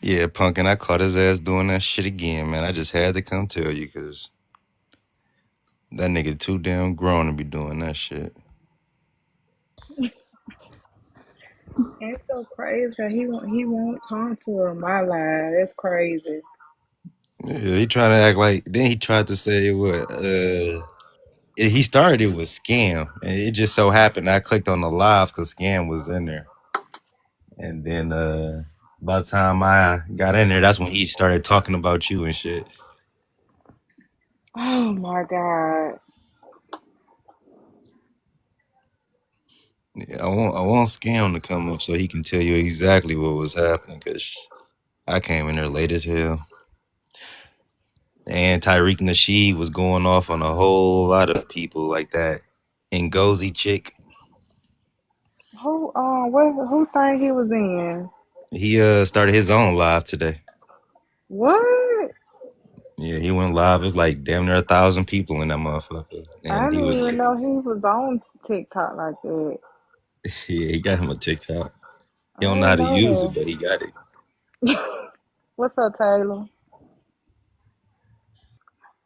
Yeah, Punk, and I caught his ass doing that shit again, man. I just had to come tell you because that nigga too damn grown to be doing that shit. It's so crazy that he won't talk to my life. That's crazy. Yeah, he trying to act like. Then he tried to say what? He started it with scam, and it just so happened I clicked on the live because scam was in there, and then by the time I got in there, that's when he started talking about you and shit. Oh my god. Yeah, I want scam to come up so he can tell you exactly what was happening because I came in there late as hell. And Tyreek Nasheed was going off on a whole lot of people like that. Ngozi chick. Who think he was in? He started his own live today. What? Yeah, he went live. It was like damn near 1,000 people in that motherfucker. I And he didn't was even know he was on TikTok like that. yeah, he got him a TikTok. He I don't know how didn't to use know it, but he got it. that. What's up, Taylor?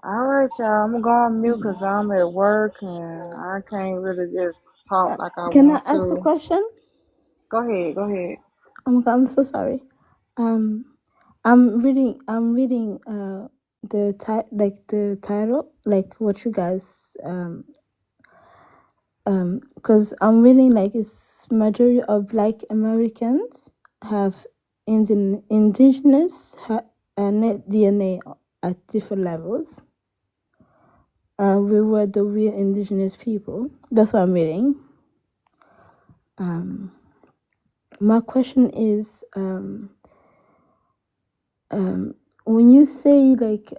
All right, y'all. I'm gonna go on mute because I'm at work and I can't really just talk like I Can I want ask a to. question? Go ahead. Go ahead. Oh my God, I'm so sorry. Um, I'm reading the title, like what you guys because I'm reading like it's majority of Black Americans have indigenous net DNA at different levels. We were the real indigenous people. That's what I'm reading. My question is, when you say like,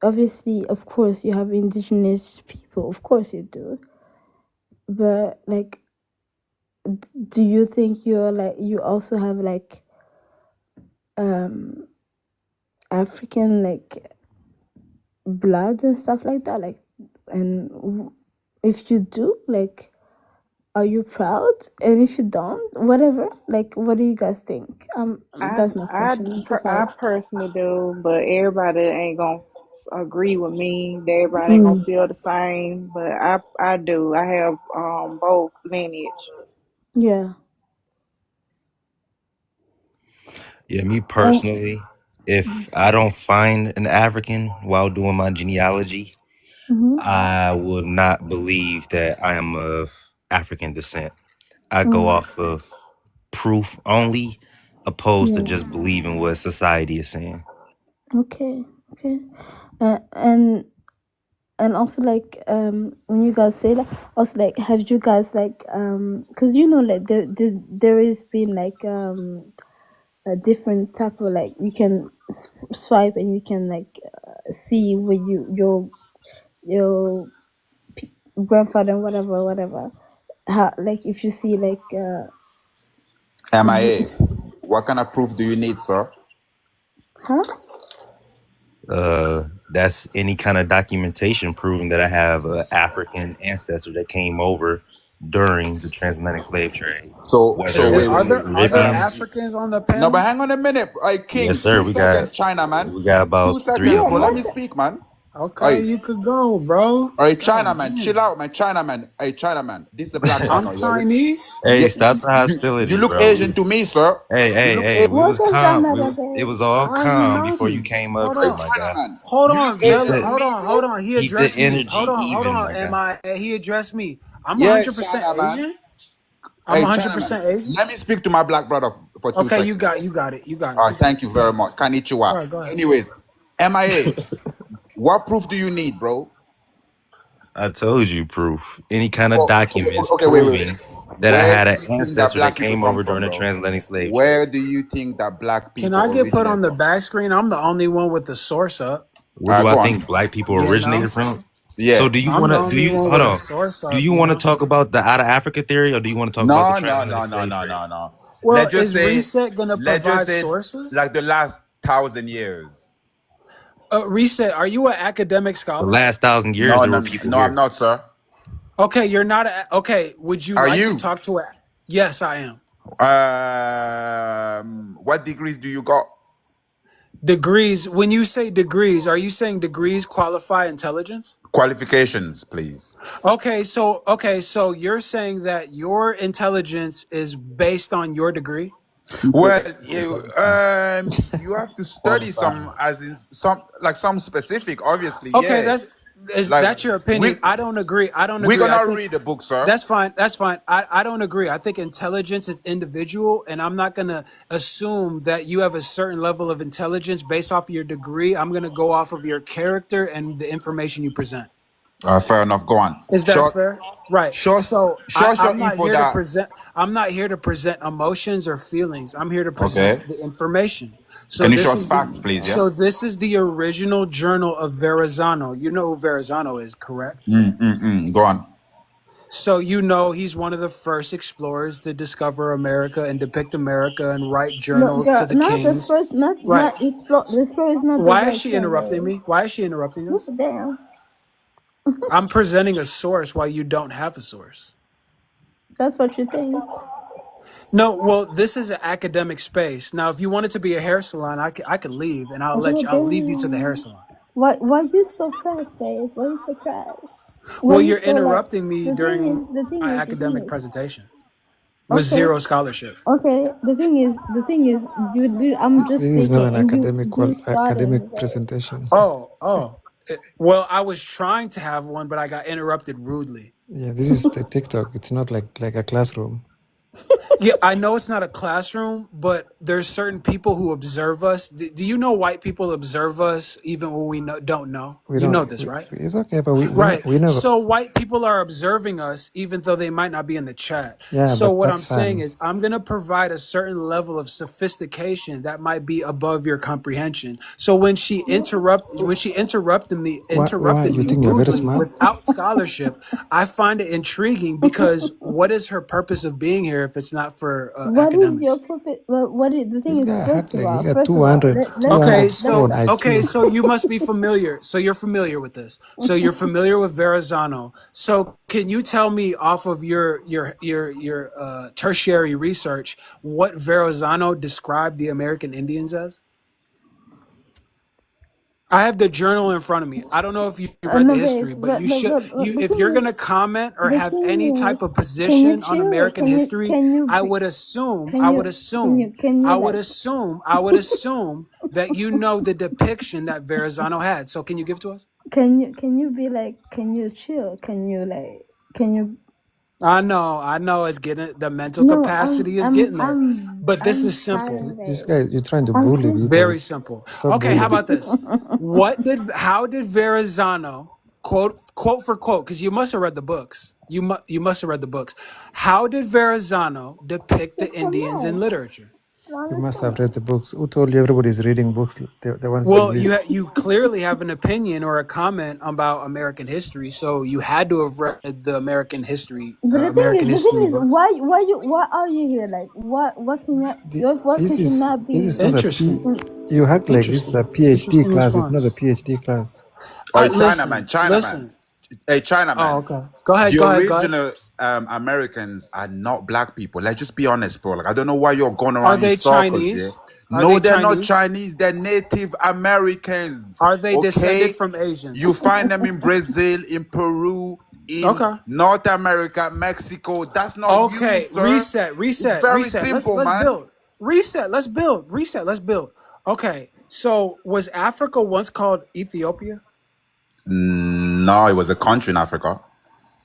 obviously, of course, you have indigenous people. Of course, you do. But like, do you think you also have like, African like blood and stuff like that? Like, and if you do, like, are you proud? And if you don't, whatever. Like, what do you guys think? I That's my I question. I'm so per- sorry. I personally do, but everybody ain't gonna agree with me. Everybody ain't gonna Mm, feel the same. But I do. I have both lineage. yeah. Yeah, me And personally, if I don't find an African while doing my genealogy, mm-hmm, I will not believe that I am of African descent. I go mm, off of proof only, opposed to yeah. just believing what society is saying. Okay. Okay. Uh, and and also like when you guys say that, also like have you guys like because you know like there is been like a different type of like you can swipe and you can like see where your grandfather and whatever how like if you see like you, MIA. What kind of proof do you need, sir? huh. That's any kind of documentation proving that I have an African ancestor that came over during the transatlantic slave trade, So whether Hey, wait, are wait, there wait. are there Caribbeans. Africans on the No, but panel? hang on a minute. Hey, Yes, King, sir. 2 seconds, China man. We got Two about three seconds, of Yeah, bro. them. Let what me the, speak, man. Okay, Hey, you could go, bro. hey, China God man, chill damn. out, man. China man. Hey, China man. This is the black I'm partner. Chinese. Hey, Yeah, stop the you hostility, look bro. Asian to me, sir. Hey, You hey, look hey. Asian. We what was does that calm. matter, It babe? was all How you calm know before you me? came up Hold Hey, too, on. my China guy. man. Hold You look on, Keep Bella. Asian the to me, Hold bro. on. He keep the addressed me. energy Hold even, on. my Am guy. I? He addressed me. I'm Yes, 100% China man. Asian. I'm Hey, China man. 100% Asian. Let me speak to my black brother for two Okay, seconds. you got it. You got it. All You right, got it. thank you very much. All Konnichiwa. right, go ahead. Anyways, MIA. What proof do you need, bro? I told you proof. Any kind of Oh, documents okay, wait. proving that I Where had do an you think that ancestor that black people came come over from, during the bro? transatlantic slave trade. Where do you think that black Can people I get put originate on the from? back screen? I'm the only one with the source up. Where do I Go on. think black people You know, originated from? So Yeah. do you I'm want the to do only you one hold with a on? source Do up. you You want to know. talk about the out of Africa theory or do you want to talk about the transatlantic slave trade? No. Well, Let's just is say, Reset gonna let's just provide say, sources? like the last 1,000 years. Reset, are you an academic The scholar? last 1,000 years No, there were no, people no, I'm here. not, sir. Okay, you're not. Okay, would you Are like to you? talk to a? Yes, I am. What degrees do you got? Degrees. When you say degrees, are you saying degrees qualify intelligence? Qualifications, please. Okay, so you're saying that your intelligence is based on your degree? Well, you have to study some, as in some specific. Obviously, Okay, yeah. Like that's your we opinion. I don't agree. I don't we're agree. I gonna think read the book, sir. that's fine. That's fine. I don't agree. I think intelligence is individual, and I'm not gonna assume that you have a certain level of intelligence based off of your degree. I'm gonna go off of your character and the information you present. Fair enough. Go on. Is that fair? Right. Show So your I'm not info here to that. present. I'm not here to present emotions or feelings. I'm here to present Okay. the information. So Can you show this us is the facts, please? Yeah. so this is the original journal of Verrazano. You know who Verrazano is, correct? Go on. So you know he's one of the first explorers to discover America and depict America and write No, journals to the not the kings. first, not Right. explore. The story is not the Why is right she term, interrupting babe. me? Why is she interrupting What us? the damn? I'm presenting a source while you don't have a source. That's what you think. No, well, this is an academic space. Now, if you want it to be a hair salon, I could leave and I'll leave you to the hair salon. Why you so fast, face? Why you so fast? Well, You you're so like interrupting me the during thing my is academic presentation with okay. zero scholarship. Okay, the thing is I'm just This is not speaking an and academic starting like, presentation. Well, I was trying to have one, but I got interrupted rudely. Yeah, this is the TikTok. It's not like a classroom. Yeah, I know it's not a classroom, but there's certain people who observe us. Do you know white people observe us even when we don't know? You know this, right? It's okay, but we Right. never. So white people are observing us even though they might not be in the chat. Yeah, So but what I'm that's saying fine. is I'm going to provide a certain level of sophistication that might be above your comprehension. So when she interrupted me Why you think you're very rudely smart? without scholarship, I find it intriguing because what is her purpose of being here if it's not for what academics? is your profit? What is the This thing? guy Is had like he got 200 IQ. Okay, so you must be familiar. So you're familiar with this. So you're familiar with Verrazano. So can you tell me off of your tertiary research what Verrazano described the American Indians as? I have the journal in front of me. I don't know if you read the history, but you should. If you're gonna comment or have any type of position on American history, I would assume that you know the depiction that Verrazano had. So can you give to us? Can you be like? Can you chill? Can you? I know. It's getting the mental capacity is getting there, but this is simple. This guy, you're trying to bully people. Very simple. Stop Okay, how bullying. about this? How did Verrazano quote for quote? Because you must have read the books. You must have read the books. How did Verrazano depict the Indians in literature? You must have read the books. Who told you everybody's reading books? The ones Well, that read. you clearly have an opinion or a comment about American history, so you had to have read the American history. But the American thing history is, books. why are you here? Like, what can you? What This could is you not be? this is not Interesting. you act like this is a PhD Interesting class. It's not a response. PhD class. Oh, Listen. Chinaman. Hey, Chinaman. Oh, okay. Go ahead. The Go ahead. original Americans are not black people. Let's just be honest, bro. Like, I don't know why you're going around Are they in circles, Chinese? yeah? Are No, they they're not Chinese? Chinese. They're Native Americans. Are they Okay? descended from Asians? You find them in Brazil, in Peru, in Okay. North America, Mexico. That's not Okay. you, sir. Reset. It's very Let's simple, man. build. Reset. Let's build. Okay. So was Africa once called Ethiopia? No, it was a country in Africa.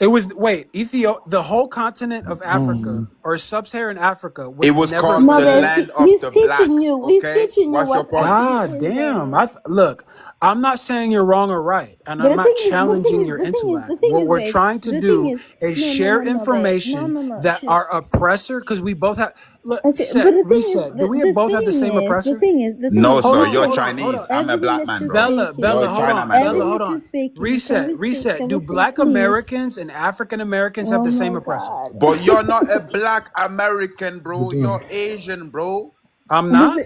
It was the whole continent of Africa or sub-Saharan Africa was It was never called No, the but land of he's the teaching blacks. you. He's Okay, teaching you what's your what point? God damn. Look, I'm not saying you're wrong or right, and But I'm not challenging your intellect. What we're trying to do is share information that our oppressor, because we both have look, reset. Do we both have the same oppressor? No, Hold sir, on, you're hold on, Chinese. hold on. I'm a black man, bro. Bella, You're a hold on. Chinaman, Bella, bro. hold on. Reset. Do Black Americans and African Americans have the same oppressor? But you're not a black American, bro. You're Asian, bro. I'm not?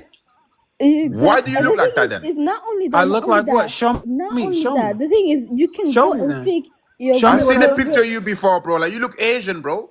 Why do you look like that then? It's not only that. I look like what? Show me. The thing is, you can Show go me and then. speak your Show me I've seen what a picture of you before, bro. Like, you look Asian, bro.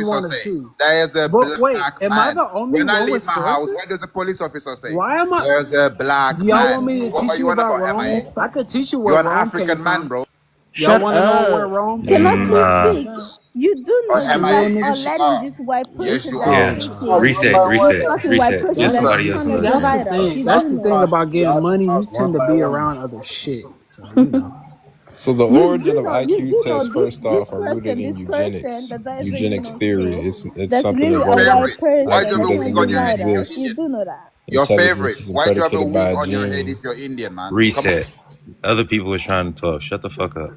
you officer want to say? see. There's a But wait, black am I man. the only When I one leave with my house, what does sources? the police officer say? Why am I? There's a black Do y'all want man. me to What teach you you wanna about go, Rome? MIA? I could teach you where You're an Rome came African man, from. bro. Y'all Shut want to know where up. Rome Can I came from? please Nah. speak? You do Or know That's that some am that's real I? nigga Yes, you shit. Aladdin, are. this white Yes, person you that's are. Yeah. Nah. speaking. Reset, This reset, fucking white reset. Get person that's somebody else trying in to the See, room. that's the divide us. thing. You That's do the know thing that. about getting money. You tend to be around other shit. So you know. So the You origin do of know, you IQ do know tests, this first off, are rooted in this person eugenics, that doesn't, eugenics theory. care. It's That's something really that Your a goes white favorite. Why do person you have IQ that's a trying doesn't wig to on really your divide head if you're us. exist. You Indian? do know that. Your Intelligence favorite. isn't Why do you have a predicated by wig a on your head gene. if you're Indian, man? Come on. Reset. Other people are trying to talk. Shut the fuck up.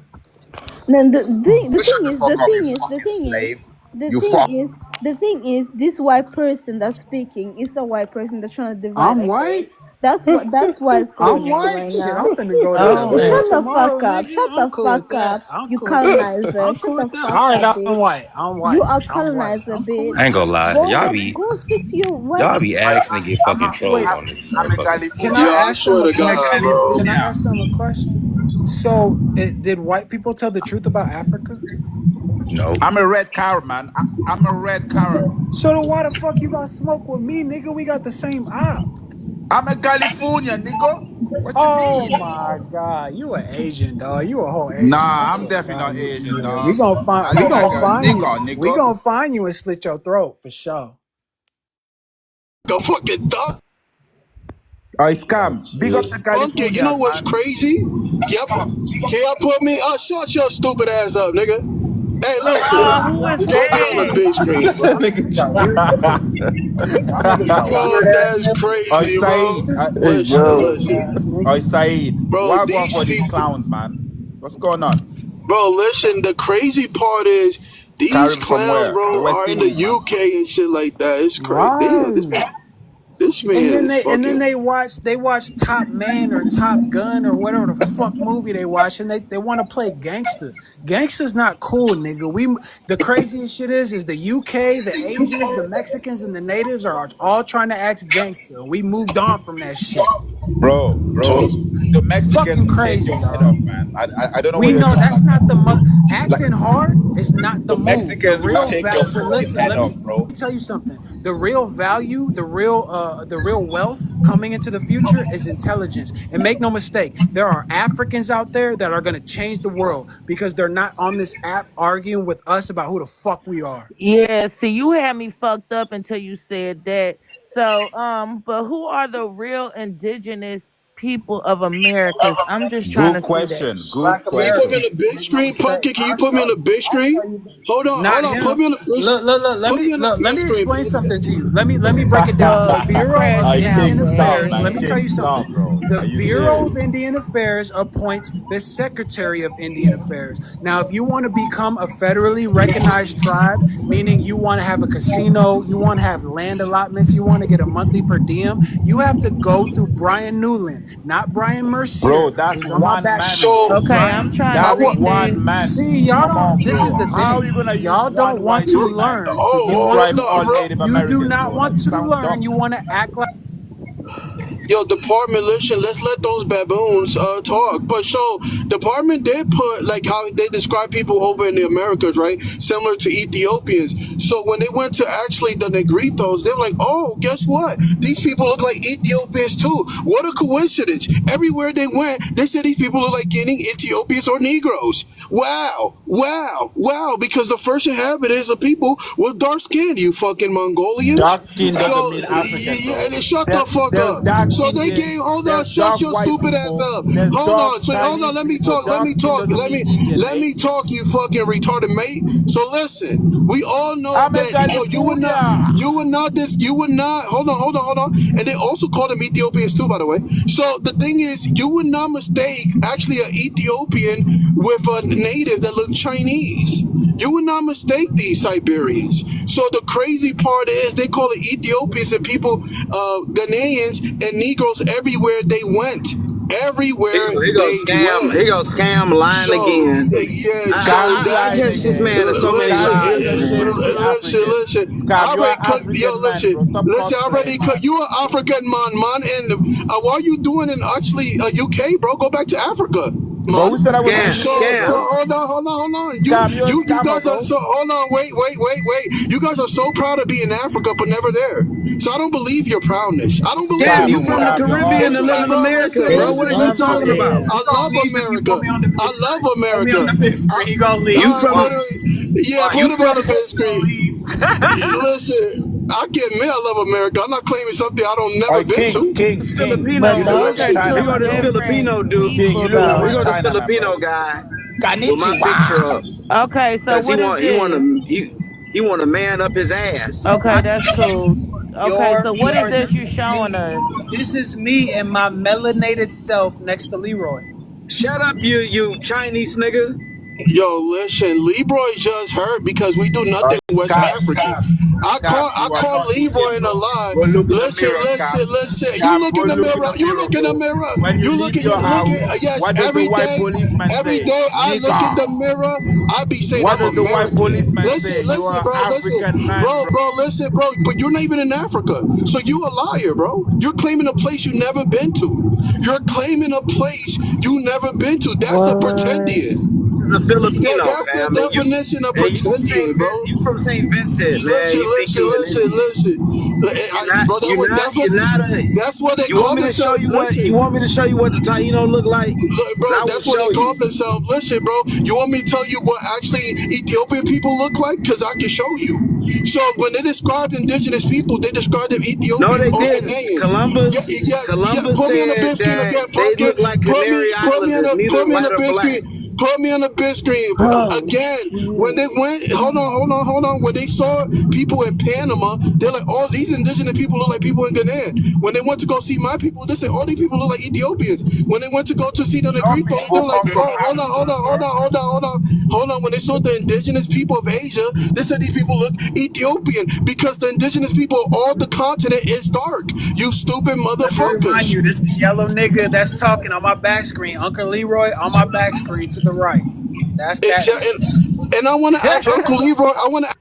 Then the You shut thing the is, fuck up, you fucking slave. You fuck. the thing is, this white person that's speaking is a white person that's trying to divide I'm us. white. That's what's I'm going on white. right Shit, now. I'm finna go to Oh Atlanta Shut hell. the tomorrow, fuck up. nigga. Shut I'm the cool with fuck that. up. I'm You cool with that. colonizer. I'm Shut cool the with that. fuck All right, up, I'm bitch. white. I'm You white. are I'm white. colonizer, I'm cool bitch. with I ain't gonna that. lie. Go speak to your white. Y'all be I, asking to get I'm fucking not. trolled Wait, on this I'm a motherfucker. can Yeah, I Californian. I ask them swear a to I'm a God, question? bro. Can I Californian. ask them a question? So, did white people tell the truth about Africa? No. I'm a red carrot, man. I'm a red carrot. So then why the fuck you got smoke with me, nigga? We got the same op. I'm a Californian, nigga. What you Oh mean? my god, you an Asian dog. You a whole Asian. I Nah, I'm swear to definitely God, not Asian, yeah. We dog. gonna I find. We look gonna like a find you. nigga, We nigga. gonna find you and slit your throat for sure. Go fucking dog. I Oh scam. Big up shit. the Punk it. You know Californians, what's man. crazy? Yep. Can y'all put me? Shut your stupid ass up, nigga. Hey, listen. Who is Put me on the that? big screen, bro. Y'all niggas got weird. Y'all niggas got Bro, weird ass that's nipples. I crazy, bro. Said. Hey Listen, yo. Weird listen. ass I nigga. Said. Bro, What going these for these people. clowns, man? What's going on? Bro, listen, the crazy part is these Caribbean from clowns, where? The bro, West are in the Indies, man. UK and shit like that. It's crazy. Damn, Right. this And man then is they fucking. watch Top Man or Top Gun or whatever the fuck movie they watch, and they want to play gangster. Gangster's not cool, nigga. The craziest shit is the UK, the Asians, the Mexicans, and the natives are all trying to act gangster. We moved on from that shit. Bro. Talk. The Fucking Mexicans will take crazy, your head dog. off, man. I don't know what We you're know talking that's not the about. Like acting hard is not the the move. The Mexicans will real take your value. fucking Listen, head let me off, bro. tell you something. The real value, the real wealth coming into the future is intelligence. And make no mistake, there are Africans out there that are going to change the world because they're not on this app arguing with us about who the fuck we are. Yeah, see, you had me fucked up until you said that. So, but who are the real indigenous people of Americas? I'm just trying Good to see that. question. Good Black Can you put me question. on Americans. the big Make no screen, mistake. Punky? Can you I'll put me on show the you. big I'll screen? show you. Hold Not on. Put him. me on the big. Look, Put me on the let big me screen, explain Punky. something to you. Let me break it down. The Bureau Crash of I Indian King, Out, stop, Affairs, man. man. let me tell King, you something. stop, bro. The Are you Bureau serious? of Indian Affairs appoints the Secretary of Indian Affairs. Now, if you want to become a federally recognized tribe, meaning you want to have a casino, you want to have land allotments, you want to get a monthly per diem, you have to go through Brian Newland, not Brian Bro, Mercier, that's who's on my one back man, channel. So bro. Okay, I'm Brian, trying to I That's want. read this. one man. see, y'all Come don't. on, This is bro. the How are thing. you gonna use Y'all don't one want white to man learn. to You Oh, want hold describe to. on, all bro. Native You do Americans, not bro? want That to sounds learn. dumb. You want to act like. Yo, Department, listen, let's let those baboons talk. But so, Department did put, like, how they describe people over in the Americas, right? Similar to Ethiopians. So when they went to actually the Negritos, they were like, oh, guess what? These people look like Ethiopians too. What a coincidence. Everywhere they went, they said these people look like any Ethiopians or Negroes. Wow, wow, wow. Because the first inhabitants of people with dark skin, you fucking Mongolians. Dark skin doesn't So, mean African, bro. shut the fuck There's up. dark So they gave, Indians, hold on, there's shut dark your white stupid ass people, up. there's Hold dark on, so hold on, Chinese let me people. talk, Dark skin doesn't mean Indian, let mate. me talk, you fucking retarded mate. So listen, we all know I'm a that, yo, California. you would not, hold on. And they also call them Ethiopians too, by the way. So the thing is, you would not mistake actually an Ethiopian with a native that looked Chinese. You would not mistake these Siberians. So the crazy part is they call it Ethiopians and people, Ghanaians and Negroes everywhere they went. Everywhere He go they scam. went. He go scam lying So again. yeah, so I Scam I that's lying catch this man again. in so many listen, Scam lies, never man. said to be African. listen. Scam, I you're an already cooked. Yo, African man, bro. Stop I already cosplaying, cooked. man. You an African man, man. And what are you doing in actually UK, bro? Go back to Africa. Bro, who said I was So independent? hold on. Scam, you're a You scammer, guys are bro. so hold on, wait. You guys are so proud of being Africa, but never there. So I don't believe your proudness. I don't believe Scam, you, you bro. scam, you're It's, always hey, lying. bro, listen, This is listen. bullshit. I He gonna love leave if you put America. me on the I big love screen. Put me on America. the big screen. He gonna leave. Put it, yeah, You put him on from the the big city, gonna screen. leave. Listen, I can admit I love America. I'm not claiming something I don't never Oi, been King, to. King, King. But You Yeah, live with those one are listen. China two man, bro. different King, you people, live with though. one China man, bro. Konnichiwa. Okay, so what is this? Okay, that's cool. Okay, so what is this you showing us? This is me and my melanated self next to Leroy. Yo, listen, Leroy just hurt because we do nothing West African. I You are call not Indian, Leroy in a bro. lie. Go look in the Listen, mirror, scam. You Scam, look go in the look in mirror. the mirror, bro. When you leave your Look house, at yes, what does the white policeman every say? day I look in Nigga. the mirror, I be saying What I'm does the white American. policeman say? You Listen, are bro, African man, bro. listen, bro, but you're not even in Africa. So you a liar, bro. You're claiming a place you never been to. You're claiming a place you never been to. That's a What? pretendian. That's the definition of pretendian, bro. Listen. Bro, that's what they call themselves. Listen, bro, that's what they call themselves. Listen, bro, you want me to tell you what actually Ethiopian people look like? Because I can show you. So when they described indigenous people, they described them Ethiopians or Ghanaians. Put me on the big screen again, pumpkin. Put me on the big screen. Put me on the big screen Oh again. When they shit. went, hold on. When they saw people in Panama, they're like, all these indigenous people look like people in Ghana. When they went to go see my people, they said all these people look like Ethiopians. When they went to go to see the Your Negrito, they're people like, come from oh, Africa, bro. hold on. When they saw the indigenous people of Asia, they said these people look Ethiopian because the indigenous people of all the continent is dark. You stupid Let me remind motherfuckers. you, this the yellow nigga that's talking on my back screen. Uncle Leroy on my back screen to the right. That's that Exactly. nigga. And I want to ask Uncle Leroy. I want to.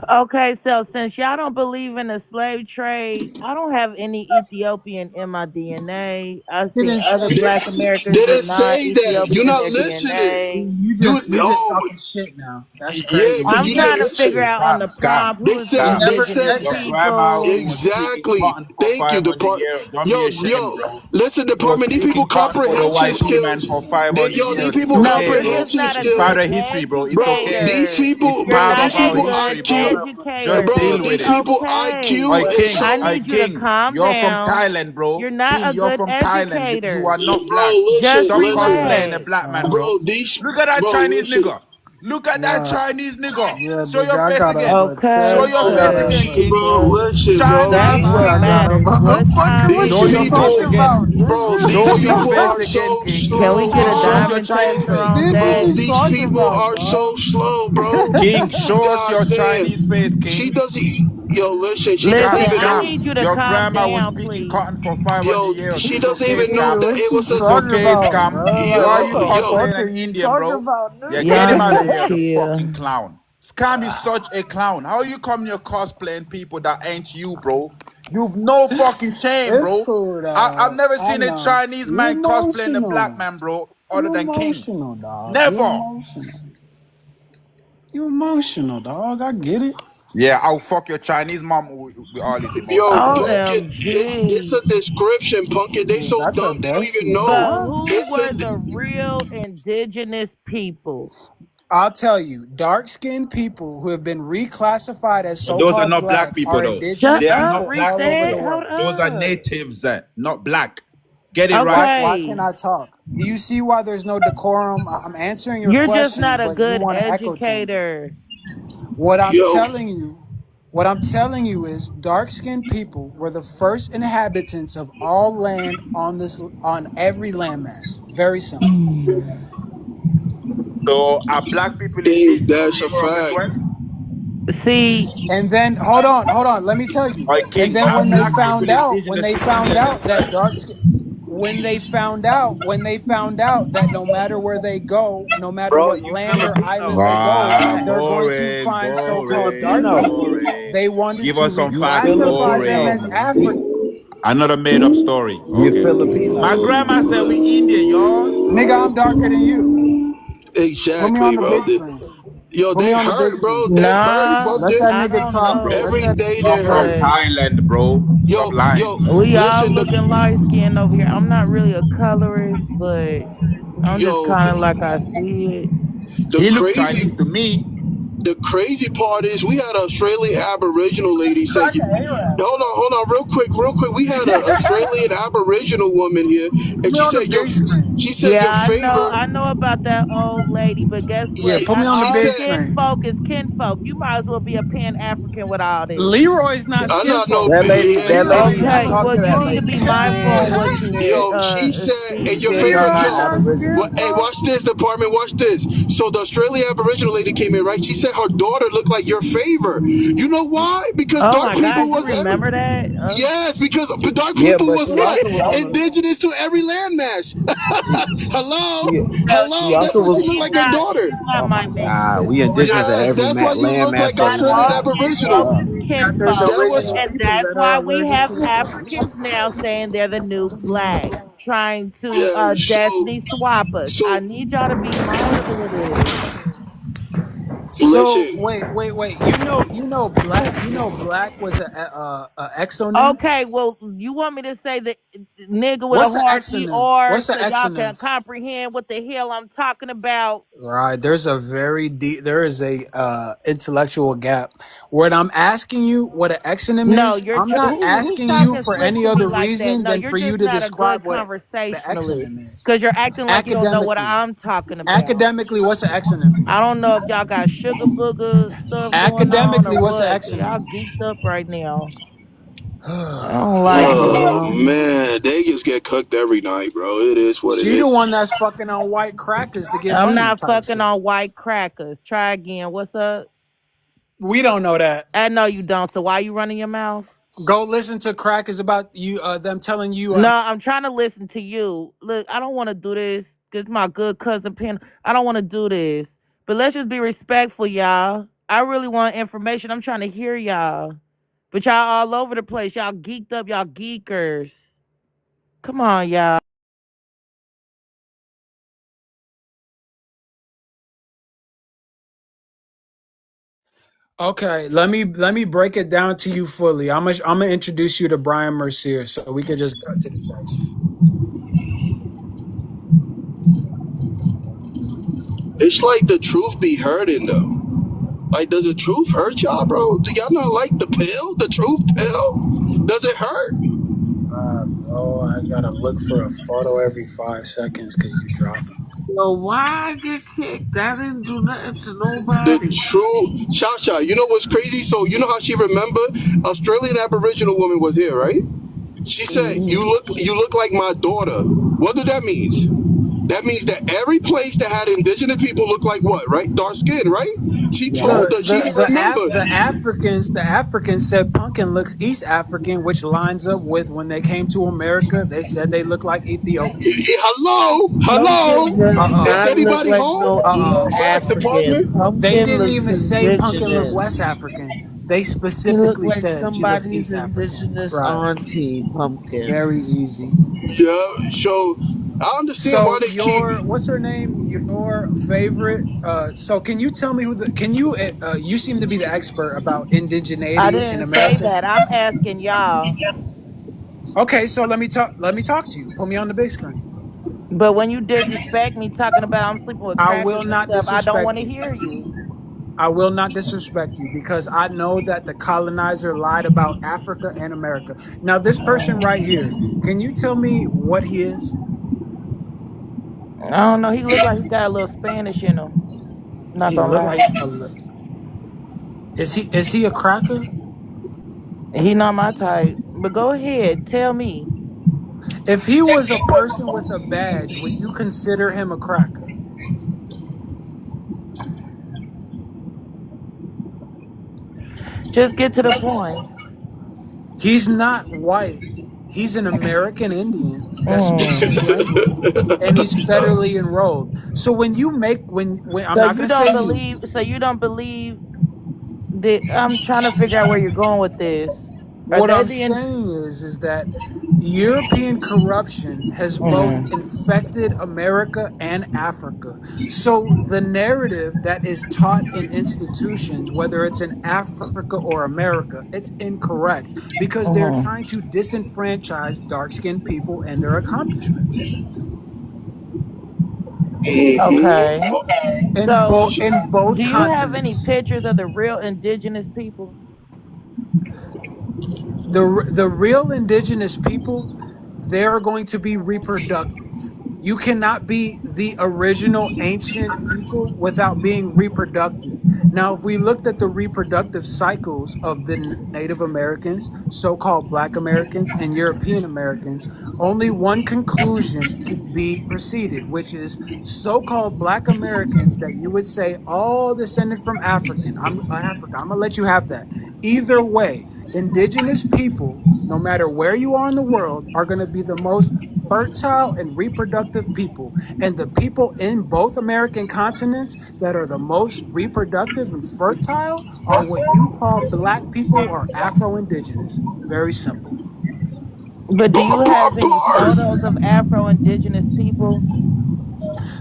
Okay, so since y'all don't believe in the slave trade, I don't have any Ethiopian in my DNA. I've seen Didn't other say black that. Americans with Didn't say that. You're non-Ethiopian in not their listening. See, DNA. you just Oh, talking shit now. That's yeah, crazy. but I'm you didn't trying to figure listen. out on the Scam. prompt They who is the He said, never indigenous said Your that. grandma people. was picking exactly. cotton for Thank you, 500 depart. years. Don't be ashamed, bro. Listen, She was department. These people picking cotton for the comprehension white man skills. for 500 These years. It's people No, okay, you're bro. just comprehension not a It's good part skills, of history, bro. It's bro. okay. educator. It's You're part not of These a our people good history, bro. IQ, Just educator. bro. deal with These it. people Okay. IQ Oi, is King. I so, Oi, need you to King. calm You're from down. Thailand, bro. You're not King, a you're good from Thailand. You educator. are not bro. black. Just Stop Listen, cosplaying the relax. black man, bro. bro. These, Look at that bro. Chinese Listen. nigga. Look at that Yeah, Chinese nigga. yeah, Show nigga, your I face got a again. Okay, Show protect. your I face got a. again, shush. King. Bro, listen, bro. China That's I what man. got a matters. What time motherfucker. is What These Show you your face people, talking it? again. about, nigga? Show these your people face are again, so King. Can we slow, get a Show us bro. your diamond Chinese chaser face. on Nigga, what Bro, you stage? these talking people about, are so dog? slow, bro. King, show us God your damn. Chinese face, She King. doesn't. Yo, listen. She doesn't Listen, Scam, even I know. scam. need you to Your calm grandma was down, picking please. cotton for 500 Yo, years. she It's doesn't okay, even know scam. that Nigga, it what was you a. It's talking okay, about, scam. bro? Like, Why are what you the Yo. fuck cosplaying are an you Indian, talking bro? about, Yeah, get him Y'all nigga? out need of to here, the fucking chill. clown. Scam is such a clown. How you come here cosplaying people that ain't you, bro? You've no fucking shame, It's bro. cool, I've dog. never I seen a know. Chinese You man cosplaying a black emotional. man, bro, other You than King. emotional, dog. You Never. emotional. You emotional, dog. I get it. Yeah, I'll fuck your Chinese mom with all his Yo, emotions, bro. Pumpkin, it's OMG. a description, Pumpkin. They Is so that the dumb they don't best even you know. But got? who It's a were the real indigenous people? I'll tell you, dark-skinned people who have been reclassified as But those are so-called not black black people, are though. indigenous Shut They are up, people not black all over people, the reset. though. Hold world. Those are up. natives, not black. Get it right. Why Okay. can I talk? Do you see why there's no decorum? I'm answering your You're just question, not a but you good want to echo chamber. educator. What I'm yo, telling you, what I'm telling you is dark-skinned people were the first inhabitants of all land on every landmass. Very simple. So are black people Dave, indigenous that's to a Europe as fact. well? See, And then hold on, let me tell you. Or And King, then are when they black people found out, indigenous to India? when they found out that no matter where they go, no matter what land or island they go, Ah, they're going to boring, find so-called dark boring, people, boring. they wanted Give to us some facts, reclassify them as boring. African. Another made up story. You're Okay. My Filipino. grandma said we Indian, y'all. Nigga, I'm darker than you. Put me on Exactly, the bro. big screen. Yo, Put me they on the big hurt, bro. screen. They hurt, Nah, bro. Let that I nigga don't talk. Let know. Every that day nigga they I'm from hurt. But Thailand, bro. Stop Yo, lying. we all listen, looking light skinned over here. I'm not really a colorist, but I'm just yo, kind of like I see it. the He looked crazy, Chinese to me. the crazy part is we had an Australian Aboriginal lady say, hold on, real quick. We had an Australian Aboriginal woman here, Put and me on the big screen. she said Yeah, your favor. I know about that old lady, but guess Yeah, what? put me Not on the She all big said, screen. kinfolk is kinfolk. You might as well be a Pan African with all this. Leroy's not I'm skin not no, folk. That lady, I Okay, talked well to you that need to lady. be She was mindful Pan on what you African. yo, she said, and speak your She and was favorite, not yo, Aboriginal. hey, watch this, department, watch this. So the Australian Aboriginal lady came in, right? She said her daughter looked like your favor. You know why? Because oh dark my people gosh, you was remember that? yes, because dark Yeah, people but was she what? also was on the. Indigenous to every landmass. She, she Hello, that's also what she was. looked like her daughter. He's not Oh my my man. God, we We're not indigenous to Yes, every that's why you look landmass like on not this Australian all earth. Aboriginal. kinfolk Duh. is There's kinfolk. That original was And people that's that are why we allergic have to the sun. Africans now saying they're the new black, trying to yeah. destiny swap us. I So need y'all to be mindful of this. So listen. wait. You know, black was a exonym. Okay, well, you want me to say the nigga with a What's the hard exonym? ER What's the so y'all can exonym? comprehend what the hell I'm talking about? Right. There's a very deep. There is a intellectual gap. What I'm asking you, what an exonym No, is, you're I'm not who's asking you talking for slick any to me other like that. reason No, than you're for you just to not a describe good what the conversationalist exonym is. because you're acting like you don't know what Academically, I'm talking about. academically, what's an exonym? I don't know if y'all got sugar booger stuff going on or Academically, what's an what. Y'all exonym? geeked up right now. I don't like you it. Oh know, man, they just get cooked every night, bro. It is what it she the one is. that's fucking on white crackers to get I'm money not type fucking shit. on white crackers. Try again. What's up? We don't know that. I know you don't. So why you running your mouth? Go listen to crackers about you. Them telling you. No, I'm trying to listen to you. Look, I don't want to do this because my good cousin Pen. I don't want to do this. But let's just be respectful, y'all. I really want information. I'm trying to hear y'all. But y'all all over the place. Y'all geeked up. Y'all geekers. Come on, y'all. Okay, let me break it down to you fully. I'm gonna introduce you to Brian Mercier, so we can just cut to the chase. It's like the truth be hurting though. Like, does the truth hurt y'all, bro? Do y'all not like the pill? The truth pill? Does it hurt? Oh, I gotta look for a photo every 5 seconds because you dropping. Yo, why I get kicked? I didn't do nothing to The nobody. true Cha, you know what's crazy? So you know how she remember Australian Aboriginal woman was here, right? She said, Mm-hmm. "You look like my daughter." What do that means? That means that every place that had indigenous people look like what, right? Dark skin, right? She Yeah. told The her she didn't remember. the Africans said Pumpkin looks East African, which lines up with when they came to America. They said they look like Ethiopians. Hello. Pumpkin does Is not look anybody like home? no East Fact African. department. They Pumpkin didn't looks even say Pumpkin looked West indigenous. African. They He looked specifically like said she looked somebody's East African. indigenous Right. auntie, Pumpkin. Very easy. Yeah. So I understand why So they keep. what's her name? Your favorite? So can you tell me you seem to be the expert about I indigeneity in didn't say America. that. I'm asking y'all. Okay, so let me talk to you. Put me on the big screen. But when you disrespect me talking about I'm sleeping with I crackers will and not stuff, I don't disrespect want to you. hear you. I will not disrespect you because I know that the colonizer lied about Africa and America. Now, this person right here, can you tell me what he is? I don't know. He looked like he got a little Spanish in him. Not He gonna look lie. like is he a cracker? He not my type. But go ahead, tell me. If he was a person with a badge, would you consider him a cracker? Just get to the point. He's not white. He's an American Indian that speaks Mm. 2 languages, and he's federally enrolled. So when you make when I'm So not you going to say don't you, believe? So you don't believe that? I'm trying to figure out where you're going with this. Are What they I'm the saying is that European corruption has both infected America and Africa. So the narrative that is taught in institutions, whether it's in Africa or America, it's incorrect because they're trying to disenfranchise dark-skinned people and their accomplishments. Mm-hmm. okay? In So, both do you have any continents. pictures of the real indigenous people? The real indigenous people, they're going to be reproductive. You cannot be the original ancient people without being reproductive. Now, if we looked at the reproductive cycles of the Native Americans, so-called Black Americans, and European Americans, only one conclusion could be proceeded, which is so-called Black Americans that you would say all descended from African. I'm Africa. I'm gonna let you have that. Either way, indigenous people, no matter where you are in the world, are going to be the most fertile and reproductive people. And the people in both American continents that are the most reproductive and fertile are what you call Black people or Afro-Indigenous. Very simple. But do you have any Bars. photos of Afro-Indigenous people?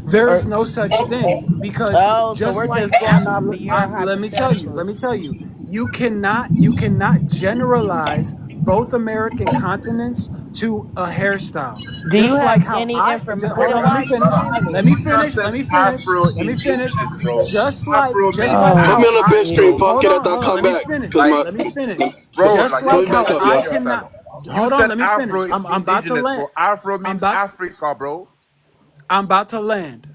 There is Or no such thing because oh, so just we're like just going off of your let me tell you, hypotheticals. you cannot generalize both American continents to a hairstyle. Do you Just like have how any information? hold Wait, on, why are you let muting me me? You just finish, said Afro let me finish. indigenous, bro. Just Afro like Put how me Oh on the I big screen, shit. punk. hold Can on, I hold on, come let me back? finish. Cause my Let me finish. Bro, Just like you put like me don't back how up, I understand y'all. yourself. cannot You hold on, said let me finish. Afro I'm about to indigenous, land. bro. Afro I'm means about Africa, bro. I'm about to land.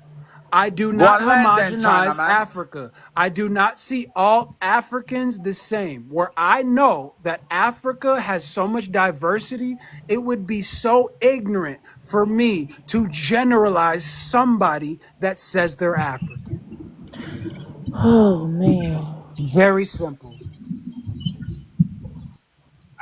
I do Go not on land then, China homogenize man. Africa. I do not see all Africans the same. Where I know that Africa has so much diversity, it would be so ignorant for me to generalize somebody that says they're African. Oh man. Very simple.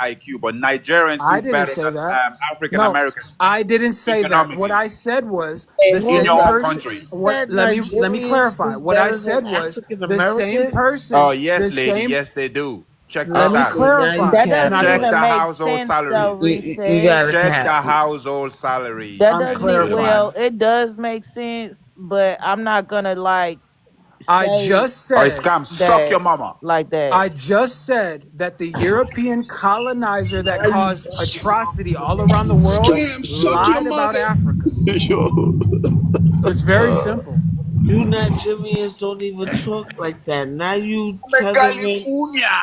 IQ, but Nigerians I do didn't better say than that. African No, Americans I didn't say that. What economically I said was Hey, the in hold same your own up. person. You country. What? said Let me Nigerians clarify. do What I better than said was African the same Americans? Oh person. yes, The lady, same. yes they do. Check the Let Oh, me stats. see, now you clarify. That Can I doesn't capping. Check even the make household sense though, salaries. You Reset. gotta Check cap. the household salaries. That I'm And doesn't you'll clarifying. well, find. it does make sense, but I'm not gonna like I say just Or said. scam, suck your that mama. like that. I just said that the European colonizer that Why you caused atrocity all around the world Scam, suck your lied about mother. Africa. Yo. It's very simple. you Nigerians don't even talk like that. Now you I'm a tethering California.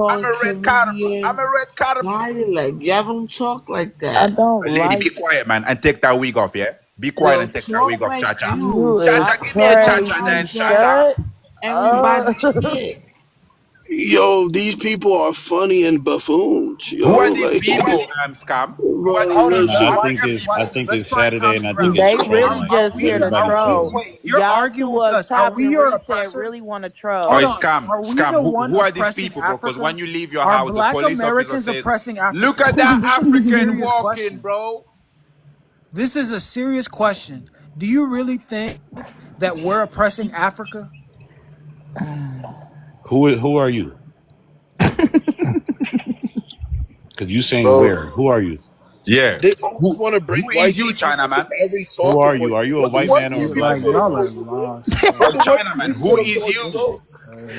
I'm upon a red card. I'm Caribbean a red card. dialect. Y'all don't talk like I that. don't Lady, like be quiet, man, and take that wig off, yeah? Be quiet Yo, and take that talk wig off, like cha cha. you. you is Cha-cha, Stop give me a telling cha-cha crazy. then, Niger cha-cha. Shut everybody up. shit. Yo, these people are funny and buffoons. Who Yo, are these like, people, Scam? Who are these Hold on, Nah, people? now I watch think this. it's Watch I this. think Let's it's find Saturday, common and I think ground. it's They really trolling. just here to Everybody's troll. trolling. Wait. You're Y'all arguing two with up us. Are top we and your reset oppressor? really want to Hold Or troll. on. scam, Are we scam. the one Who are these oppressing people, bro? Because when Africa? you leave your Are house, the Black police officer Americans says, oppressing "Look Africa? at that This is a African serious walking, question. bro." This is a serious question. Do you really think that we're oppressing Africa? Who are you? Because you saying Bro, where? Who are you? Yeah. they always want to Who bring is white you, people into Chinaman? every Who talking are you? point. Are you a What the white white man or a people black Like gonna man? y'all call are you? lost, What bro. the white Chinaman, people who gonna is call you, This you? bro? is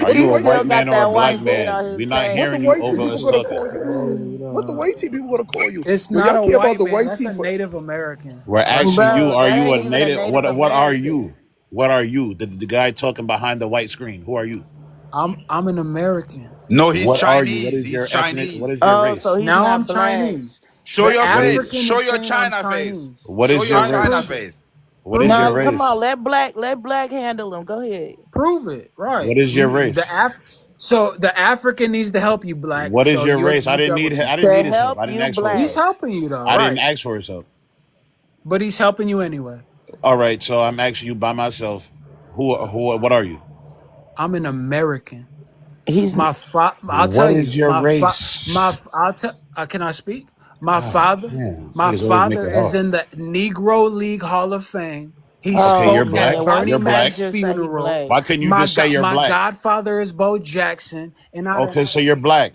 Are What crazy. the you He a white still white people got man gonna or a that call black white you, bro? shit man? on his We're not face. What the hearing you white over people a gonna sucker. call you, bro? Straight What the up. white people gonna call you? It's When not y'all a care about white the man. white That's a people, Native American We're oppressing asking you. you, Bro, are that you a ain't even a native? Native What are American. you? What are you? The guy talking behind the white screen. Who are you? I'm an American. No, he's What are you? What Chinese. is He's your ethnic? What Chinese. is your Oh, so race? he's Now I'm not black. Chinese. Show The your What is face. African Show is your saying I'm China face. Chinese. what Show is your your All right, China prove race? it. face. What is Prove your No, it. come race? on, let black handle him. Go ahead. Prove it. What Right. is your race? So the African needs to help you, black. What is So your you're race? you double I teaming. didn't To need his help. help I didn't you ask for his He's help. blacks. helping you though, I didn't right? ask for his help. But he's helping you anyway. All right, so I'm asking you by myself. What are you? I'm an American. He's I'll What tell is you. your race? I'll tell. Can I speak? God damn, these My niggas always make father it is hard. in the Negro League Hall of Fame. He Okay, oh you're spoke at black. man, why Bernie You're you can't black. Mac's just say he funeral. black? Why couldn't you just say you're My black? godfather is Bo Jackson, and I done Okay, so you're black.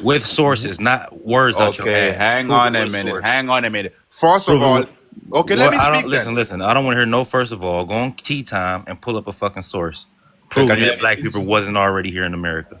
with sources, not words out your Okay, ass. hang Prove on it a with a minute. source. Hang on a minute. First of Prove all, it. okay, Well, let me I speak don't then. listen. I don't want to hear no. First of all, go on Tea Time and pull up a fucking source Okay, can proving you that let me black finish? people wasn't already here in America.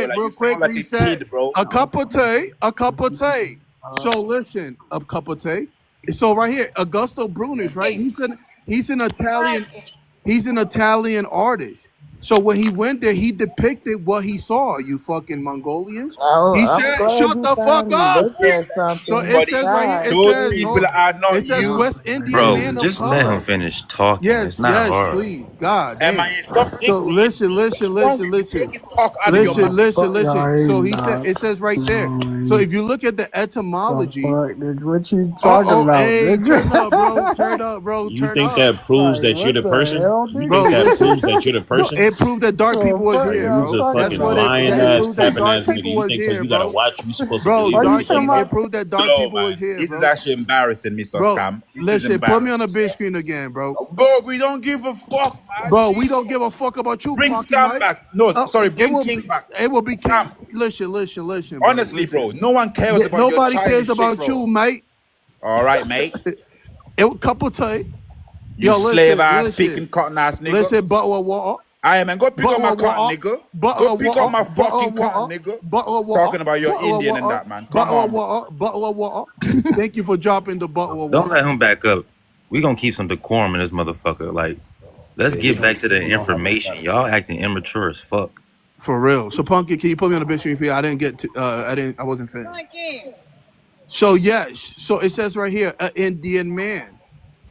quick, Like you real sound quick, like a reset. kid, bro. A cup of tea, a cup of tea. So listen, a cup of tea. So right here, Augusto Brunish, right? He's an Italian artist. So when he went there, he depicted what he saw. You fucking Mongolians. Oh, He I'm said, glad "Shut you the fuck finally up." looked at So something. it But says right here. God It those says damn. people hold. are It not says you. West Indian Bro, man of just let him color. finish talking. It's Yes, not yes, hard. please. God damn. MIA, stop So English. listen, listen, Punk, listen, you listen. take his cock out of your mouth. Listen. So he said, Nah, it says right there. So nah, if you look at the the etymology, fuck, nigga? What you talking about, hey, turn up, bro, nigga? turn up, bro, You turn think up, that proves Like, that you're what the the person? hell, You bro. think nigga? that proves Listen, that you're the no, person? it proved that dark The people was fuck here, y'all You's bro. a talking That's fucking what about, lying it nigga? ass proved that capping dark ass nigga. people You was think because here, you got a bro. watch, you supposed to Bro, believe What are you dark everything talking you people. hear? It about? proved that dark Slow, people man. was here, This is bro. actually embarrassing, Mr. Bro, Scam. This is listen, put me on the embarrassing. big screen again, bro. Bro, we don't give a fuck, man. Bro, we don't give a Jesus. fuck about you, Bring Punky Scam Mike. back. No, Oh, sorry, bring King back. it will be Scam. King. Listen, bro. Honestly, Listen. bro, no one cares Yeah, about your nobody cares childish shit, about bro. you, mate. All right, mate. It couple tight. You Yo, slave ass, listen. picking cotton ass nigga. Listen, butler water. I man, go pick up my cotton, nigga. Go pick up my fucking cotton, nigga. Talking about your Indian and that, man. Come on, bro. Butler water. Thank you for dropping the butler Don't water. let him back up. We gonna keep some decorum in this motherfucker. Like, let's Yeah, he get back don't to the know how to information. Y'all acting immature as fuck. For real. So Punky, can you put me on the big screen for you? I didn't get to I wasn't finished. So yes, so it says right here, an Indian man.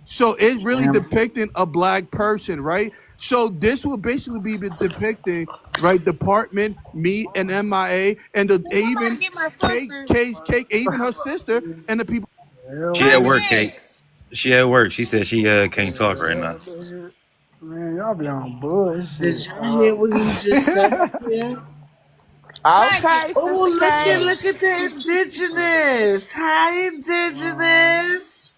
So it's really Damn. depicting a black person, right? So this will basically be depicting, right, Department, me, and MIA, and even Cake, even her sister, and the people. Hell She at no. work, Cakes. She at work. She said she can't talk right now. Nigga. Man, y'all be on Did bullshit, y'all hear dog. what he just said up here? Okay, Sister Oh, look K. at the indigenous. Hi, indigenous.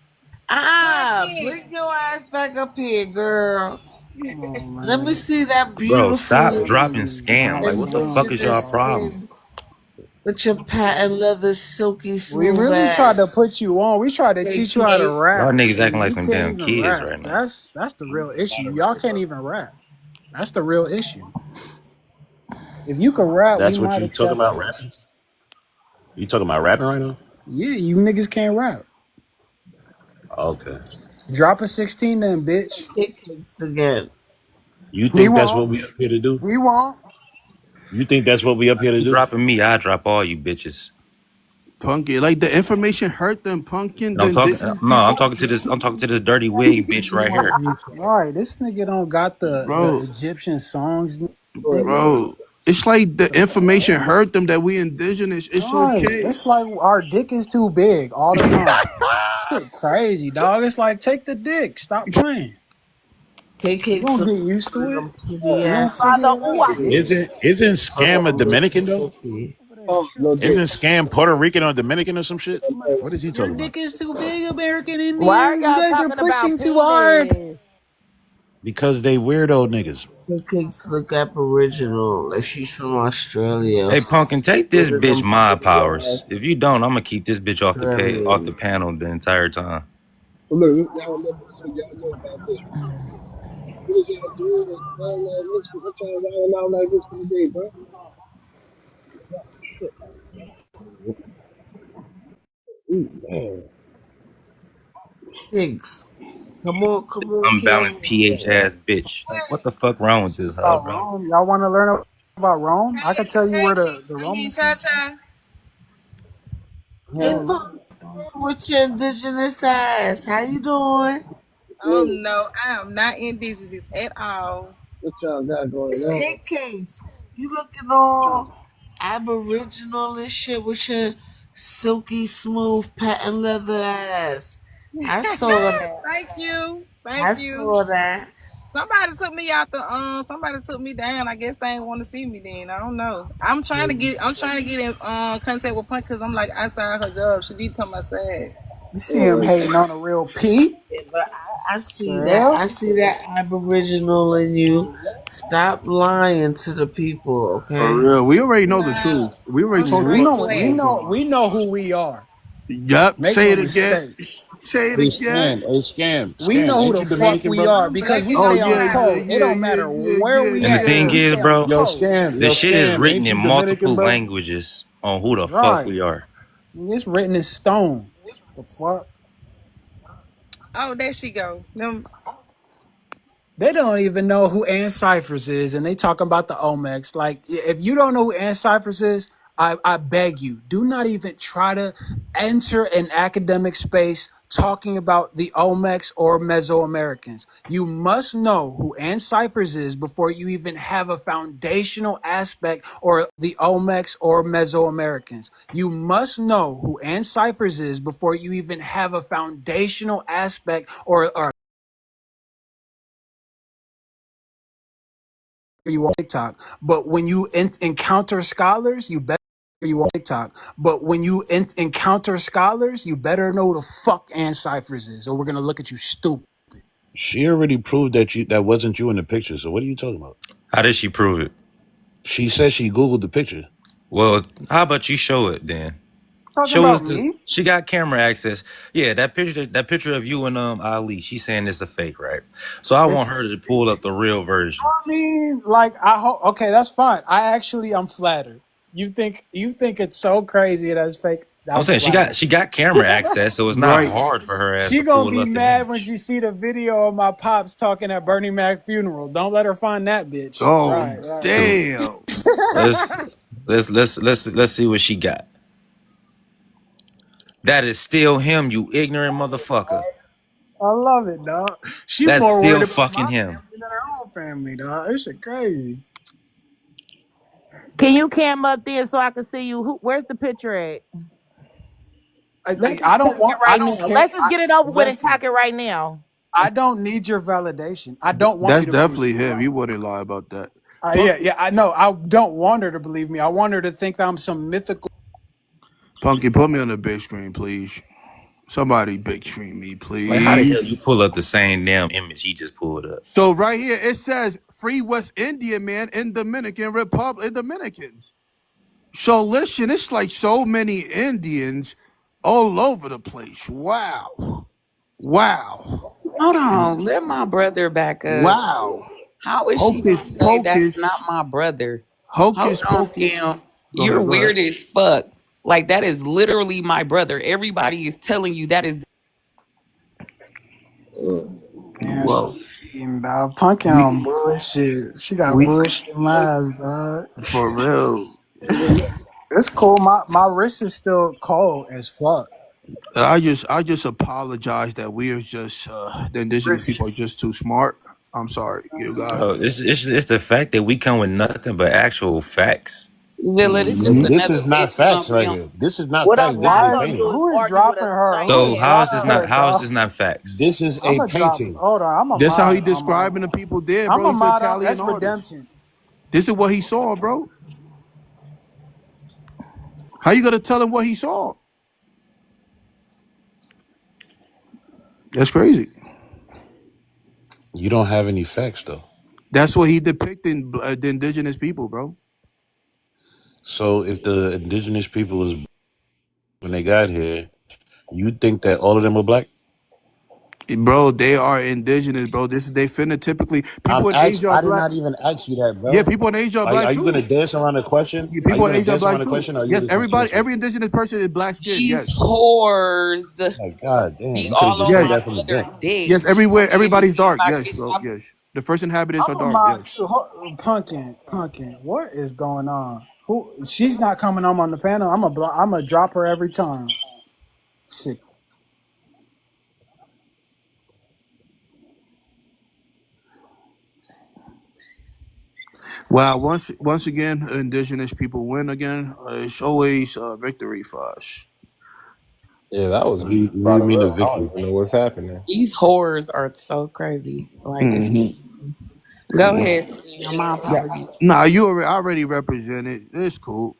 Bring your ass back up here, girl. Come on, Let me man. see that Bro, stop beautiful dropping scam. Like, what the Calm fuck is y'all indigenous down. problem? skin with your patent leather, silky We smooth really tried to ass. put you on. We tried to teach you how to KK. Y'all rap, niggas acting and like you some can't damn even kids rap. right now. That's the real issue. Y'all can't even rap. That's the real issue. If you could rap, we That's what might you talking accept about you. rapping? You talking about rapping right now? Yeah, you niggas can't rap. Okay. Drop a 16 then, bitch. KK's again. You We think that's what won't. we up here to do? We won't. You think that's what we up here to You do? dropping me, I drop all you bitches. Punky, like the information hurt them, Punkin, And the I'm talking. indigenous No, I'm people. talking to this. I'm talking to this dirty wig bitch right here. Right, this nigga don't got the Bro, Egyptian songs, nigga. bro. It's like the information hurt them that we indigenous. It's Right, okay. it's like our dick is too big all the time. Shit, crazy dog. It's like take the dick. Stop playing. You KK's gonna get looking used for to it. them pretty You gonna ass figure Father, it ooh, out, I bitch. see. Isn't Scam a Dominican though? Mississippi. Oh, no dick. Isn't Scam Puerto Rican or Dominican or some shit? What is he Your talking about? dick is too big, American Why are Indians. You y'all guys are talking about pushing too hard. penis? Because they weirdo niggas. KK's look aboriginal, like she's from Australia. Hey, Pumpkin, take Look this at bitch them mod pretty powers. ass If you don't, I'm gonna keep this bitch off the Australians. panel the entire time. So look, y'all know, so y'all know about this, right? What is y'all doing and sound like this? What y'all wilding out like this for the day, bro? Shit. Ooh, man. Pigs. Come on, Unbalanced King. pH ass bitch. Like, what the fuck wrong with this hub, About bro? Rome. Y'all want to learn about Rome? I could tell you where the Romans came from. Hey, Hell Pop, yeah. with your indigenous ass. How you doing? Yo, what y'all got going It's on? Cake Cakes. You looking all aboriginal and shit with your silky smooth patent leather ass. I saw that. I saw that. You see him Oh, hating on a real P? Yeah, but I The see that. hell? I see that aboriginal in you. Stop lying to the people, For okay? real. We already know the truth. We already Yeah, told you what the fuck was going on. we know who we are. Yup. Make Say no it again. mistake. Say it Hey again. Scam, hey Scam, We Scam. know who Ain't the you fuck Dominican, we bro? are because we Oh stay yeah, on yeah, code. It yeah, don't yeah, matter yeah, where yeah, we And the at. thing yeah. We is, stay on bro, Yo code. Scam, the yo shit is Scam. written Ain't in you Dominican, multiple bro? languages on who the fuck Right. we are. It's written in stone. The fuck? They don't even know who Ann Cyphers is, and they talking about the Olmecs. Like, if you don't know who Ann Cyphers is, I beg you, do not even try to enter an academic space talking about the Olmecs or Mesoamericans. You must know who Ann Cyphers is before you even have a foundational aspect or the Olmecs or Mesoamericans. You must know who Ann Cyphers is before you even have a foundational aspect or you on TikTok. But when you encounter scholars, you better you on TikTok. But when you encounter scholars, you better know the fuck Ann Cyphers is, or we're gonna look at you stupid. She already proved that wasn't you in the picture. So what are you talking about? How did she prove it? She said she Googled the picture. Well, how about you show it then? Talking Show about us the. me? She got camera access. Yeah, that picture of you and Ali. She's saying it's a fake, right? So I want her to pull up the real version. I mean, like I hope. Okay, that's fine. I'm flattered. You think it's so crazy that it's fake? I'm saying she got camera access, so it's not Right. hard for her ass She to gonna pull be up the mad when image. she see the video of my pops talking at Bernie Mac funeral. Don't let her find that bitch. Oh, Right. damn. Let's see what she got. That is still him, you ignorant motherfucker. I love it, dog. She That's more still worried about fucking my him. family than her own family, dog. This shit crazy. Can you cam up there so I can see you? Where's the picture at? I don't care. Let's just get it over with and cock it right now. I don't need your validation. I don't want That's you to believe definitely me. him. He wouldn't lie about that. Yeah, I know. I don't want her to believe me. I want her to think that I'm some mythical. Punky, put me on the big screen, please. Somebody big screen me, please. Like, how the hell you pull up the same damn image he just pulled up? So right here it says free West Indian man in Dominican Republic, Dominicans. So listen, it's like so many Indians all over the place. Wow. Hold on, let my brother back up. Wow. How is she gonna say that's not my brother? Hocus Hold on, pocus. Scam. Go You're ahead. weird as fuck. Like, that is literally my brother. Everybody is telling you that is. Whoa. Dog, Punkin on bullshit. She got bullshit lies, dog. For real. It's cool. My wrist is still cold as fuck. I just apologize that we are just the indigenous people are just too smart. I'm sorry, you guys. Oh, it's the fact that we come with nothing but actual facts. Villa, this is This is not facts right here. This is not facts. This is a painting. Who is dropping her? So how is this not facts? This is a painting. Hold on, I'm a That's mod. how he describing the people there, I'm bro. a He's mod. Italian That's artist. redemption. This is what he saw, bro. How you gonna tell him what he saw? That's crazy. You don't have any facts though. That's what he depicting the indigenous people, bro. So if the indigenous people was when they got here, you think that all of them are black? Bro, they are indigenous, bro. They phenotypically people in Asia are I did black. not even ask you that, bro. Yeah, people in Asia are black Are too. you gonna dance around the question? Yeah, people in Asia are black too. Or Yes, everybody, every indigenous person is black skin. These Yes. whores Like, God damn, be you could've all just over said my that from the brother jump. dick. Yes, everywhere, everybody's dark. I Yes, get bro. stopped. Yes. The first inhabitants are I'm a dark. mod Yes. too. Punkin. What is going on? Who? She's not coming on the panel. I'm a drop her every time. Shit. Wow. Once again, indigenous people win again. It's always victory for us. Yeah, that was You brought mean a up. I don't victory? even know what's happening. These whores are so crazy. Like, it's go ahead, Scam. My apologies. Nah, I already represented. It's cool.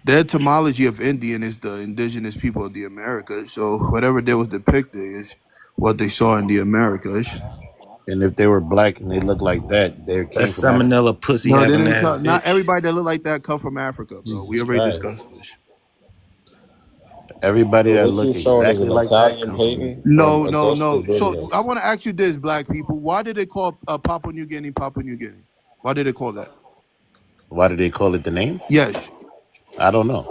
The etymology of Indian is the indigenous people of the Americas. So whatever they was depicting is what they saw in the Americas. And if they were black and they look like that, they came That's from Africa. salmonella pussy No, they having didn't ass come, not bitch. everybody that look like that come from Africa, bro. Jesus We already Christ. discussed this. Everybody So that what look you showing is exactly an like that Italian come from painting No, from no, Augusta no. So Vilnius. I want to ask you this, black people. Why did they call Papua New Guinea Papua New Guinea? Why did they call that? Why did they call it the name? Yes. I don't know.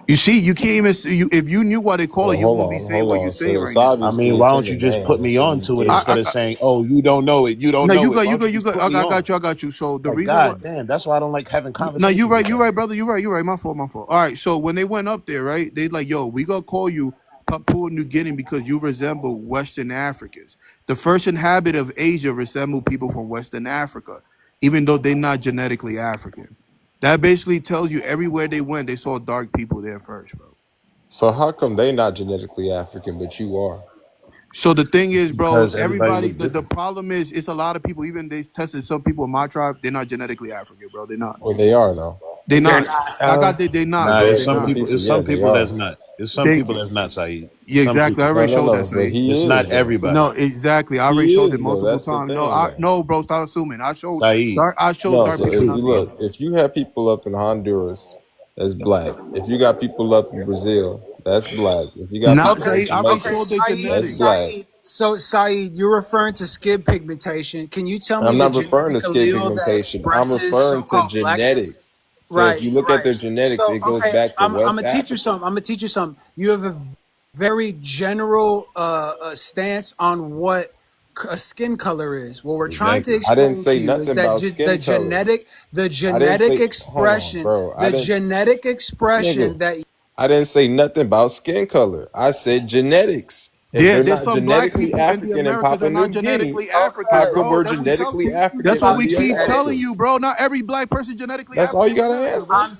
You see, you can't even see, you if you knew what they call Well, it, you wouldn't be saying hold what you're on. So saying it's right now. I obviously mean, it's why in don't the you just put name. me So on you to it get instead of saying, "Oh, you don't know it, you don't No, you know it"? got, Why you don't got, you you just got. put me I on? got you. I got you. So the Like, reason why. God damn, that's why I don't like having No, you're conversations right. with You're y'all. right, brother. You're right. You're right. My fault. My fault. All right. So when they went up there, right, they like, yo, we gonna call you Papua New Guinea because you resemble Western Africans. The first inhabitant of Asia resemble people from Western Africa, even though they're not genetically African. That basically tells you everywhere they went, they saw dark people there first, bro. so how come they not genetically African, but you are? So the thing is, bro, Because everybody everybody, look the different. problem is, it's a lot of people, even they tested some people in my tribe, they're not genetically African, bro. They're not. Or they are though. They They're not. not I got though. they not, Nah, bro. it's They Based some on the not. people. people, It's yeah, some they people are. that's not. It's some They, people that's not, Saeed. yeah, Some exactly. I people. already showed that, No. But Saeed. he It's not is though. No, everybody. exactly. I already He showed it is though. multiple That's the times. No, thing I though. no, bro. Stop assuming. Saeed. I showed No, dark so people if not you being. look, if you have people up in Honduras, that's black. If you got people up in Brazil, that's black. If you got Not people Okay, in Saeed. I already okay, Jamaica, showed their Saeed, that's genetics. black. Saeed. So, Saeed, you're referring to skin pigmentation. Can you tell me I'm the not referring genetic to skin allele that pigmentation. I'm expresses referring to so-called blackness? genetics. So if Right, you look at right. their genetics, So, it goes okay, back to I'm West gonna teach you Africa. something. I'm gonna teach you something. You have a very general stance on what a skin color is. What we're trying to Exactly. I didn't explain say to you is nothing that about skin color. the I didn't genetic say, hold on, expression, bro. the genetic expression Nigga, that I didn't say nothing about skin color. I said genetics. If they're There's not some black genetically people in the African in Americas that Papua are not New Guinea, genetically African, how okay, come bro. we're That's what we I'm tell. genetically speaking That's African what and about we we ain't keep telling genetics. you, African? bro. Not every black person genetically That's all African you in gotta America, bro. answer. I'm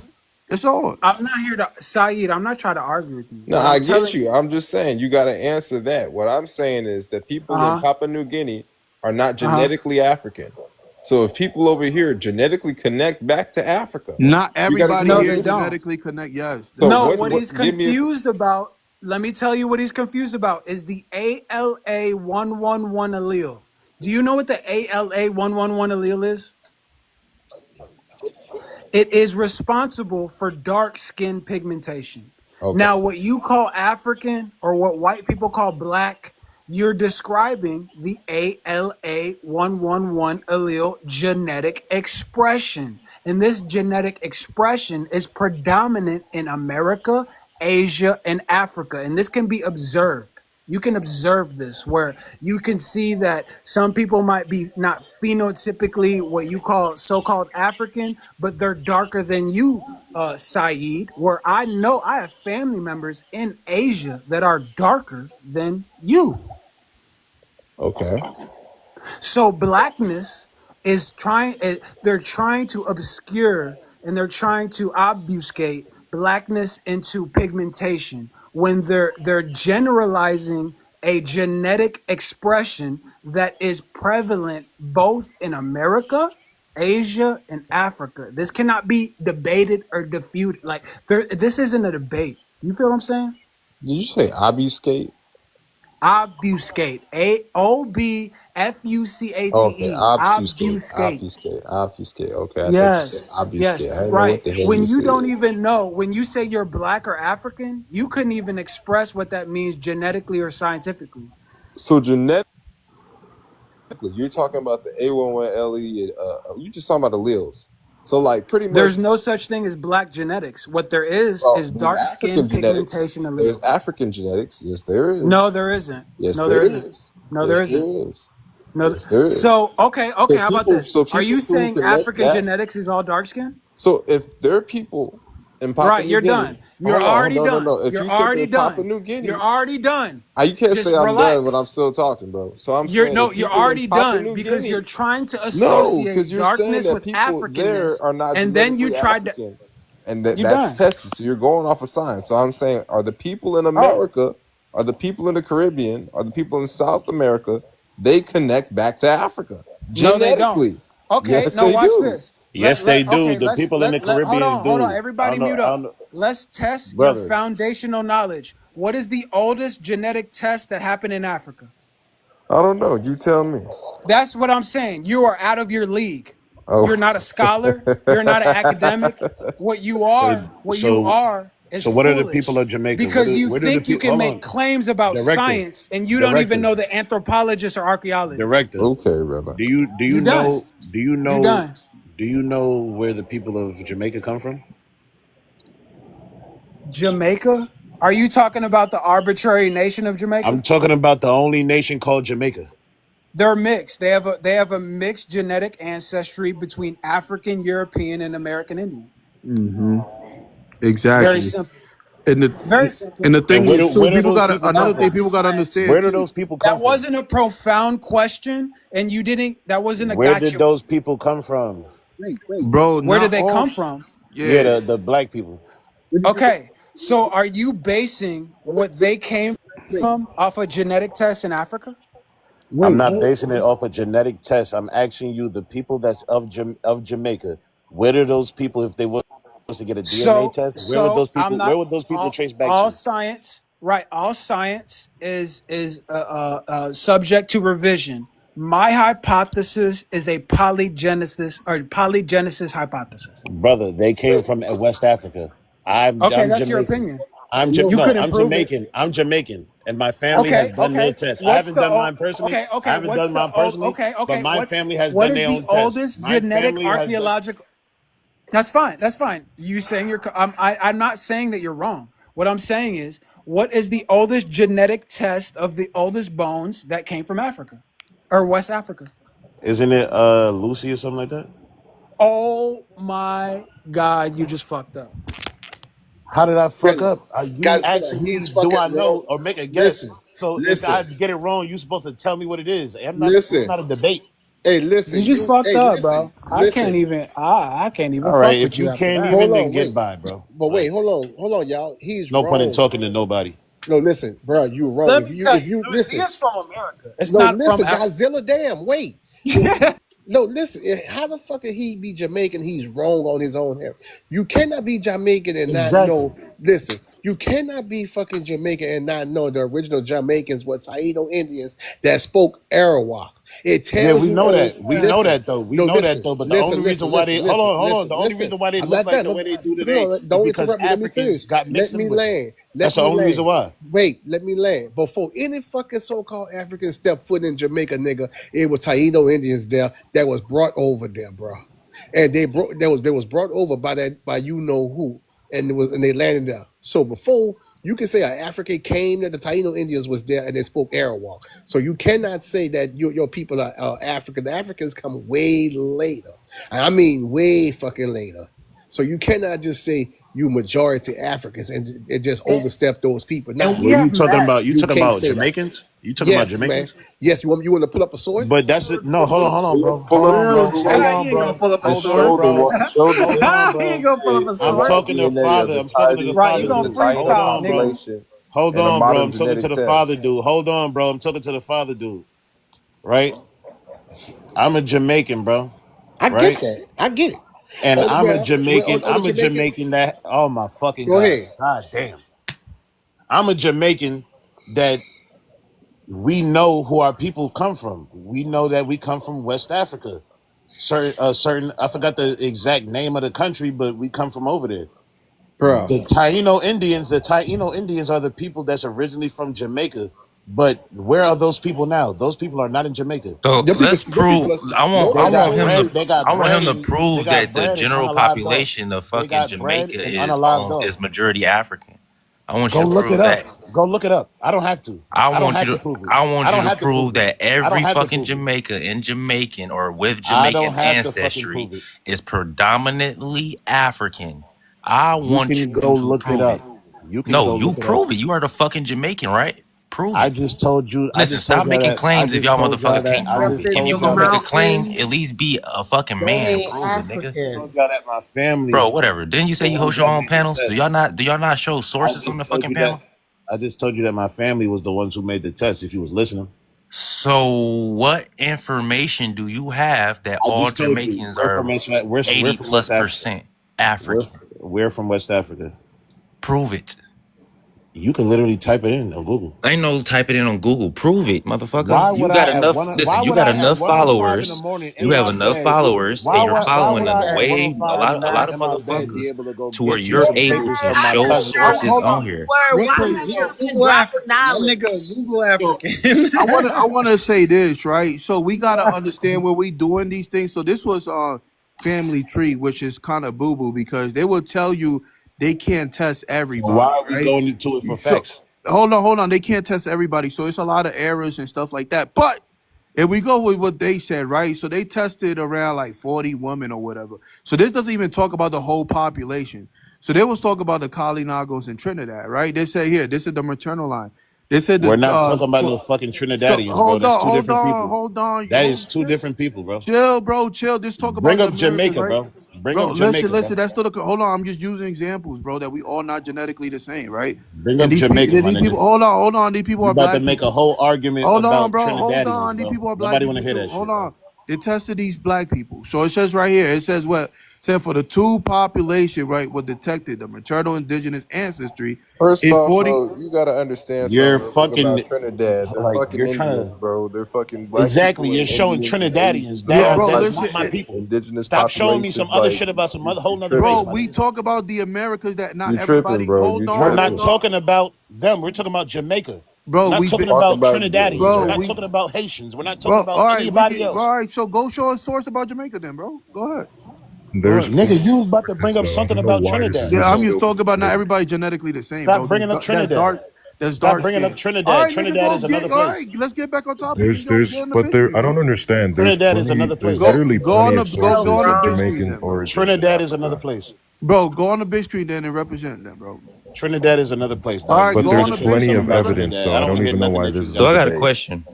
That's all. I'm not here to Saeed. I'm not trying to argue with you. No, What I I'm get telling you. I'm just saying you gotta answer that. What I'm saying is that people in uh huh Papua New Guinea are not uh huh. genetically African. So if people over here genetically connect back to Africa, Not you gotta everybody No, tell here they me. don't. genetically connect. Yes, So No, that's what what true. he's what give me a confused about, let me tell you what he's confused about is the ALA 111 allele. Do you know what the ALA 111 allele is? It is responsible for dark skin pigmentation. okay. Now, what you call African or what white people call black, you're describing the ALA 111 allele genetic expression. And this genetic expression is predominant in America, Asia, and Africa. And this can be observed. You can observe this where you can see that some people might be not phenotypically what you call so-called African, but they're darker than you, Saeed, where I know I have family members in Asia that are darker than you. Okay. So blackness is they're trying to obscure and they're trying to obfuscate blackness into pigmentation when they're generalizing a genetic expression that is prevalent both in America, Asia, and Africa. This cannot be debated or disputed. Like this isn't a debate. You feel what I'm saying? Did you say obfuscate? Obfuscate. Okay, AOBFUCATE. obfuscate, Obfuscate. obfuscate, obfuscate. Okay, I thought you said Yes. Yes. obfuscate. I didn't know Right. what the hell When you you don't said. even know, when you say you're black or African, you couldn't even express what that means genetically or scientifically. So genetically, you're talking about the A11LE. You just talking about alleles. So like pretty There's much, no such thing as black genetics. What there well, is there's dark skin African genetics. pigmentation There's alleles. African genetics. Yes, there No, is. there isn't. Yes, No, there there isn't. is. No, there Yes, there isn't. is. No. Yes, there is. So, okay. So How about people, this? so Are people you who saying connect African that. genetics is all dark skin? So if there are people in Papua Right, New you're Guinea, done. You're hold on, already no, no, done. no. If You're you said they're already Papua done. New You're Guinea, already done. you can't say Just I'm done when I'm relax. still talking, bro. So I'm saying No, if you're people in already Papua done New because you're Guinea, trying to no, because associate you're saying darkness that with people Africanness, there are not and then you genetically tried to. African, and that You're that's done. tested. So you're going off of science. So I'm saying, are the people in Oh America, are the people in the Caribbean, are the people in South America, they connect back to Africa no, they don't. genetically? Okay, Yes, no, they watch do. this. Yes, they do. Okay, The people in the let Caribbean hold on. do. Everybody mute I up. don't know, Let's test your brother, foundational knowledge. What is the oldest genetic test that happened in Africa? I don't know. You tell me. That's what I'm saying. You are out of your league. Oh. You're not a scholar. You're not an academic. So What you so are is so what are the foolish people of Jamaica? because you Where do the think you people? can Hold make on, claims about director, science and you don't even director, know the anthropologists or archaeologists. director. Okay, brother. You're done. Do you You're know done. do you know where the people of Jamaica come from? Jamaica? Are you talking about the arbitrary nation of I'm Jamaica? talking about the only nation called Jamaica. They're mixed. They have a mixed genetic ancestry between African, European, and American Indian. Mm-hmm. Very Exactly. simple. And Very the simple. and the thing And is too, where do people those gotta people come another thing from? people gotta Science. understand Where do too. those people come That from? wasn't a profound question, and you didn't. That wasn't a Where did gotcha. those people come from? Bro, Where did not they all come from? Yeah, yeah. the black people. Okay, so are you basing what they came from off a genetic test in Africa? I'm not basing it off a genetic test. I'm asking you, the people that's of Jamaica. Where do those people, if they were to get a DNA So, test, where would so those I'm people? Where not would those people trace back all to? science, right? All science is subject to revision. My hypothesis is a polygenesis hypothesis. Brother, they came from West Africa. Okay, I'm that's your Jamaican. opinion. You No, couldn't I'm prove it. Jamaican. I'm Jamaican, and my family has Okay, done their okay. test. I What's haven't the done old? mine personally. Okay, I okay. haven't What's done the mine old? personally, Okay, but okay. my family has What done is their the own test. oldest My genetic family has done. archaeological? That's fine. That's fine. You saying you're? I'm not saying that you're wrong. What I'm saying is, what is the oldest genetic test of the oldest bones that came from Africa, or West Africa? Isn't it Lucy or something like that? Oh my God! You just fucked up. How did I fuck up? You Godzilla, asking me, he's do fucking I wrong. know or make a guess? Listen, So if listen, I get it wrong, you're supposed to tell me what it is. I'm not. This is listen. not a debate. Hey, You listen, just you. fucked Hey, up, listen, bro. listen. I can't even All right, fuck if with you you after can't that. even, Hold then on, get wait. by, bro. But wait, Like, hold on, y'all. He's no pun in wrong. talking to nobody. No, listen, bro, you wrong. Let If me you, tell if you, you listen, Lucia's from America. It's no, not from listen, Africa. Godzilla, damn, wait. If you, no, listen, how the fuck can he be Jamaican? He's wrong on his own hair. You cannot be Jamaican and not Exactly. know. Listen, you cannot be fucking Jamaican and not know the original Jamaicans were Taino Indians that spoke Arawak. It Yeah, tells we you know on. that. We know Listen, that though. We no, know that listen, though. But the only listen, reason listen, why they listen, hold listen, on, hold on. listen, The only listen. reason why they I'm look not like done. the way they do No, today is don't because interrupt me. Let me Africans finish. got Let mixed me in with them. land. That's Let the me only reason land. why. Wait, let me land. Before any fucking so-called African step foot in Jamaica, nigga, it was Taino Indians there that was brought over there, bro. And they was brought over by you know who, and they landed there. So before you can say an African came that the Taino Indians was there and they spoke Arawak. So you cannot say that your people are African. The Africans come way later. I mean way fucking later. So you cannot just say you majority Africans and just And, overstep those people. and Not we Well, have you talking you. about you maps. You talking can't about say that. Jamaicans? You talking about Yes, man. Jamaicans? Yes, you want to pull up a source? But that's it. No, hold on, bro. Pull Hold up on, the bro. Hold source He on, ain't gonna bro. pull up a and Hold on, source. bro. show the Hold on, He bro. ain't gonna pull up DNA a I'm of source. the talking to DNA of father. the I'm talking to the Right, you father gonna the dude. Hold Taino freestyle, on, nigga. bro. population Hold and a on, bro. modern I'm talking to genetic the father test. dude. Hold on, bro. I'm talking to the father dude. Right? I'm a Jamaican, bro. I get Right? that. I get it. And On the I'm a ground, Jamaican. on the I'm a Jamaican. Jamaican that. Oh my fucking Go god. ahead. God damn. I'm a Jamaican that we know who our people come from. We know that we come from West Africa. Certain I forgot the exact name of the country, but we come from over there. Bro. The Taino Indians are the people that's originally from Jamaica. But where are those people now? Those people are not in Jamaica. So let's Them people prove. are, I want. no, I They want got him bread. to. absolutely. They got I want bread him to and they prove got that the bread and general unalive dogs. population of They fucking got bread Jamaica and is unalive on is dogs. majority African. I want Go you to look it prove that. up. Go look it up. I don't have to. I I don't want you have to to. prove it. I I want you don't to have to prove prove it. that I don't every have to fucking prove it. Jamaica in Jamaican or with I don't Jamaican have to fucking ancestry prove it. is predominantly African. I You want can you go to look it prove up. it. You can No, go you look it up. prove it. You are the fucking Jamaican, right? Prove I it. just told you. I Listen, just told stop y'all making that. I claims if just y'all told y'all motherfuckers that. can't I prove just it. If told you're Jamaican gonna y'all make that. a claim, at mountains. least be a fucking They man and ain't prove it, nigga. I African. told y'all that my Bro, family whatever. Didn't you was say the you ones host your that own made the panels? Do test. y'all not show I sources on just the told fucking you that. panels? I just told you that my family was the ones who made the test. If you was listening, So what information do you have that I all just told you Jamaicans we're from are West. We're 80 from plus West Africa. percent We're African? we're from West Africa. Prove it. You can literally type it in on Google. Ain't no type it in on Google. Prove it, motherfucker. Why You would got I at enough. one? Listen, Why you would got I at enough 1:05 in the followers. morning You in have my enough bed? followers, and you're Why would following I at way a 1:05 lot of in my bed be motherfuckers able to go to where get you you're some able papers to from my show cousin? sources Hold on on, here. real quick. Google African. That nigga Google So African. I wanna say this, right? So we gotta understand where we doing these things. So this was family tree, which is kind of boo boo because they will tell you they can't test Well, why everybody, are we right? going into it for So facts? hold on. They can't test everybody. So it's a lot of errors and stuff like that. But if we go with what they said, right? So they tested around like 40 women or whatever. So this doesn't even talk about the whole population. So they was talking about the Kalinagos in Trinidad, right? They say here, this is the maternal line. They said We're that not talking about no fucking so Trinidadians, bro. That's two different people. hold on. That is two different people, bro. Chill, bro, chill. Just talk Bring about the up Americans, Jamaica, right? bro. Bring Bro, up Jamaica, listen. bro. That's still hold on. I'm just using examples, bro. That we all not genetically the same, right? Bring And up Jamaica, my these people, nigga. hold on. These people You are about to black make a people. whole argument Hold on, about bro. Hold Trinidadians, on. These bro. people are black Nobody people want to hear too. that Hold shit, bro. on. They tested these black people. So it says right here. It says what? It said for the two population, right, were detected the maternal indigenous ancestry First in off, 40. bro, you gotta understand You're something real quick fucking about Trinidad. They're like fucking you're trying Indians, to bro. They're fucking black exactly. people You're and showing Indians and Asians Trinidadians. and Yeah, That all bro. that's types Listen. not of my people. indigenous Stop showing me some populations. other Like shit about some other whole you nother Bro, race, tripping. my we nigga. talk about the Americas that not You tripping, everybody. bro. Hold You on, We're not hold tripping. on. talking about them. We're talking about Jamaica. Bro, We're not we talking been, Talk about about Trinidadians. We're bro, not we talking about Haitians. We're not talking Bro, about all right, we anybody can. All else. right, so go show a source about Jamaica, then, bro. Go ahead. Go There's ahead. plenty Nigga, of you was about to bring sources, up though. I something don't know about why this is Trinidad. Yeah, just I'm a just silver talking about not bullet. everybody genetically the same, Stop bro. bringing up That's Trinidad. dark. That's Stop dark bringing up skin. All Trinidad. right, nigga, Trinidad go is get. another All place. right, let's get back on topic and go get on the But big there, screen, I don't bro. understand. Trinidad is another There's place. literally Go on plenty the of go sources on the of big screen, Jamaican then, bro. origins in Trinidad is another Africa. place. Bro, go on the big screen then and represent them, bro. Trinidad is another place, All dog. right, But You go got on there's to the show me big plenty something of screen, about brother. evidence, Trinidad. though. I I don't want don't to hear even know nothing why that this you is a So got. I got a debate. question.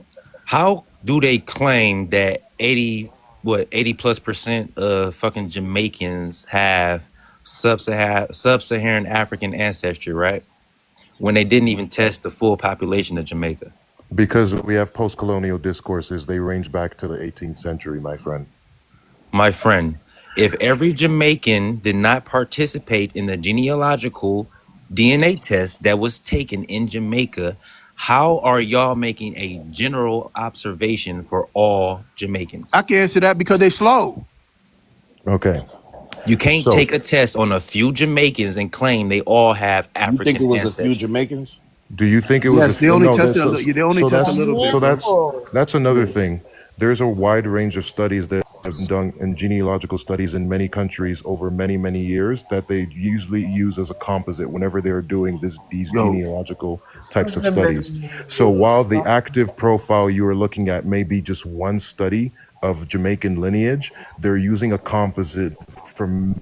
How do they claim that 80% of fucking Jamaicans have sub-Saharan African ancestry, right? When they didn't even test the full population of Jamaica. Because we have post-colonial discourses, they range back to the 18th century, my friend. My friend, if every Jamaican did not participate in the genealogical DNA test that was taken in Jamaica, how are y'all making a general observation for all I Jamaicans? can answer that because they slow. Okay, You can't so take a test on a few Jamaicans and claim they all have You think African it was a few ancestry. Jamaicans? do you think it was Yes, they only no? tested That's a little. They only so test a that's little bit, so bro. that's another thing. There's a wide range of studies that have been done in genealogical studies in many countries over many years that they usually use as a composite whenever they're doing these Yo, genealogical types of studies. So while the active profile you are looking at may be just one study of Jamaican lineage, they're using a composite from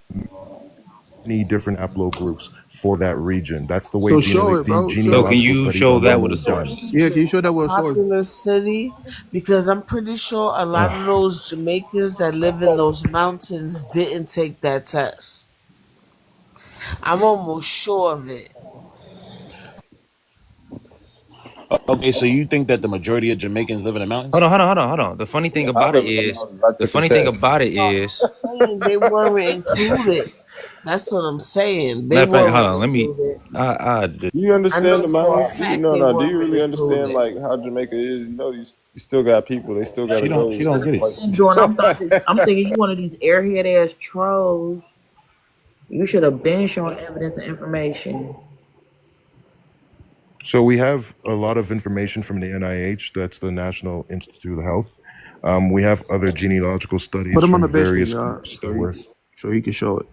many different haplogroups for that region. That's the way so show it, bro. Show So can it. genealogical you studies show are that with a normally done. source? Yeah, can you show that with a source? Populous city, because I'm pretty sure a lot of those Jamaicans that live in those mountains didn't take that test. I'm almost sure of it. Okay, so you think that the majority of Jamaicans live in the mountains? Hold on. The funny thing I about it live in the is, mountains. I took a test. I'm saying they weren't included. That's what I'm saying. They matter of fact, hold weren't on, let me, included. just, Do you I understand know the for a mountains? fact they Do you weren't really understand included. like how Jamaica is? You know, you still got people. They still got She to don't. go. She don't get it. Like, Doing, I'm thinking you one of these airhead ass trolls. You should have been showing evidence and information. So we have a lot of information from the NIH, that's the National Institute of Health. We have other genealogical Put studies him on the from big screen, various y'all, groups that were. so he can show it.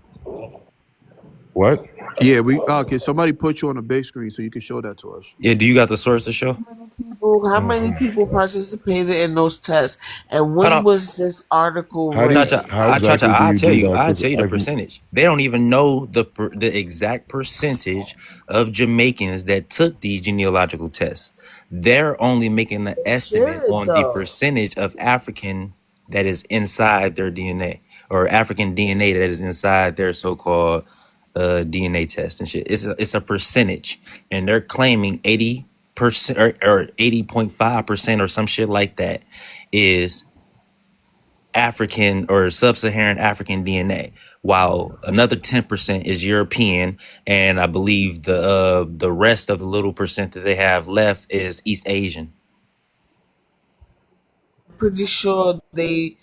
What? Yeah, can somebody put you on the big screen so you can show that to us? yeah, do you got the source to show? How many people participated in those tests? And Hold when on. was this article How do you, written? how exactly do I'll you tell do you. that? I'll 'Cause tell you the I've percentage. They don't even know the exact percentage of Jamaicans that took these genealogical tests. They're only making an estimate Should on the though. percentage of African that is inside their DNA, or African DNA that is inside their so-called DNA test and shit. It's a percentage, and they're claiming 80% or 80.5% or some shit like that is African or sub-Saharan African DNA, while another 10% is European, and I believe the rest of the little percent that they have left is East Asian. Pretty sure they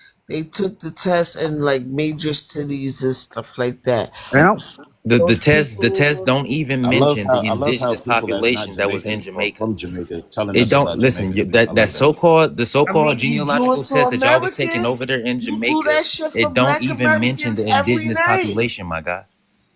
took the test in like major cities and stuff like that. Yeah. The Those test people, don't even I love mention how the I love how indigenous people that's not population that was in Jamaican or Jamaica. from Jamaica telling It us don't about listen. Jamaica. I That love that. the I so-called mean, you do it genealogical to test that y'all was taking Americans. over there in You do Jamaica. that shit for It don't Black even mention Americans the every indigenous night. population, my guy.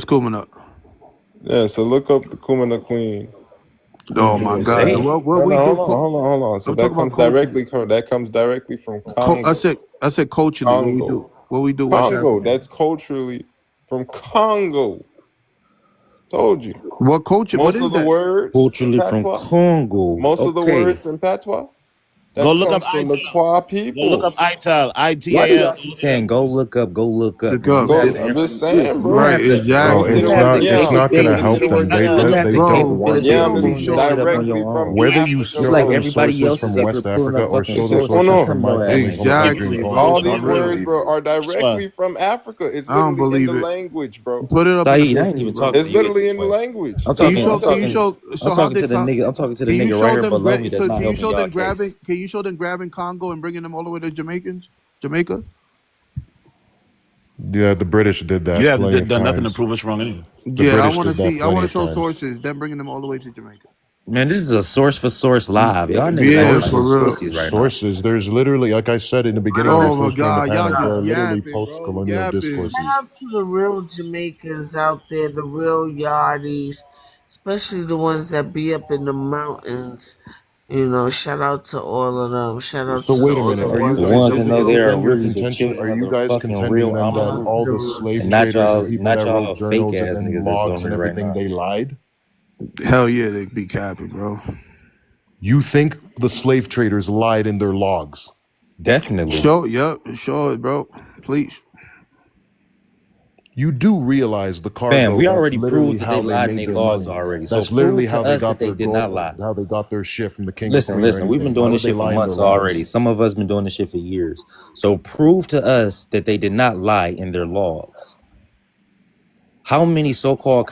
Where's Kumina? Yeah, so look up the Kumina Queen. Oh You my can God. say it. What No, we no, do? hold on. So I'm talking that about comes culturally. directly from I Congo. said culturally. What we Congo. do? What we do? West Congo. Africa. That's culturally from Congo. Told you. What culture? What Most is of the that? words in Culturally from patois. Congo. Most of the Okay. words in patois Go that look up comes from the ITAL. Twa Go look people. up ITAL. Why do ITAL. y'all keep saying go look up, The man? You cup. have Go. the I'm just saying, listen. You bro. Right, have the Bro, Consider you exactly. it's have what the not it's yam. not gonna capability. help Consider them. what They yam You they have they the is. don't Bro, want capability you of Yam to. literally is pulling this show. shit up on your directly own. from Whether you Just Africa, show like them bro. everybody sources else from is up here West pulling Africa up or fucking show them sources sources No, from from my your ass family, ain't from my gonna country get in Exactly, shit. bro. Congo, all it's For these not gonna real. words, be, bro, bro. are I swear. directly from Africa. It's I don't literally in the believe it. language, bro. Put it up in the Saeed, I ain't picture, even bro. talking It's to you at literally this in the point. language. I'm Can you talking. What are you show? I'm Can you talking talking. about? show? I'm So how talking they to the come? nigga. I'm talking to the Can you nigga right show here them? below me that's So not can you helping show y'all them grabbing? case. Can you show them grabbing Congo and bringing them all the way to Jamaica? Yeah, the British did You that plenty haven't of done nothing to times. prove us wrong anyway. The Yeah, I British want to did that see. I plenty want to of show times. sources. Them bringing them all the way to Jamaica. Man, this is a source for source live. Y'all niggas acting Yeah, like for some Sources, real. pussies right now. sources. There's literally, like I said in the beginning when we Oh my first joined the God, y'all panel, there just are literally yapping, bro. post-colonial Yapping. Shout discourses. out to the real Jamaicans out there, the real yardies, especially the ones that be up in the mountains. You know, shout out to all of them. Shout out So to wait a all the minute, are you The ones guys, in ones the that is know it, they is it real. are then your really the contention, are children of you the guys fucking contending real then Shout that out Amu, to all the the real slave and not traders Jamaicans. and y'all, people not that wrote y'all fake journals ass and niggas that's on logs here and right everything, now. they lied? Hell yeah, they be capping, bro. You think the slave traders lied in their logs? Definitely. Show it, bro. Please. You do realize the Fam, cargo, we that's already literally proved that they how they lied in made their their logs money. already. So That's literally prove how to they us got that they their did not gold, lie. how they got their shit from the king or Listen, queen or listen, we've been anything. Why doing would this they shit for lie in their months logs? already. Some of us been doing this shit for years. So prove to us that they did not lie in their logs. How many so-called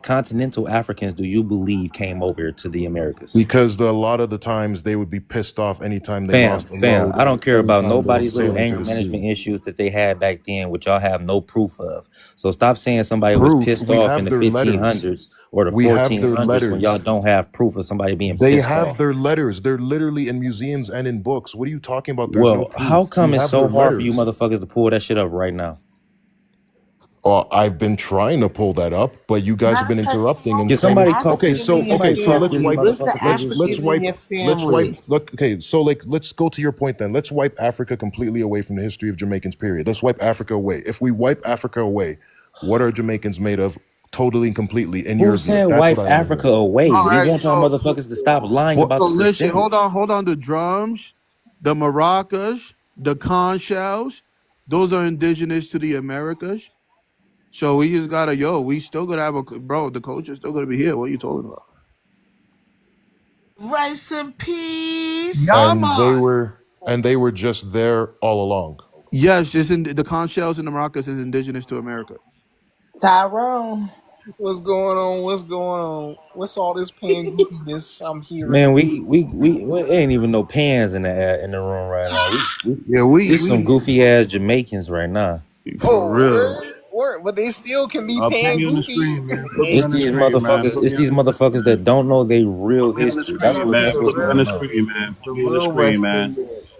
continental Africans do you believe came over to the Americas? Because a lot of the times they would be pissed off anytime they lost a Fam, load I or don't care about anytime they were nobody's little sailing through anger the sea. management issues that they had back then, which y'all have no proof of. So stop saying somebody was Proof, pissed we off in have the their letters. 1500s or the We have their 1400s when y'all letters. don't have proof of somebody being They pissed have off. their letters. They're literally in museums and in books. What are you talking about? There's no Well, how proof. We come it's have so their hard for you letters. motherfuckers to pull that shit up right now? I've been trying to pull that up, but you guys have Matter of been fact, interrupting and Can where's the saying, somebody talk okay, this? African Can in your somebody so talk let's these family? wipe, Where's the motherfuckers niggas? let's African in wipe, your family? okay, so like, let's go to your point then. Let's wipe Africa completely away from the history of Jamaicans, period. Let's wipe Africa away. If we wipe Africa away, what are Jamaicans made of totally and completely in Who your view? said That's what wipe I want to Africa hear. away? All We right, want y'all so motherfuckers to stop lying What? about so the listen, percentage. hold on. The drums, the maracas, the conch shells, those are indigenous to the Americas. So we just gotta, we still gonna have bro. The culture's still gonna be here. What are you talking about? Rice and peas. And Yaman. they were just there all along. Yes, it's in the conch shells and the maracas is indigenous to America. Tyrone. What's going on? What's going on? What's all this pan goofiness I'm hearing? Man, we ain't even no pans in the room right now. Yeah, We some goofy ass Jamaicans right now. for Oh, real. word. But they still can be Put pan me on the goofy. screen, man. Put me It's on the these screen, man. motherfuckers. It's these motherfuckers that don't know their real Put me on the history. That's screen, what man. that's The what's Put me on real, the going on. screen, man. the Put me on the real screen, West man. Indians.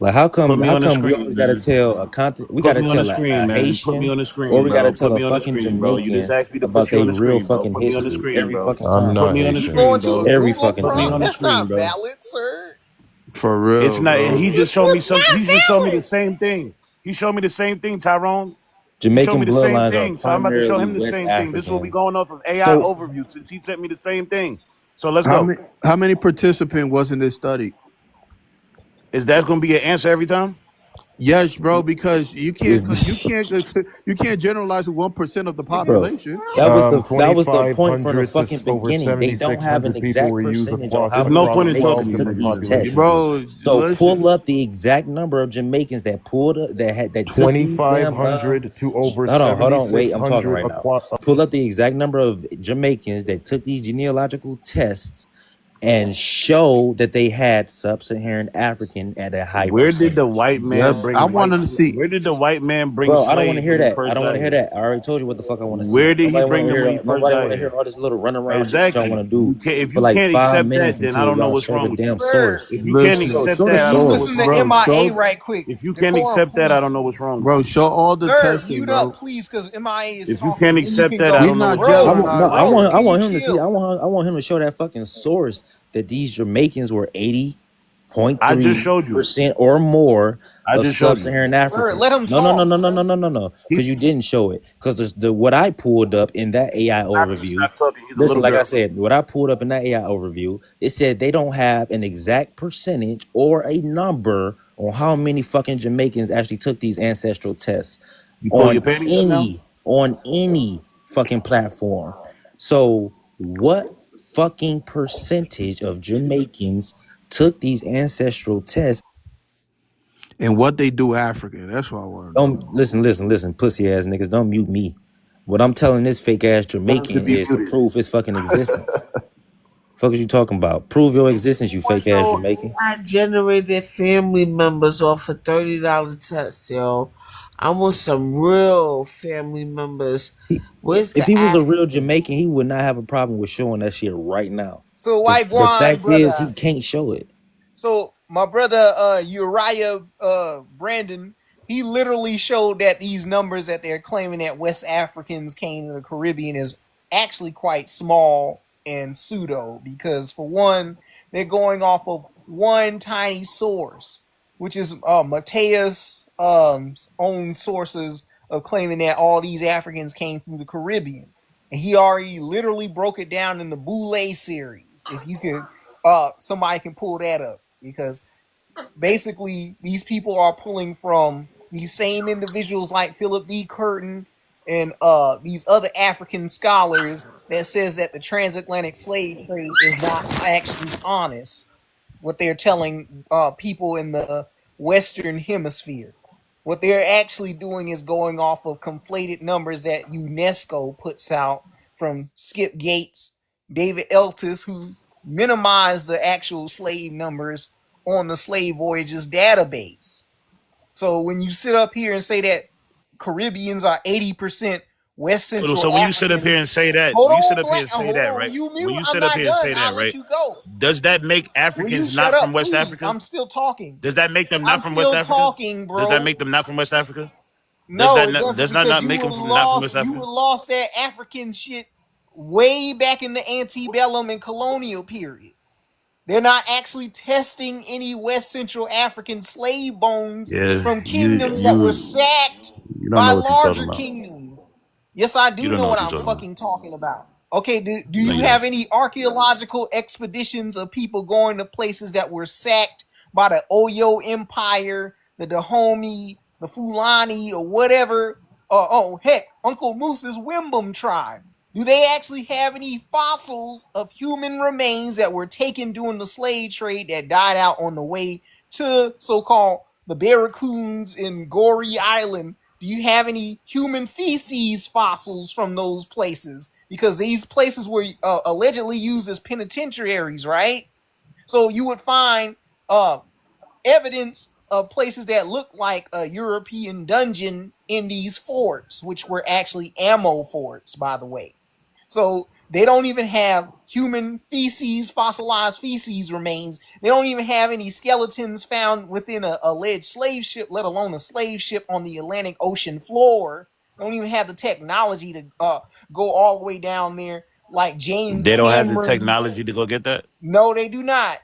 Like how Put come me on the we screen, always gotta man. tell a content we Put gotta me on the tell screen, a man. Put me Haitian on the or screen, we gotta bro. tell Put a me on the fucking screen, bro. You just Jamaican asked me to about put you their on the real screen, bro. fucking Put me on the history screen, every bro. fucking I'm time. Put not me on the You Haitian. screen, going to a bro. Every Google fucking Put me prompt? on the time. That's screen, not bro. valid, sir. For It's real, not, and bro. he just showed me It's some. not He just showed me the valid. same thing. He showed me the same thing, Tyrone. He showed me Jamaican the same bloodlines are thing. So I'm about to show primarily him the West same thing. This is what we African. going off of AI So overview since he sent me the same thing. So let's how go. many participant was in this study? Is that going to be an answer every time? Yes, bro, because you Is can't you can't generalize with 1% of the bro. population. That was the point from the 2,500 to fucking over beginning. They don't have an 7,600 people exact were used percentage on across how There's many no across point in all talking Jamaicans to the took me, different these bro. populations. tests. Bro, So listen. pull up the exact number of Jamaicans that took these damn 2,500 to over hold on, wait, I'm talking 7,600 right now. Pull up the exact number of Jamaicans that took these genealogical tests and show that they had sub-Saharan African at a high Where did the percentage. white Yep. man I bring want white? to see. Where did the white man bring Bro, I don't want to slaves hear when he that. I first don't want got to hear here? that. I already told you what the fuck I want to see. Where did he Nobody want bring to them when hear. he first Nobody got want to hear here? all this little run around shit that y'all Exactly. want to do If for you like can't 5 accept minutes that, then I until don't know y'all what's show wrong the with you. damn Sir, source. If you can't Listen, Bro, accept show the that, I don't you know source. what's listen to wrong bro. with you. MIA Show, right quick. If you can't Decorum, accept that, I please. don't know what's wrong with bro. you. Show all the Sir, testing, mute up, bro. please, because MIA is If you can't talking. Then you accept can that, I go. We don't know not what you're jailing Bro, talking our. about. bro, I can you want him to see. chill? I want him to show that fucking source that these Jamaicans were I just showed you. 80.3% or more I of just showed you. sub-Saharan Sir, Africans. let him talk, man. No. He's Because you didn't show it. Because the what I pulled up in that AI have to overview. stop talking. He's a Listen, little like I girl. said, what I pulled up in that AI overview, it said they don't have an exact percentage or a number on how many fucking Jamaicans actually took these ancestral tests You pull your on panties up now? any fucking platform. So what fucking percentage of Jamaicans took these ancestral tests? And what they do African. That's what I want to know. Don't listen, pussy ass niggas. Don't mute me. What I'm telling this fake ass Time to Jamaican be is to muted. prove his fucking existence. Fuck is you talking about? Prove your existence, you Want fake to ass know Jamaican. AI generated family members off a $30 test, yo. I want some real family members. Where's If the he was a real African? Jamaican, he would not have a problem with showing that shit right now. So, white The guan, fact is, brother. he can't show it. So, my brother Uriah Brandon, he literally showed that these numbers that they're claiming that West Africans came to the Caribbean is actually quite small and pseudo, because for one, they're going off of one tiny source, which is Mateus' own sources of claiming that all these Africans came through the Caribbean. And he already literally broke it down in the Boule series. If you could, somebody can pull that up, because basically these people are pulling from these same individuals like Philip D. Curtin and these other African scholars that says that the transatlantic slave trade is not actually honest, what they're telling people in the Western Hemisphere. What they're actually doing is going off of conflated numbers that UNESCO puts out from Skip Gates, David Eltis, who minimized the actual slave numbers on the slave voyages database. So when you sit up here and say that Caribbeans are 80% West Central So when you sit up African, here and say that, hold when you sit on, up here Black, and say hold that, on, right? you When mute. you I'm sit up not here and done. say I'll that, let right? you go. Does that make Will you Africans shut not from up, West please? Africa? I'm still talking. Does that make them I'm not from West still Africa? talking, Does that bro. make them not from West Africa? No, it doesn't, Does that because not you make would them have from not from West lost. You Africa? would have lost that African shit way back in the antebellum and colonial period. They're not actually testing any West Central African slave bones Yeah, from you kingdoms that were you sacked you don't by know what you're talking larger about. kingdoms. Yes, I You do don't know know what what you're I'm talking about. fucking talking about. Okay, do No, you you don't. have any archaeological expeditions of people going to places that were sacked by the Oyo Empire, the Dahomey, the Fulani, or whatever? Oh, heck, Uncle Moose's Wimbum tribe. Do they actually have any fossils of human remains that were taken during the slave trade that died out on the way to so-called the Barracoons in Goree Island? Do you have any human feces fossils from those places? Because these places were allegedly used as penitentiaries, right? So you would find evidence of places that look like a European dungeon in these forts, which were actually ammo forts, by the way. So they don't even have human feces, fossilized feces remains. They don't even have any skeletons found within a alleged slave ship, let alone a slave ship on the Atlantic Ocean floor. They don't even have the technology to go all the way down there like James They don't have the Cameron. technology to go get that. No, they do not.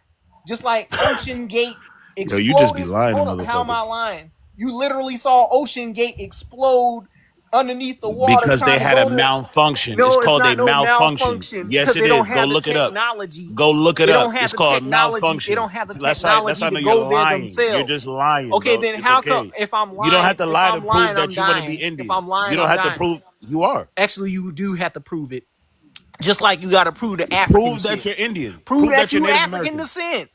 Just like Ocean Gate Yo, you just be exploded. lying, Hold up, how am motherfucker. I lying? You literally saw Ocean Gate explode underneath the water Because they trying to had a go to. malfunction. It's No, it's called a not no malfunction. malfunction, Yes, because it they don't is. Go have the look it up. technology. Go look it They up. don't have It's the called technology. They malfunction. don't have the That's how technology I to know you're go there lying. You're themselves. just lying, Okay, bro. then It's how come okay. if I'm You don't have lying, to if lie to I'm prove lying, I'm that you want to be dying. If Indian. I'm lying, You don't I'm have to dying. prove you are. Actually, you do have to prove it. Just like you got to prove the African Prove that shit. you're Indian. Prove that that you're you Native African American. descent.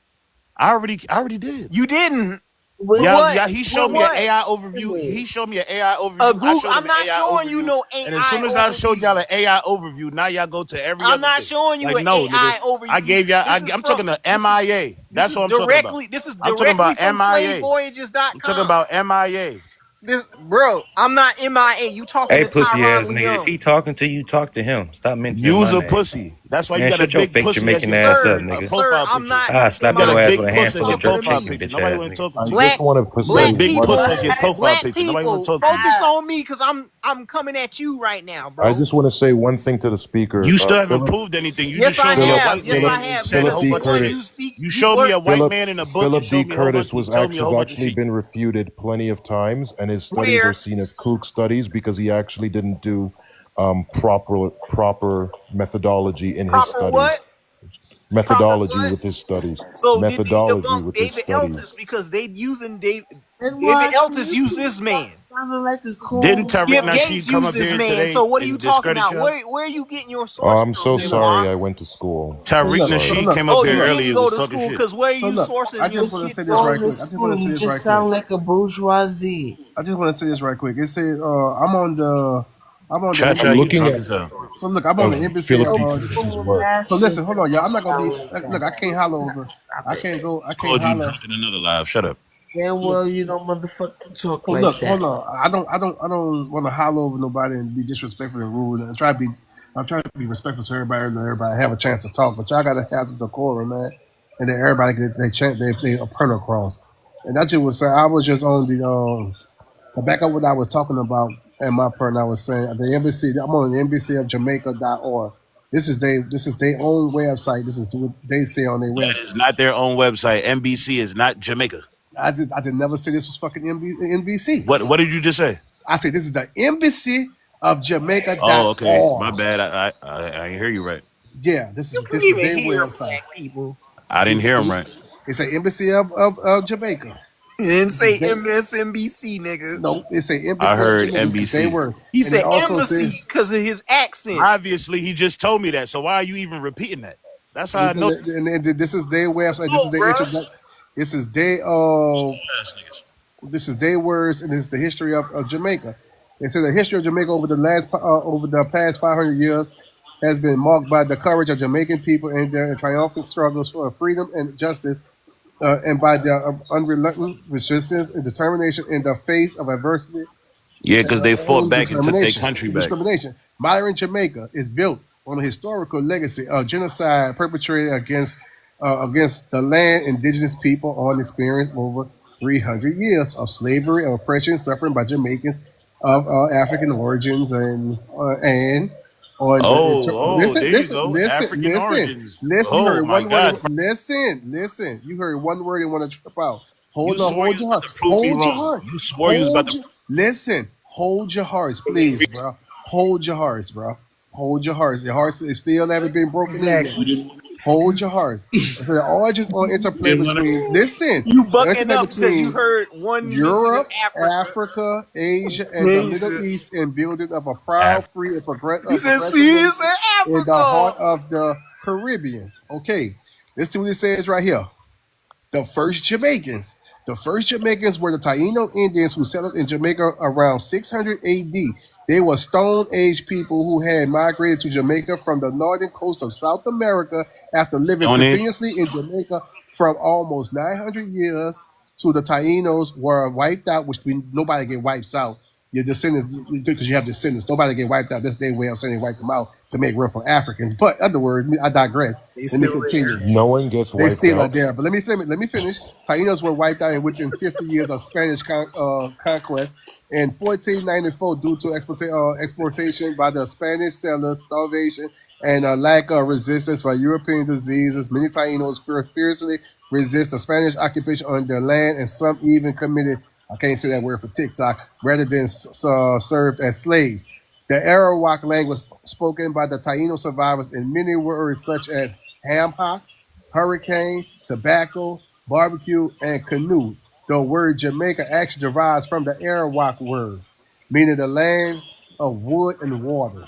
I already did. You didn't. With What? He With showed me an what? AI overview. He showed me an AI overview. I Google. showed I'm him an not AI showing overview. you no And as soon AI as I showed overview. y'all an AI overview, now y'all go to every I'm other not thing. showing you Like, an no, nigga. AI overview. I gave y'all. This is I'm from talking to this is MIA. That's what I'm talking about. This is I'm talking directly about from MIA. slavevoyages.com. I'm talking about MIA. This, bro, I'm not MIA. You talking Hey, to pussy Tyron ass nigga. If Leung. he talking to you, talk to him. Stop mentioning my Use a name. pussy. That's why you Man, got a shut your big fake pussy as Jamaican your ass up, Sir, nigga. sir, profile I'm picture. not Ah, You slap got a your ass MIA. with big a You puss handful as your of talking jerk to profile chicken, me. picture. bitch Nobody ass want to nigga. talk to I you. just Black wanted to You got a black say big one puss people, as your thing. profile black picture. Nobody want to people, talk to you. focus on me because I'm coming at you right now, I bro. just want to say one thing to the speaker. You still haven't Philip proved anything. You Yes, just I showed me a have. white Yes, I man and have. said a Philip Because whole D. bunch of one, shit. you Curtis. speak, You you showed me work a white Philip man in a book and Philip D. showed me a whole bunch Curtis and was told me a has whole bunch of actually shit. been refuted plenty of times, and his studies are where seen as kook studies because he actually didn't do proper methodology in his proper studies. what? Proper Methodology what? with his studies. So did they Methodology debunk with his David studies. Eltis because they using David Eltis used NYC this man. sounding like a Didn't cool Tariq Skip guy. Gates Nasheed come used up this here man. today So what are you and talking discredit about? y'all? Where are you getting your Oh, source I'm from, so Hey, look, sorry Lamar? I went to school. hey, I'm Tariq look, sorry. hey, Nasheed look, came up Oh, hey, here you look, didn't earlier go was to talking school shit. because where are hey, you look. sourcing I your just just want to shit say this from? right going to quick. I just want to school, say you this just right quick. sound like a bourgeoisie. I just want to say this right quick. It said I'm on the Cha Cha, I'm you embassy. looking drunk at Of, as hell. so look, I'm on the of embassy Philip of. D. Uh, Curtis's so so, work. so listen, hold on, y'all. I'm don't not gonna be. sound like Look, that. I can't holler Listen, over. stop I it. can't go. I can't Called you holler. drunk in another live. Shut up. Damn Look, well you don't motherfucking talk so like look, that. hold on. I don't want to holler over nobody and be disrespectful and rude. And try to be. I'm trying to be respectful to everybody and let everybody have a chance to talk. But y'all gotta have some decorum, man. And then everybody get they chant they a print across. And that just was saying. I was just on the back of what I was talking about and my part. I was saying the embassy. I'm on the embassy of Jamaica.org. This is their own website. This is what they say on their That website. is not their own website. NBC is not Jamaica. I did never say this was fucking NBC. What did you just say? I say this is the embassy of Oh, okay. Jamaica.org. My bad. I didn't hear you right. Yeah, You this can't is even their hear website. black people. I See, didn't hear him right. it's an embassy of Jamaica. He didn't This is say they, MSNBC, nigga. no, it's an I embassy of heard Jamaica. This is their NBC. word. He And they said also say embassy because of his accent. Obviously, he just told me that. So why are you even repeating that? That's how I because know. and this is their website. This is Oh, their bro. introduction. This is their Ass niggas. this is their words, and it's the history of Jamaica. They say the history of Jamaica over the past 500 years has been marked by the courage of Jamaican people and their triumphant struggles for freedom and justice, and by their unrelenting resistance and determination in the face of adversity Yeah, because they fought and back and took their determination country and back. discrimination. Modern Jamaica is built on a historical legacy of genocide perpetrated against the land, indigenous people, on experience over 300 years of slavery and oppression suffering by Jamaicans of African origins and on listen, There you listen, go. listen, African listen, origins. listen. You Oh heard my one word. God. Listen. You heard one word and want to trip out. You Hold on, swore you hold was your about heart. to prove me Hold your wrong. heart. You swore you was about to. Listen. Hold your hearts, please, bro. Hold your hearts, bro. Hold your hearts. Your hearts is still haven't been broken in yet. Exactly. Hold your hearts. And so the origins on interplay between You the bucking interplay up because you between heard one mention of Europe, Africa. Africa, Asia, and the Middle Asia. East in building of a proud, Af- free, and He said, progressive see, it's in nation in the Africa. heart of the Caribbeans. Okay, let's see what it says right here. The first Jamaicans. The first Jamaicans were the Taino Indians who settled in Jamaica around 600 AD. They were Stone Age people who had migrated to Jamaica from the northern coast of South America after living Don't it? continuously in Jamaica from almost 900 years to the Tainos were wiped out, which nobody get wiped out. Your descendants, because you have descendants, nobody get wiped out. That's their way of saying they wiped them out to make room for Africans. But other words, I digress. They Let me still continue. there. No one gets They wiped still are out. there. But let me finish. Let me finish. Taínos were wiped out within 50 years of Spanish conquest. In 1494, due to exportation by the Spanish settlers, starvation, and a lack of resistance by European diseases, many Taínos fiercely resist the Spanish occupation on their land, and some even committed, I can't say that word for TikTok, rather than served as slaves. The Arawak language spoken by the Taino survivors in many words such as ham hock, hurricane, tobacco, barbecue, and canoe. The word Jamaica actually derives from the Arawak word, meaning the land of wood and water.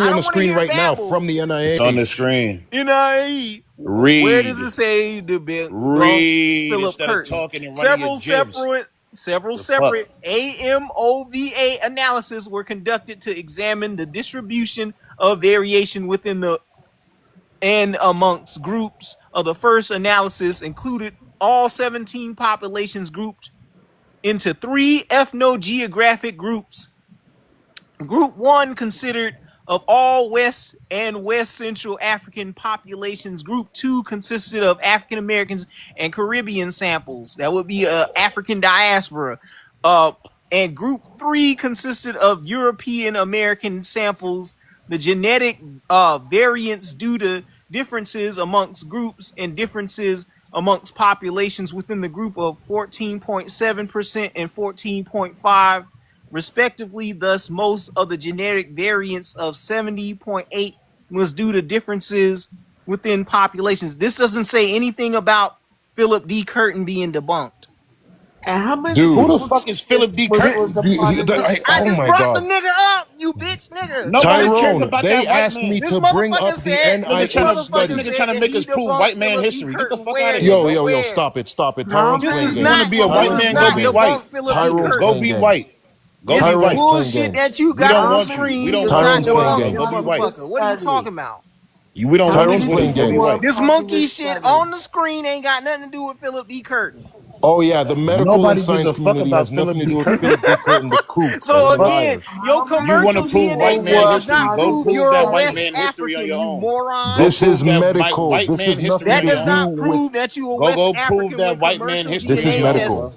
literally on the don't want to screen hear right now babble. from the It's on the NIH. screen. NIE. Where does Read. it say the Read Philip instead of Curtin? talking and running your Several jibs. separate Several The fuck? separate AMOVA analyses were conducted to examine the distribution of variation within the and amongst groups. Of the first analysis included all 17 populations grouped into 3 ethnogeographic groups. Group 1 consisted of all West and West Central African populations. Group 2 consisted of African Americans and Caribbean samples. That would be African diaspora. And Group 3 consisted of European American samples. The genetic variance due to differences amongst groups and differences amongst populations within the group of 14.7% and 14.5%. respectively. Thus, most of the genetic variance of 70.8 was due to differences within populations. This doesn't say anything about Philip D. Curtin being debunked. And how many Dude, who people the fuck is Philip D. was Curtin? a part of this? I Oh just my brought the God. nigga up, you bitch nigga. Nobody cares Tyrone, about they that white asked man. me This to bring motherfucker up the said, this NIH motherfucker study. Nigga said trying to that make he us prove debunked white man Philip D. history. Get the Curtin. fuck Where, out of here. nigga? Yo, Where? stop it. How Tyrone's This playing is You want not, to games. be a white this is man? not Go be debunk white. Philip D. Tyrone's Curtin. Go playing be games. white. Go This be Tyrone's white. playing bullshit games. that you We got don't on the want you. We screen don't does want not Tyrone's you. Go be playing debunk white. this Go games. be white. motherfucker. What are you talking about? We don't how want Tyrone's many you. playing Go be people games. were a white. This part of monkey this shit study? on the screen ain't got nothing to do with Philip D. Curtin. Oh yeah, the medical and Nobody gives science a fuck community about has nothing Philip to D. do with Curtin. Philip D. Curtin, the kook. So They're again, liars. your How many You want to commercial prove people DNA white man test were a does history? not part Go of prove this prove you're a that white study? West man history on African, your you own. moron. Go This is prove that medical. white This man has history nothing on That to your does own. not do with. prove that you a Go West prove African that when white man commercial history This on is DNA your own, test. medical. bro.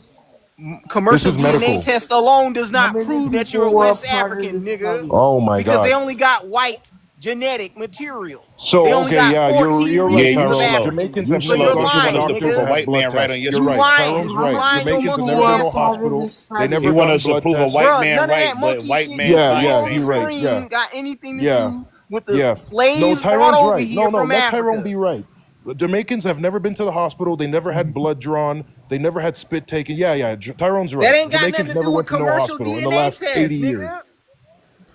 This Commercial is DNA medical. test alone does How not many prove that you're people a were a West part of African, this nigga, study? Oh my because they God. only got white genetic material. They So only okay, got yeah, 14 you're Yeah, right, regions you of Tyrone. slow. Africans. Jamaicans You have So never slow you're gone because you to the want lying, us to doctor prove a to nigga. have white blood man right on tests. your You're You right. shit. lying. Tyrone's You How right. many lying your Jamaicans have people monkey never were been a to a ass part off. of hospital. this They study? never You want gotten us to blood prove a tests. white Bruh, man none of right, that but monkey white shit man you Yeah, put science yeah, on ain't the you're right. right. screen Yeah, got anything to yeah, do with the yeah. No, slaves brought Tyrone's over right. here No, from let Tyrone Africa. be right. The Jamaicans have never been to the hospital. They never had blood drawn. They never had spit taken. Yeah. Tyrone's That right. ain't got nothing Jamaicans to never do with went to no commercial hospital in the DNA last 80 tests, years. nigga.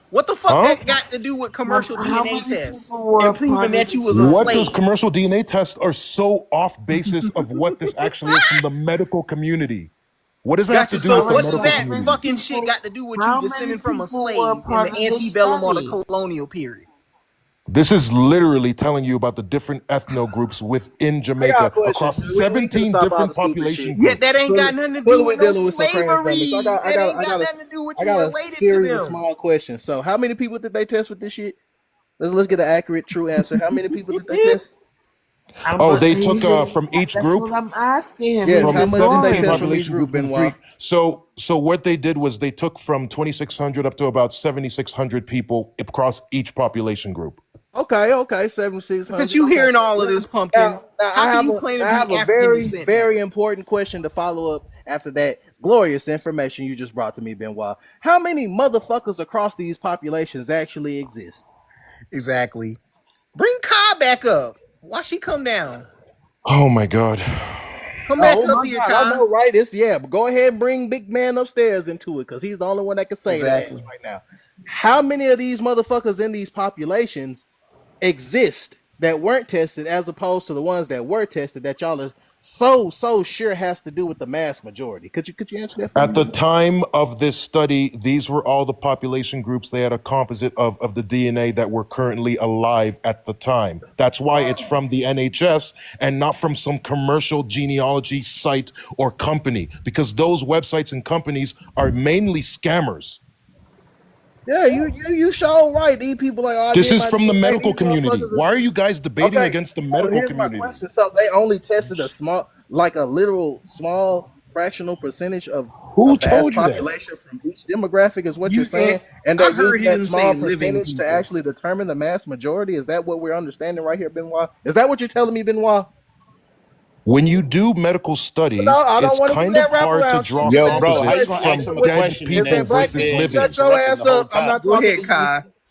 What the fuck Huh? that got to do with commercial How DNA many tests people were and a proving part of that you this was a What study? does slave? commercial DNA tests are so off basis of what this actually is from the medical community? What does it have to Gotcha. do So with I the would what say does medical how that many community? fucking shit people? got to do with you How many descending from a people were a slave in part the of this antebellum or the study? colonial period? This is literally telling you about the different ethno groups within I got a Jamaica question. across We can 17 stop all the different stupid shit. population Yet that groups. ain't got nothing to do Clearly, with we're no dealing with some crazy dummies. So slavery. That ain't got nothing to do with I you got a related to series of them. small questions. So, how many people did they test with this shit? Let's get an accurate, true answer. How many people did they test? Oh, they took from each That's group, what I'm asking him. Yes. He's How from much did they 17 ignoring test me. from each population group, group from Benoit? three. So what they did was they took from 2,600 up to about 7,600 people across each population group. Okay, 7,600. Since you Okay. hearing all of this, Pumpkin, Now how can you claim to I be have a African very, descent now? very important question to follow up after that glorious information you just brought to me, Benoit. How many motherfuckers across these populations actually exist? Exactly. Bring Kai back up. Why she come down? Oh my God. Come back Oh up my here, God, Kai. I know, right? But go ahead and bring big man upstairs into it, because he's the only one that can say that Exactly. right now. How many of these motherfuckers in these populations exist that weren't tested, as opposed to the ones that were tested that y'all are so sure has to do with the mass majority? Could you answer that for At me, the man? time of this study, these were all the population groups. They had a composite of the DNA that were currently alive at the time. That's why it's from the NHS and not from some commercial genealogy site or company, because those websites and companies are mainly scammers. Yeah, you show right. These people like, oh, I This did is my from the DNA. medical These community. motherfuckers is Why are you just guys debating okay. against the So medical here's my community? question. So they only tested a small, like a literal small fractional percentage of Who a vast told you that? population from each demographic, is what you're You saying, and I they're heard using that him say small living percentage to people. actually determine the mass majority. Is that what we're understanding right here, Benoit? Is that what you're telling me, Benoit? When you do medical studies, No, I don't it's want to do kind of that hard to wraparound draw shit. Just Yo, answer bro, the how you composites gonna question. ask from him a dead question and people If then black sit versus there people, and living. just shut your interrupt him ass the whole up. I'm time? not Go talking ahead, to you. Kai.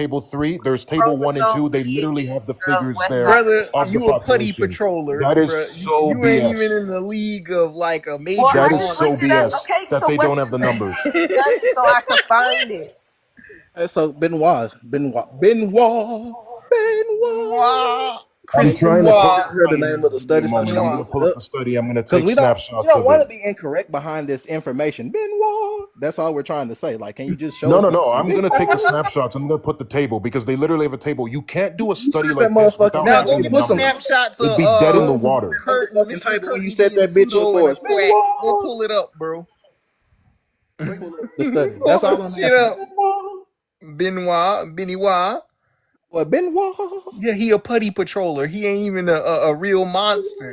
table 3. There's table 1 and 2. They literally have the figures there Brother, of the you a putty population. patroller. That is bruh. so You ain't BS. even in the league of like a major. Well, That I is just so looked it up. BS Okay, that so they what's don't have the numbers. study so I can find it? So Benoit. I'm Chris trying to Benoit. find Heard the name of the Give me a study so moment. she I'm can going to look pull it up up. the study. I'm going to Because take we snapshots don't of want it. to be incorrect behind this information. Benoit. That's all we're trying to say. Like, can you just show No, us no, the no. study? I'm going to take the Benoit. snapshots. I'm going to put the table because they literally have a table. You can't do a You study said that like this motherfucking without Now table. go having You the get the put some numbers. snapshots It'd of be dead in the glasses on water. that Curtin, motherfucking Mr. table when you Curtin said being that bitch here pseudo for and a us. quack. Go Benoit. pull it up, bro. Pull up the study. Pull That's the all I'm shit asking. up. Benoit. What, Benoit? Yeah, he a putty patroller. He ain't even a real monster.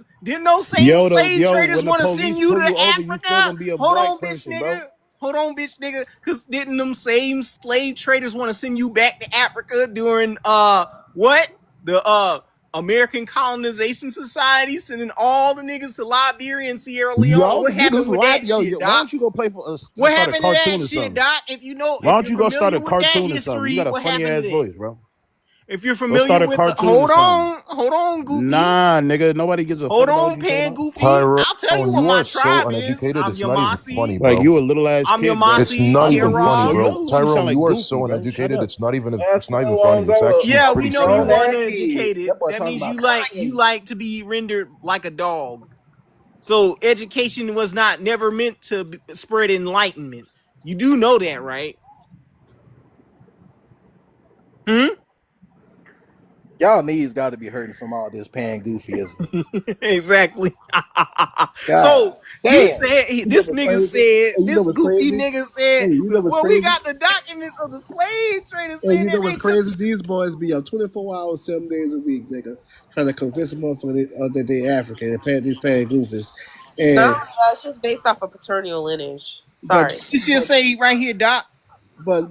Cause didn't those same slave traders when the want to send police you pull to you over, you still Africa? gonna be a Hold black on, bitch person, nigga. bro. Hold on, bitch nigga. Cause didn't them same slave traders want to send you back to Africa during what? American Colonization Society sending all the niggas to Liberia and Sierra Leone. Y'all What happened niggas with lied. that Yo, shit, why Doc? don't you go play for us? What Start a happened to cartoon that or shit, something? Doc? If you know, Why if don't you're you go start familiar a with that cartoon or something? You history, got a what funny happened ass to that? voice, bro. If you're Go familiar start a with cartoon or hold something. on, Goofy. Nah, nigga, nobody gives a fuck Hold about what on, you talking Pan about. Goofy. I'll tell you Tyrone, what you my are so tribe is. uneducated. I'm It's not even Yamasi. funny, Like bro. you a little ass I'm kid, bro. It's Yamasi, not Yo, even you funny, so Chira. you're bro. the one who sound Tyrone, like you are Goofy, so bro. Shut uneducated. up. It's not even Go funny. on, It's grow up. actually Yeah, we pretty know Grown you sad. ass kid. uneducated. That boy That talking means about you Kanye. like to be rendered like a dog. So education was not never meant to spread enlightenment. You do know that, right? Y'all knees got to be hurting from all this Pan Goofyism. Exactly. God So he damn. said, You know this what's nigga crazy? said, Hey, you know this what's goofy crazy? nigga said, Hey, you know what's well, we crazy? got the documents of the slave traders Hey, saying you know that what's they took. crazy? These boys be up 24 hours, 7 days a week, nigga, trying to convince a motherfucker that they African and pay these paying goofies. No, And it's just based off of paternal lineage. but Sorry. You should say right here, Doc. but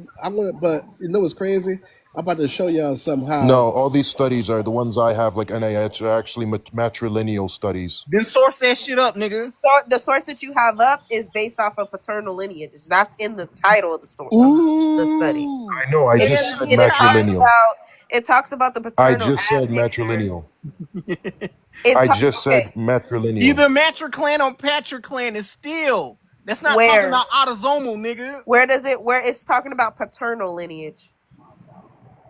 you know what's crazy? I'm about to show y'all somehow. No, all these studies are the ones I have, like NIH, are actually matrilineal studies. Then source that shit up, nigga. So the source that you have up is based off of paternal lineage. That's in the title of the story of the study. Ooh. I know. I So just that said means And it talks matrilineal. about the I paternal just said admixture. matrilineal. I just said Okay. matrilineal. either matriclan or patriclan is still. That's not talking Where about autosomal, nigga. where it's talking about paternal lineage.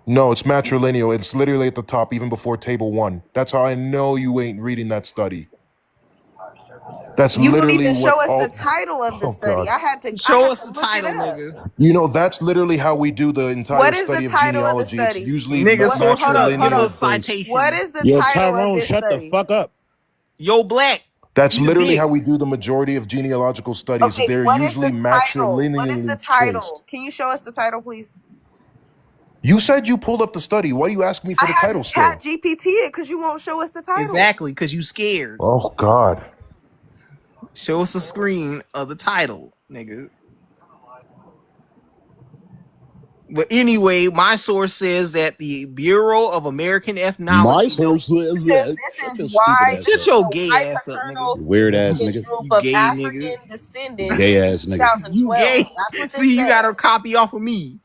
No, it's matrilineal. It's literally at the top, even before table 1. That's how I know you ain't reading that study. That's You don't literally even what show us all. the title of the Oh study. God. I had to Show us the look it title, up. nigga. You know, that's literally how we do the entire What is the study of title of the genealogy. It's study? usually Nigga, What source it hold on, up. Give hold on. us matrilineal based. citation. What is the Yo, title of Tyrone, this shut the study? fuck up. Yo, Black. That's Eat a literally dick. how we do the majority of genealogical studies. Okay, They're what is usually the title? What is the matrilineally based. title? Can you show us the title, please? You said you pulled up the study. Why do you ask me for I the had title to still? chat GPT it because you won't show us the title. Exactly, because you scared. Oh God. Show us a screen of the title, nigga. But anyway, my source says that the Bureau of American My Ethnology source says Says that. this Shut is your stupid why ass shut up. your the gay white ass up, nigga. paternal You weird ass lineage nigga. group You of gay African nigga. descendants Gay in ass nigga. You 2012. gay. That's what this See, you got says. a copy off of me.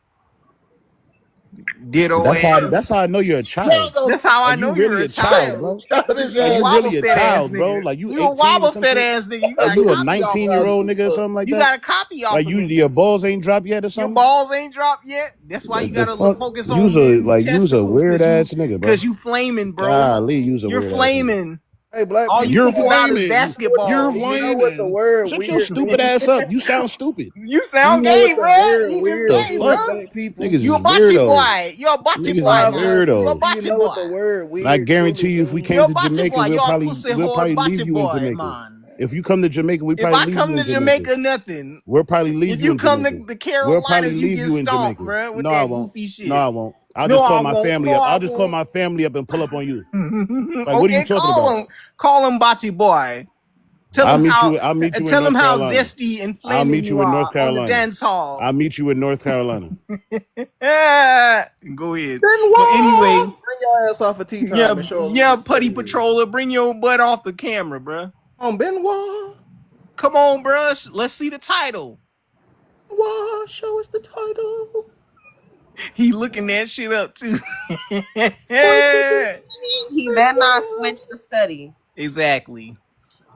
See, Ditto that's ass. how I know you're a Y'all child. don't That's how I Like know you you're really a a child, child. bro. childish You Like a ass you wobble really a fed nigga. ass child, bro. nigga. Like you You a 18 or wobble fed something. ass nigga. You Like got a you a copy off of me. 19-year-old nigga or something like You that. got a copy off Like of your niggas. balls ain't dropped yet or Your something. balls ain't dropped yet. That's why you The gotta fuck, focus on men's you's a testicles, weird ass nigga, bro. cause you flaming, bro. Golly, you's a You're weird ass nigga. flaming. Hey, black All you people. You're think about is flaming. You're basketballs, Do you nigga. know what the flaming. word Shut your weird stupid means? ass up. You sound stupid. You Do you sound know gay, what the bro. word You just The weird gay, means, fuck? bro. black people? Niggas You is a bocce weirdos. boy. You're a bocce Niggas is boy, Nah, nigga. blood. You're a weirdos. Do you bocce know what the boy. word And I weird guarantee truly you, if we means? came You're a to bocce Jamaica, boy. You're a pussy we'll hole probably leave bocce you in boy, Jamaica. man. If you come to Jamaica, we If probably I leave come you to in Jamaica. Jamaica, nothing. We'll probably leave If you you in come Jamaica. to the We'll probably Carolinas, you leave get you in stomped, Jamaica. bro, with No, I that won't. goofy No, shit. I won't. I'll No, just call I my won't. family No, up. I I'll just call won't. my family up and pull up on you. Like, what are you Okay, talking about? call him bocce boy. Tell I'll him meet how you. I'll meet you in tell him North how Carolina. zesty and I'll flaming meet you you in North are on the Carolina. dance hall. I'll meet you in North Carolina. Go ahead. Then But anyway, what? Bring your ass off of tea time and show us what yeah, the putty study is. patroller, bring your butt off the camera, bruh. On Benoit. Come on, bruh. Let's see the title. Benoit, show us the title. He looking that shit up too. He better not switch the study. Exactly.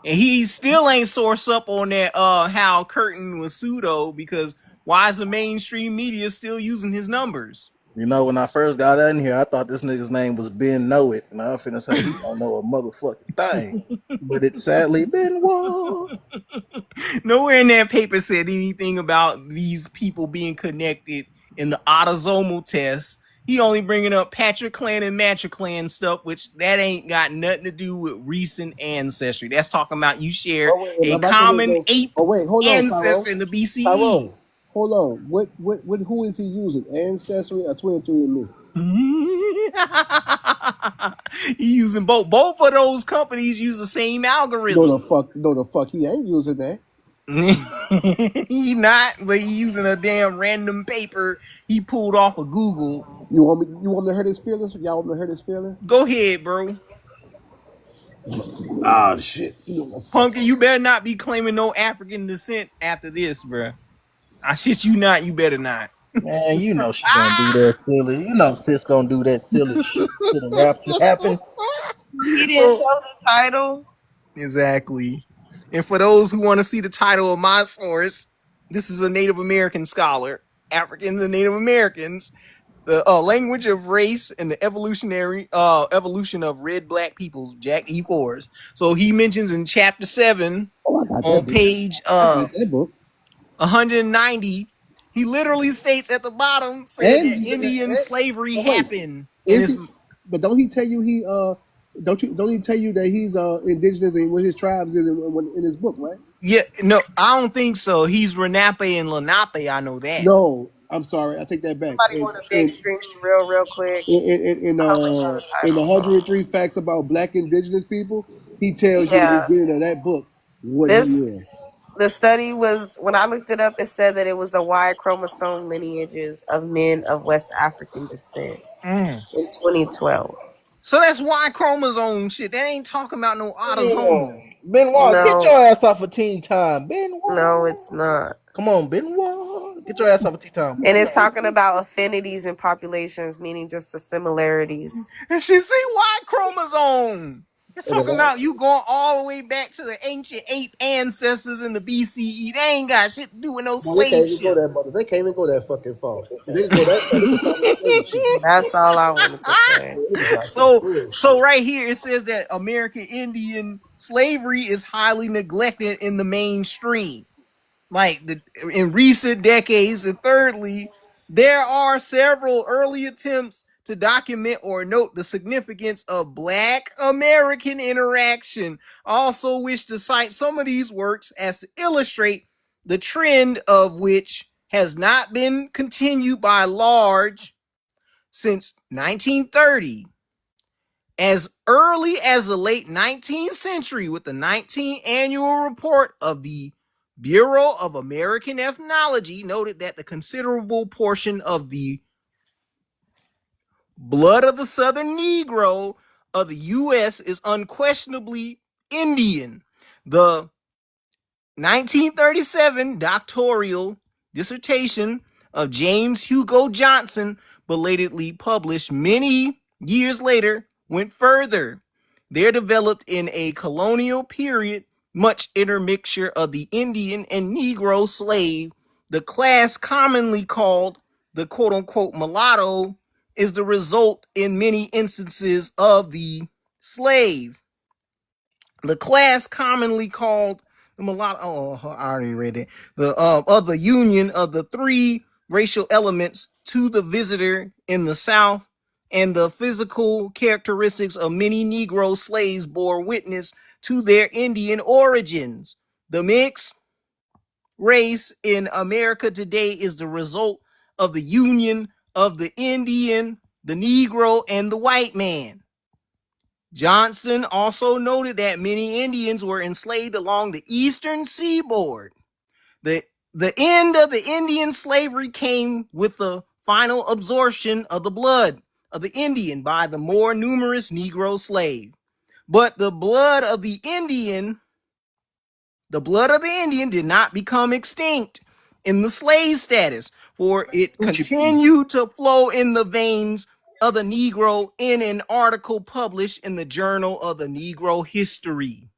And he still ain't source up on that how Curtin was pseudo, because why is the mainstream media still using his numbers? You know, when I first got in here, I thought this nigga's name was Ben Know It, and I was finna say he don't know a motherfucking thing. But it's sadly Benoit. Nowhere in that paper said anything about these people being connected in the autosomal test. He only bringing up Patriclan and Matriclan stuff, which that ain't got nothing to do with recent ancestry. That's talking about you share a I'm about to common go. ape Oh wait, hold on, Tyrone. ancestor in the BCE. Tyrone, hold on. What? Who is he using? Ancestry or 23andMe? He using both. Both of those companies use the same algorithm. No, the fuck. He ain't using that. He not, but he using a damn random paper he pulled off of Google. You want me? You want me to hurt his feelings? Y'all want me to hurt his feelings? Go ahead, bro. Oh shit. Punky, you better not be claiming no African descent after this, bro. I shit you not. You better not. Man, you know she gonna do that silly. You know sis gonna do that silly shit to the rapture happen. He didn't show the title. Exactly. And for those who want to see the title of my source, this is a Native American scholar, Africans and Native Americans, the language of race and the evolution of red black peoples, Jack E. Forrest. So he mentions in chapter 7 on page 190, he literally states at the bottom saying that Indian slavery happened. But don't he tell you don't he tell you that he's indigenous and what his tribes is in his book, right? Yeah, no, I don't think so. He's Renape and Lenape. I know that. No, I'm sorry. I take that back. Somebody want a big screen real quick. In the 103 facts about black indigenous people, he tells you at the beginning of that book what he is. The study was, when I looked it up, it said that it was the Y chromosome lineages of men of West African descent in 2012. So that's Y chromosome shit. That ain't talking about no autosomal. Benoit, get your ass off of Teen Time. Benoit. No, it's not. Come on, Benoit. Get your ass off of Teen Time. And it's talking about affinities in populations, meaning just the similarities. And she say Y chromosome. It's talking about you going all the way back to the ancient ape ancestors in the BCE. They ain't got shit to do with no slave shit. They can't even go that fucking far. That's all I wanted to say. So right here it says that American Indian slavery is highly neglected in the mainstream, like in recent decades. And thirdly, there are several early attempts to document or note the significance of Black American interaction. I also wish to cite some of these works as to illustrate the trend of which has not been continued by large since 1930. As early as the late 19th century, with the 19th annual report of the Bureau of American Ethnology noted that the considerable portion of the blood of the Southern Negro of the U.S. is unquestionably Indian. The 1937 doctoral dissertation of James Hugo Johnson, belatedly published many years later, went further. There developed in a colonial period much intermixture of the Indian and Negro slave. The class commonly called the quote-unquote mulatto is the result in many instances of the slave. The class commonly called the mulatto, I already read it, of the union of the three racial elements to the visitor in the South, and the physical characteristics of many Negro slaves bore witness to their Indian origins. The mixed race in America today is the result of the union of the Indian, the Negro, and the white man. Johnston also noted that many Indians were enslaved along the eastern seaboard. The end of the Indian slavery came with the final absorption of the blood of the Indian by the more numerous Negro slave. But the blood of the Indian did not become extinct in the slave status, for it continued to flow in the veins of the Negro in an article published in the Journal of the Negro History.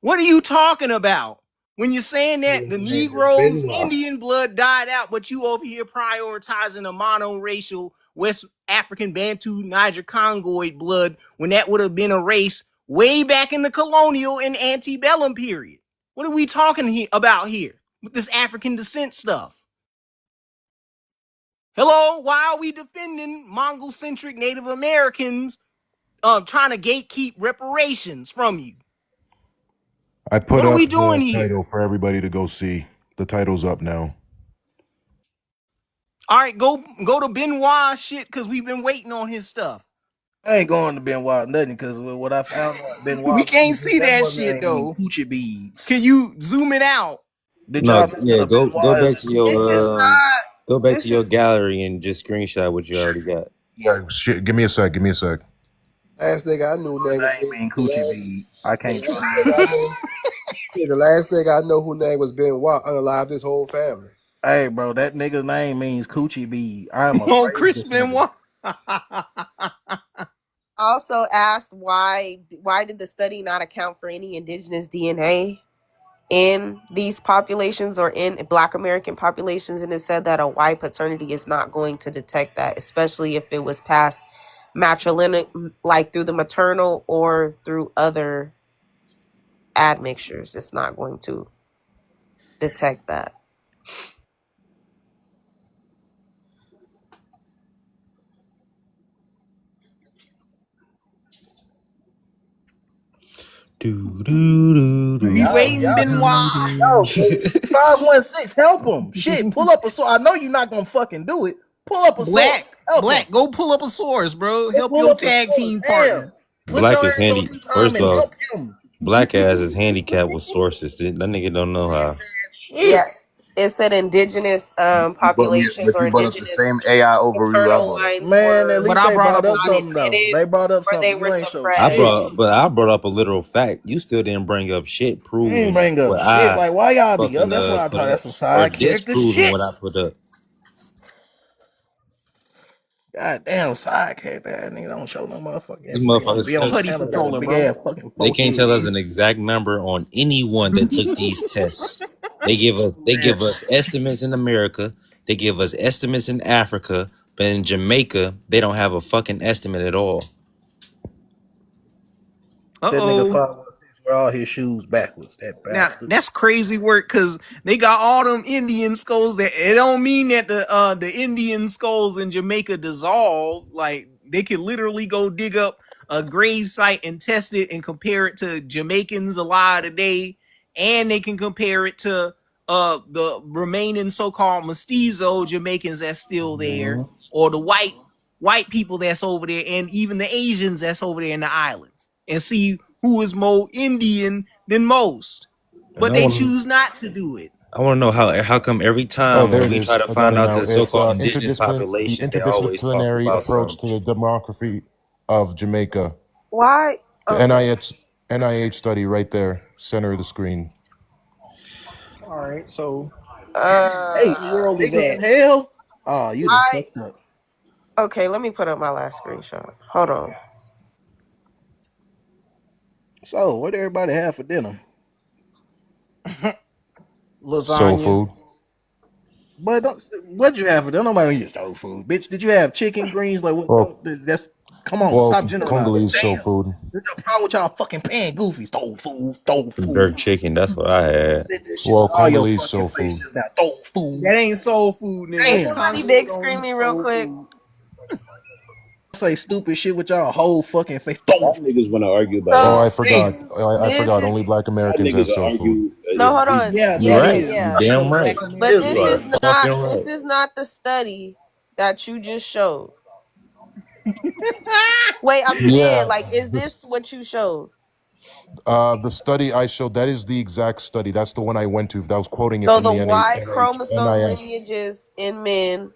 What are you talking about when you're saying that the Negroes' Indian blood died out, but you over here prioritizing a monoracial West African Bantu Niger Congoid blood when that would have been a race way back in the colonial and antebellum period? What are we talking about here with this African descent stuff? Hello, why are we defending Mongol-centric Native Americans trying to gatekeep reparations from you? I put what are we up doing the here? title for everybody to go see. The title's up now. All right, go to Benoit shit, because we've been waiting on his stuff. I ain't going to Benoit nothing, because what I found out Benoit we can't see that shit though. Coochie beads. Can you zoom it out? Did No, y'all know yeah, that a go Benoit back is to This is your not. go back to This your is gallery and just screenshot what you already got. Yeah, shit. Give me a sec. Give me a sec. Last thing I knew, Benoit name was name Ben. mean coochie bead. I The can't trust last thing that I shit. know, yeah, the last thing I know who name was Ben Watt unalived his whole family. Hey, bro, that nigga's name means coochie bead. I am Oh, afraid of Chris this nigga. Benoit. also asked why did the study not account for any indigenous DNA in these populations or in Black American populations, and it said that a white paternity is not going to detect that, especially if it was passed matrilineal, like through the maternal or through other admixtures. It's not going to detect that. We waiting, Benoit. Yo, 516, help him. Shit, pull up a source. I know you're not gonna fucking do it. Pull up a source. Help him. Black, go pull up a source, bro. Go Help pull your up a tag source. team Damn. partner. Put Black your is ass on handy. 2 time First and off, help him. Black ass is handicapped with sources. That nigga don't know how. Yeah, Shit. it said indigenous populations But or you brought up the indigenous same AI over maternal Rebel. lines Man, at were But least I they brought brought up a up not little. something though. admitted They brought up or they something. were You ain't show shit. suppressed. I brought up a literal fact. You still didn't bring up shit You ain't proving bring up what shit. I Like, why y'all be up? fucking That's why I put thought up that's some or side character disproving shit. what I put up. God damn side character. That nigga don't show no motherfucking These information. motherfuckers Be on the can't. Putty panel, got a patroller, big bro. ass fucking They can't tell us forehead. an exact number on anyone that took these tests. They give us estimates in America. They give us estimates in Africa, but in Jamaica, they don't have a fucking estimate at all. That nigga Uh-oh. 516 wear all his shoes backwards. That Now bastard. that's crazy work because they got all them Indian skulls. That it don't mean that the Indian skulls in Jamaica dissolve. Like they could literally go dig up a grave site and test it and compare it to Jamaicans alive today, and they can compare it to the remaining so-called mestizo Jamaicans that's still there, or the white people that's over there, and even the Asians that's over there in the islands, and see who is more Indian than most. And But they choose not to do it. I want to know how come every Oh, time there when it we try is. to I got find it out now. the It's so-called indigenous the populations, they always talk interdisciplinary about approach some. to the demography of Jamaica. Why? The Okay. NIH study right there, center of the screen. All right, so Hey, what world is niggas in that? hell. Oh, you done Why? fucked up. Okay, let me put up my last screenshot. Hold on. So, what everybody have for dinner? Soul Lasagna. food. But what'd you have for dinner? Nobody eats soul food, bitch. Did you have chicken greens? Like what? Well, That's come on. Stop generalizing. Congolese soul Damn. food. What's your problem with y'all fucking paying goofy? Soul food, soul Jerk food. chicken. That's what I had. Said that shit Well, with all your Congolese fucking soul food. faces now. Soul food. That ain't soul food, nigga. Is Damn. somebody Congolese big don't eat screaming real soul quick? food. Say stupid shit with y'all whole fucking face. Soul Y'all food. niggas want to argue about Oh, So I anything. forgot. Damn. I this forgot. is Only Black Y'all Americans have niggas will soul food. argue no, hold if on. Yeah, You Yeah, that yeah, right. is. You yeah. That's damn a right. Black But American Jizzle. You are fucking right. this is not the study that you just showed. Wait, I'm saying, Yeah, like, is this what you showed? the study I showed, that is the exact study. That's the one I went to. That was quoting it So from the the Y NIH. chromosome lineages in men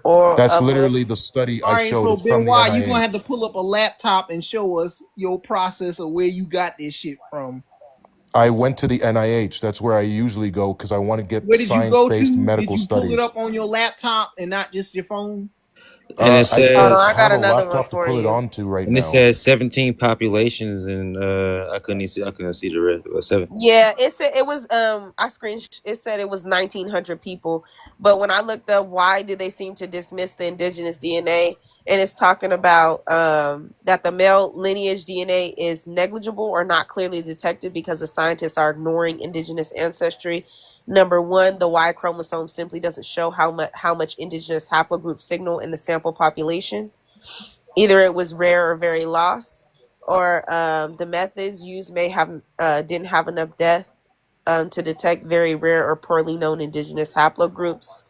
or That's of literally us. the study All I right, showed. so It's from the Benoit, you gonna NIH. have to pull up a laptop and show us your process of where you got this shit from. I went to the NIH. That's where I usually go because I want to get Where did you go science-based to? Did medical you pull it studies. up on your laptop and not just your phone? And it Hold on, says I got have a another one laptop to for pull it you. onto right and it now. says 17 populations, and I couldn't see the rest. But 7. Yeah, it said it was it said it was 1900 people, but when I looked up why did they seem to dismiss the indigenous DNA, and it's talking about that the male lineage DNA is negligible or not clearly detected because the scientists are ignoring indigenous ancestry. Number one, the Y chromosome simply doesn't show how much indigenous haplogroup signal in the sample population. Either it was rare or very lost, or the methods used may have didn't have enough depth to detect very rare or poorly known indigenous haplogroups,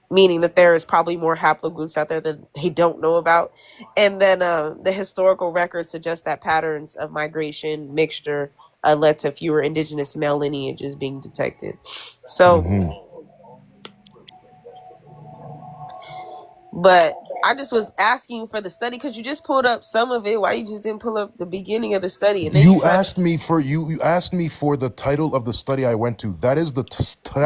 meaning that there is probably more haplogroups out there that they don't know about. And then the historical records suggest that patterns of migration, mixture, led to fewer indigenous male lineages being detected. So, but I just was asking for the study because you just pulled up some of it. Why you just didn't pull up the beginning of the study? And then You asked me for you asked me for the title of the study I went to. That is the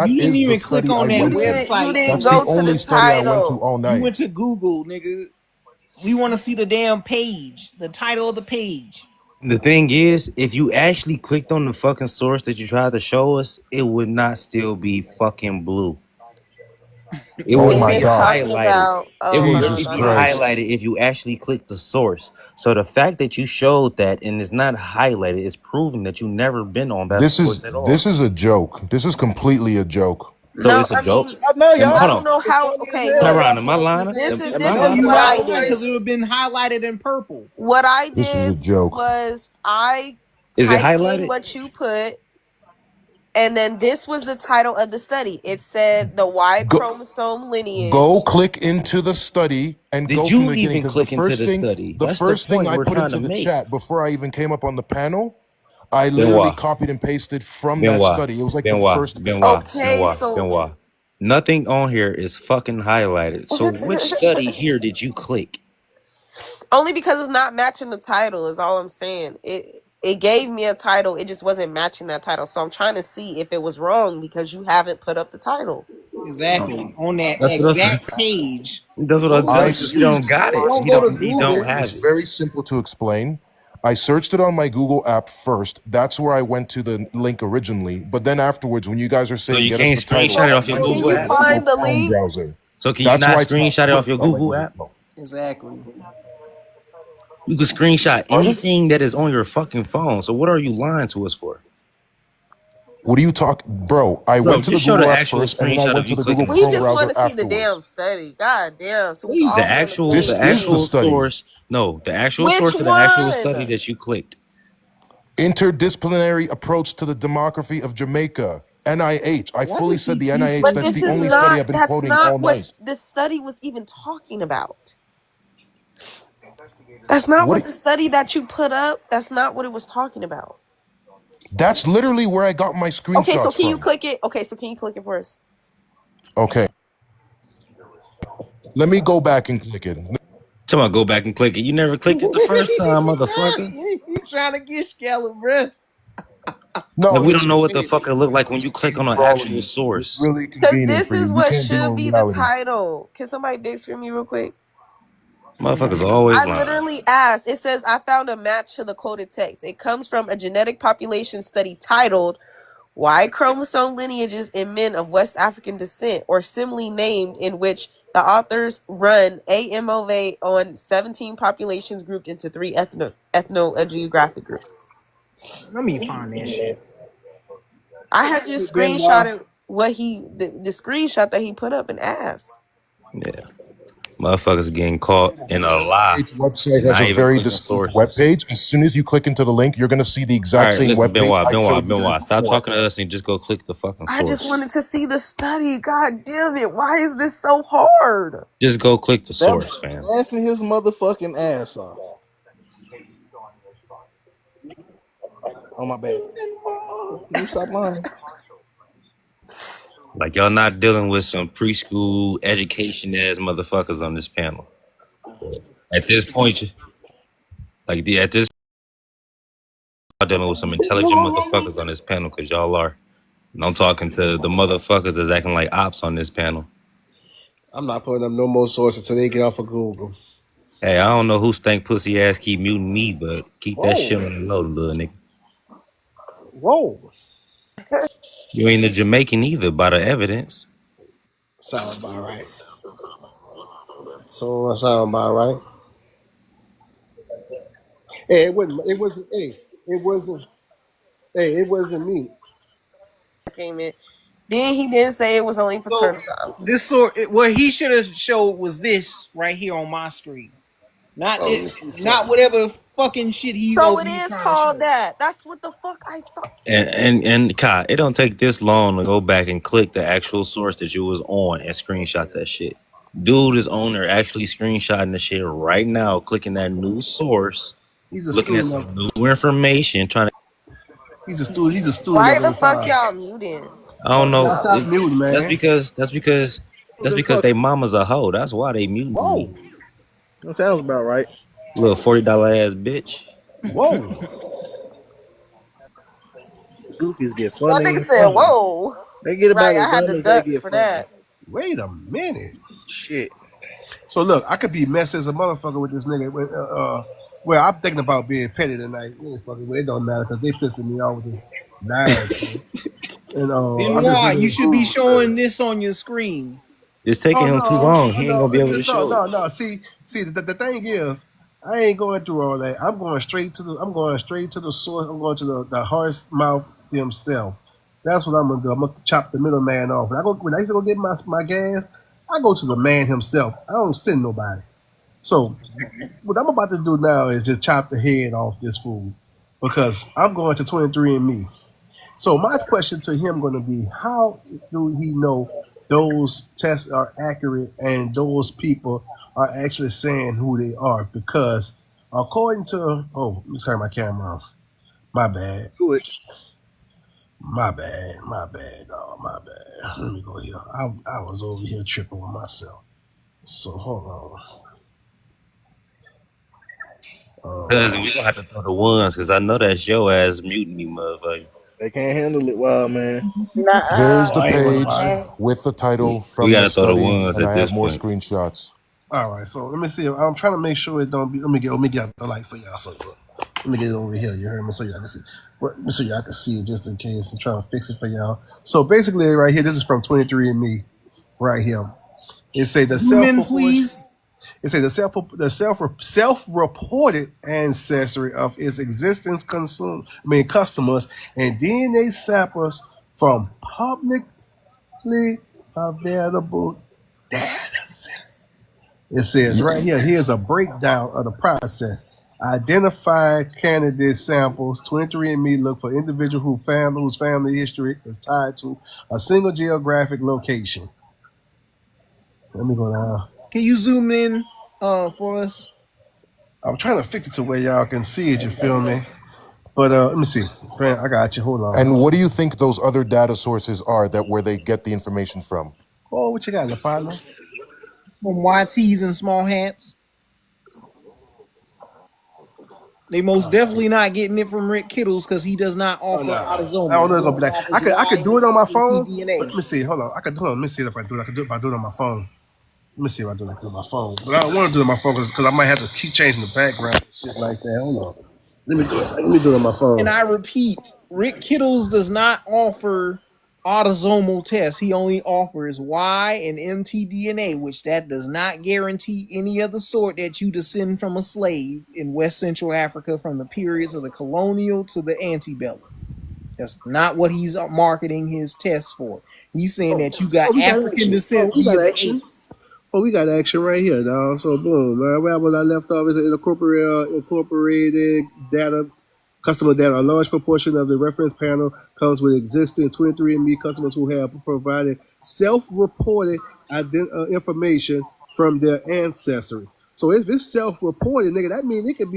You didn't even click on that website. You didn't That's go the to only the study I went to title. all night. You went to Google, nigga. We want to see the damn page, the title of the page. The thing is, if you actually clicked on the fucking source that you tried to show us, it would not still be fucking blue. It Oh would my be God. highlighted. It would literally Jesus be Christ. highlighted if you actually click the source. So the fact that you showed that and it's not highlighted is proving that you never been on that source at all. This is a joke. This is completely a joke. So it's a joke. I know y'all. I don't know how. Okay, look, Tyron, am I lying? this Am is I lying? what I did. Because it would have been highlighted in purple. What I This is a did joke. was I Is it typed in highlighted? what you put, and then this was the title of the study. It said the Y chromosome lineage. Go click into the study and Did go you from the beginning. even Because click the into first the thing, study? the That's the first thing point I we're put trying into to the make. chat before I even came up on the panel, I literally copied and pasted from that study. It was like the first. Okay, Nothing on here is fucking highlighted. So which study here did you click? only because it's not matching the title is all I'm saying. It gave me a title, it just wasn't matching that title. So I'm trying to see if it was wrong because you haven't put up the title. Exactly. On that That's what exact page. That's what I'm telling you. You don't got it. Don't You go to don't, you Google. don't have It's it. very simple to explain. I searched it on my Google app first. That's where I went to the link originally. But then afterwards, when you guys are saying you get can't us the title, screenshot it off your I went Google to app? Google Find the Chrome link. browser. So can you That's not why it's not screenshot it off your clicked on my Google app? Exactly. You can screenshot anything that is on your fucking phone. So what are you lying to us for? What are you talking, bro? I Bro, went to the just show Google the app actual first, and then I screenshot went of to you the clicking Google the We Chrome just browser want to see the afterwards. damn study. God damn. So we all The on the actual, same This the is the actual study. source. No, the actual Which source of the actual one? study that you clicked. Interdisciplinary approach to the demography of Jamaica. NIH. I fully said the NIH. But That's this the is only study not, I've been that's quoting not all what night. this study was even talking about. That's not what the study that you put up, that's not what it was talking about. That's literally where I got my screenshots Okay, so can you from. click it? Okay, so can you click it for us? Okay. Let me go back and click it. Someone go back and click it. You never clicked it the first time, motherfucker. You trying to get scallop, bruh. No, Like, we don't know what the fuck it look like when you click on an actual source. It's really Because convenient this for you. is You what can't deal should with be the reality. title. Can somebody big screen me real quick? Motherfuckers always I lying. literally asked. It says, I found a match to the quoted text. It comes from a genetic population study titled Y chromosome lineages in men of West African descent, or similarly named, in which the authors run AMOV on 17 populations grouped into 3 ethno-geographic groups. Let me find that shit. I had just screenshotted what the screenshot that he put up and asked. Yeah. Motherfuckers getting caught in a lie. Each website has Not a even very clicking distinct sources. webpage. As soon as you click into the link, you're going to see the All exact right, same listen, webpage I showed you Benoit. guys Stop before. talking to us and just go click the fucking I just source. wanted to see the study. God damn it. Why is this so hard? Just go click the source, fam. Dancing his motherfucking ass off. Oh my bad. Can you stop lying? Like, y'all not dealing with some preschool education ass motherfuckers on this panel. At this point, y'all dealing with some intelligent motherfuckers on this panel, because y'all are. And I'm talking to the motherfuckers that's acting like ops on this panel. I'm not putting up no more sources until they get off of Google. Hey, I don't know who stank pussy ass keep muting me, but keep that shit on the low, little nigga. Whoa. You ain't a Jamaican either, by the evidence. Sound about right. So that sound about right. Hey, it wasn't me. Came in. Then he didn't say it was only paternal time. This sort, what he should have showed was this right here on my screen, not not whatever fucking shit he. So it is called that. That's what the fuck I thought. And Kai, it don't take this long to go back and click the actual source that you was on and screenshot that shit. Dude is on there actually screenshotting the shit right now, clicking that new source, He's a looking at student the new information, trying to. He's a student. He's a student Why of the fuck 05. y'all muting? I don't Y'all know. stop muting, That's man. because Who the fuck? they mama's a hoe. That's why they muting me. Whoa, That sounds about right. Little $40 ass bitch. whoa. Goofies get That funny nigga and said, funny. whoa. They get about Right, as I had dumb to as they duck get for funny. that. Wait a minute. Shit. So look, I could be messy as a motherfucker with this nigga. Well, I'm thinking about being petty tonight. It don't matter because they pissing me off with this nonsense. And I'm just Benoit, being you should be rude. showing this on your screen. It's taking him too long. He ain't gonna be able to show it. No. See, the thing is, I ain't going through all that. I'm going straight to the source. I'm going to the horse mouth himself. That's what I'm gonna do. I'm gonna chop the middleman off. When I used to go get my gas, I go to the man himself. I don't send nobody. So what I'm about to do now is just chop the head off this fool because I'm going to 23andMe. So my question to him going to be, how do he know those tests are accurate and those people are actually saying who they are? Because according to, let me turn my camera off. My bad. Do it. My bad, dog. My bad. Let me go here. I was over here tripping with myself. So hold on. Cause we gonna have to throw the ones, cause I know that's your ass muting me, motherfucker. They can't handle it, wild man. There's the I ain't gonna page lie. with the title We from the gotta throw the study, ones and at I this have more point. screenshots. All right, so let me see. I'm trying to make sure it don't be. Let me get the light for y'all. So let me get it over here. You heard me, so y'all can see. So y'all can see it just in case. I'm trying to fix it for y'all. So basically, right here, this is from 23andMe. Right here, it say the Zoom in, please. It says the self-reported ancestry of its existing customers and DNA samples from publicly available data sets. It says right here, here's a breakdown of the process. Identify candidate samples. 23andMe look for individual whose family history is tied to a single geographic location. Let me go down. Can you zoom in for us? I'm trying to fix it to where y'all can see it, you feel me? But let me see. Man, I got you. Hold on. And what do you think those other data sources are that where they get the information from? Oh, what you got, the partner? From YTs and small hats. They most definitely not getting it from Rick Kittles because he does not offer autosomal. I don't know. It's gonna be like, I could do it on my phone. DNA. Let me see. Hold on. Let me see if I do it. I can do it if I do it on my phone. Let me see if I do it on my phone. But I don't want to do it on my phone because I might have to keep changing the background and shit like that. Hold on. Let me do it. Let me do it on my phone. And I repeat, Rick Kittles does not offer autosomal tests. He only offers Y and mtDNA, which that does not guarantee any other sort that you descend from a slave in West Central Africa from the periods of the colonial to the antebellum. That's not what he's marketing his tests for. He's saying that you got African descent via the AIDS. Oh, we got action right here, dog. So boom, man. Where I left off is incorporated data, customer data. A large proportion of the reference panel comes with existing 23andMe customers who have provided self-reported information from their ancestry. So if it's self-reported, nigga, that means they could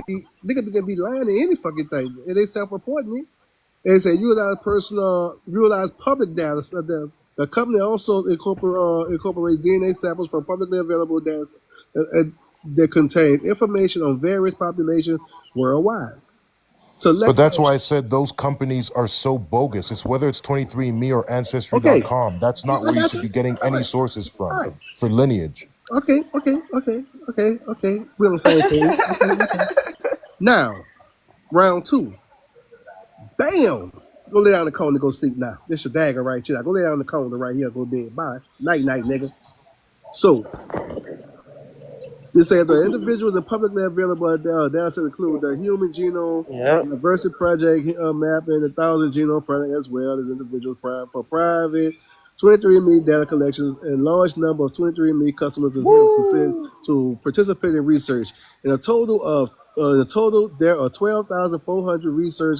be lying to any fucking thing. And they self-reporting it. They say utilize public data. So the company also incorporates DNA samples from publicly available data that contain information on various populations worldwide. But that's why I said those companies are so bogus. It's whether it's 23andMe or Ancestry.com. That's not where you should be getting any sources from for lineage. Okay. We're on the same page. Okay. Now, round 2. Bam! Go lay down in the corner, go sleep now. This your dagger right here. Go lay down in the corner right here, go bed. Bye. Night, nigga. So, this says the individuals are publicly available data sets include the Human Genome Diversity Project map and the 1,000 Genome Project, as well as individuals for private 23andMe data collections, and large number of 23andMe customers to participate in research. In a total, there are 12,400 research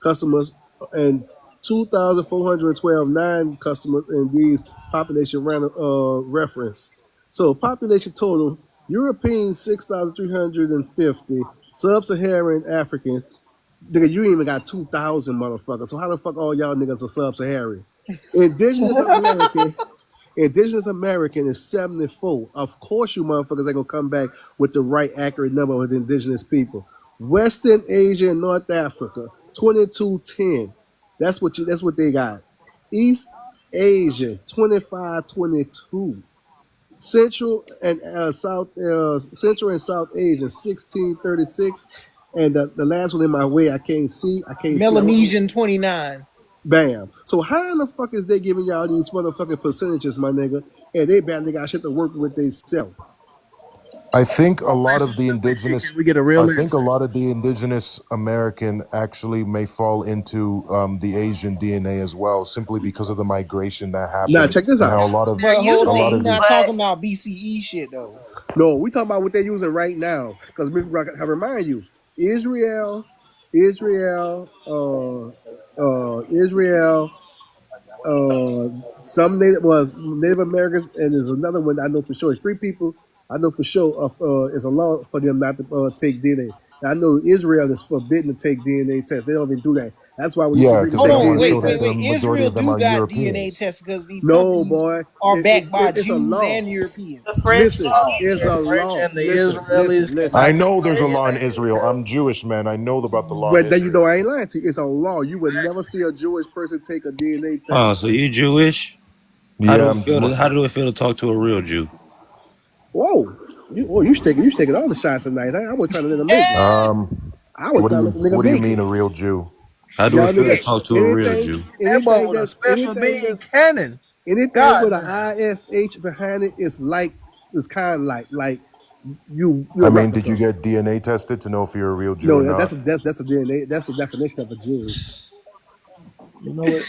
customers and 2,412 non-customers in these population reference. So population total, Europeans 6,350, Sub-Saharan Africans Nigga, you ain't even got 2,000 motherfuckers. So how the fuck all y'all niggas are sub-Saharan? Indigenous American. Indigenous American is 74. Of course, you motherfuckers ain't gonna come back with the right accurate number of the indigenous people. Western Asia and North Africa, 2210. That's what they got. East Asia, 2522. Central and South Asia, 1636. And the last one in my way, I can't see. Melanesian 29. Bam. So how in the fuck is they giving y'all these motherfucking percentages, my nigga? And they badly got shit to work with themselves. I think a lot of the indigenous. We get a I real think answer. a lot of the indigenous American actually may fall into the Asian DNA as well, simply because of the migration that Now happened check this and out. how a lot of But hold on, we the not talking about BCE shit though. No, we talking about what they're using right now. Because I remind you, Israel, Israel, some Native Americans, and there's another one I know for sure. It's 3 people I know for sure. It's a law for them not to take DNA. Now, I know Israel is forbidden to take DNA tests. They don't even do that. That's why when you see yeah, people because Hold they take don't on, want to DNA show that tests, the majority Israel of them do are got DNA Europeans. tests because these no, companies boy, are backed by it's a Jews law. and Europeans. The French Listen, law. it's The a French law. and the Listen, Israelis I cannot know take there's a law in DNA Israel. tests. I'm Jewish, man. I know about the law in But then you know Israel. I ain't lying to you. It's a law. You would never see a Jewish person take a DNA test. Oh, so you Jewish? Yeah, How do it feel to talk to a real Jew? Whoa. You should taking all the shots tonight. I was trying to let them make it. I was trying to let the nigga what do you make mean it. a real Jew? How do it Y'all feel to niggas, talk to a real Jew? That boy anything with a that's special being cannon. anything God with damn. an ISH behind it is kind of like you're a I mean, did you replica. get DNA tested to know if you're a real Jew or No, not? that's a DNA. That's the definition of a Jew. You know what?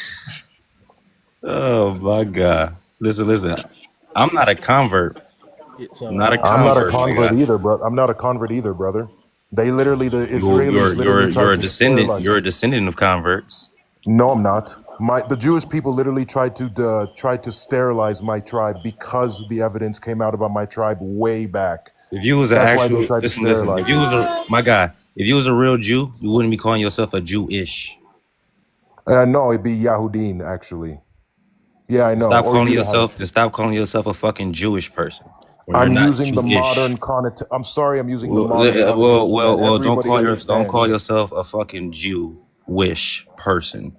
Oh my God. Listen. I'm not a convert. So Not a I'm not a convert, my convert guy. either, bro. I'm not a convert either, brother. They literally, the You're Israelis literally you're tried a to descendant. sterilize. You're a descendant of converts. No, I'm not. The Jewish people literally tried to sterilize my tribe because the evidence came out about my tribe way back. If you was an That's why they actual tried to listen. If sterilize you me. was if you was a real Jew, you wouldn't be calling yourself a Jewish. No, it'd be Yahudin actually. Yeah, I know. Stop Or calling Yudahite. yourself. Stop calling yourself a fucking Jewish person when you're I'm not using the Jewish. modern connotation. I'm sorry, I'm using the Well, modern connotation that don't everybody don't call understands. yourself a fucking Jewish person.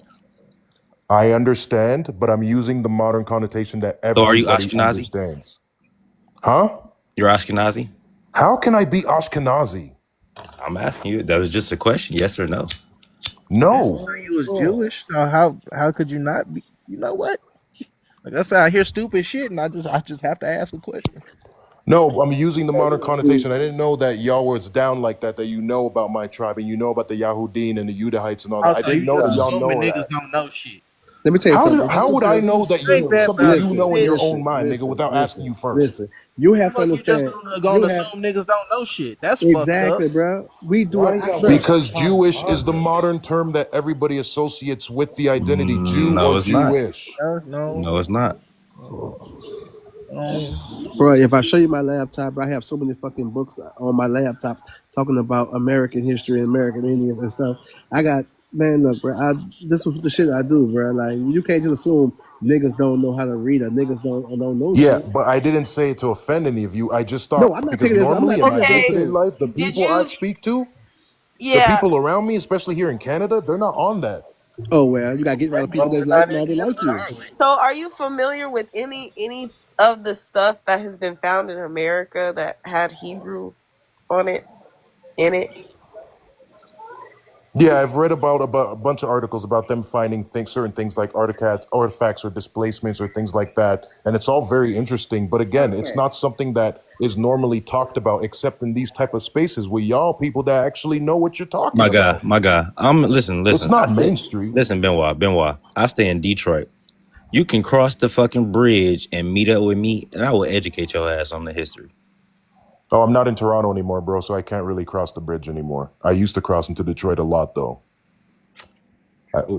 I understand, but I'm using the modern connotation that So are you everybody Ashkenazi? understands. Huh? You're Ashkenazi? How can I be Ashkenazi? I'm asking you. That was just a question. Yes or no? It's No. saying you was Jewish. So how could you not be? You know what? Like I said, I hear stupid shit, and I just have to ask a question. No, I'm using the modern connotation. I didn't know that y'all was down like that, that you know about my tribe and you know about the Yahudin and the Yudahites and all that. I Also, didn't you know just that y'all assuming know niggas that. don't know shit. Let me tell you something. How would I know that Take that something back. you know in your own Bitch. mind, nigga, without asking you first? Listen. You have to Fuck, you just understand. gonna assume niggas don't know shit. That's fucked up. Exactly, bro. We do it, bro. Because Jewish is the modern term that everybody associates with the identity Jew No, or it's not. Jewish. No. No, it's not. Bro, if I show you my laptop, bro, I have so many fucking books on my laptop talking about American history and American Indians and stuff. I got, man, look, bro, this was the shit I do, bro. Like, you can't just assume niggas don't know how to read or niggas don't know Yeah, shit. but I didn't say it to offend any of you. I just No, thought I'm not because taking this. I'm normally not in taking my this. day-to-day life, the Did people I you? speak to, the Yeah. people around me, especially here in Canada, they're not on that. Oh, well, you gotta get around the people that's like minded like you. So, are you familiar with any of the stuff that has been found in America that had Hebrew on it, in it? Yeah, I've read about a bunch of articles about them finding certain things like artifacts or displacements or things like that, and it's all very interesting. But again, it's not something that is normally talked about, except in these type of spaces with y'all people that actually know what you're talking about. My guy. Listen. It's not I stay- mainstream. Listen, Benoit. I stay in Detroit. You can cross the fucking bridge and meet up with me, and I will educate your ass on the history. Oh, I'm not in Toronto anymore, bro, so I can't really cross the bridge anymore. I used to cross into Detroit a lot, though.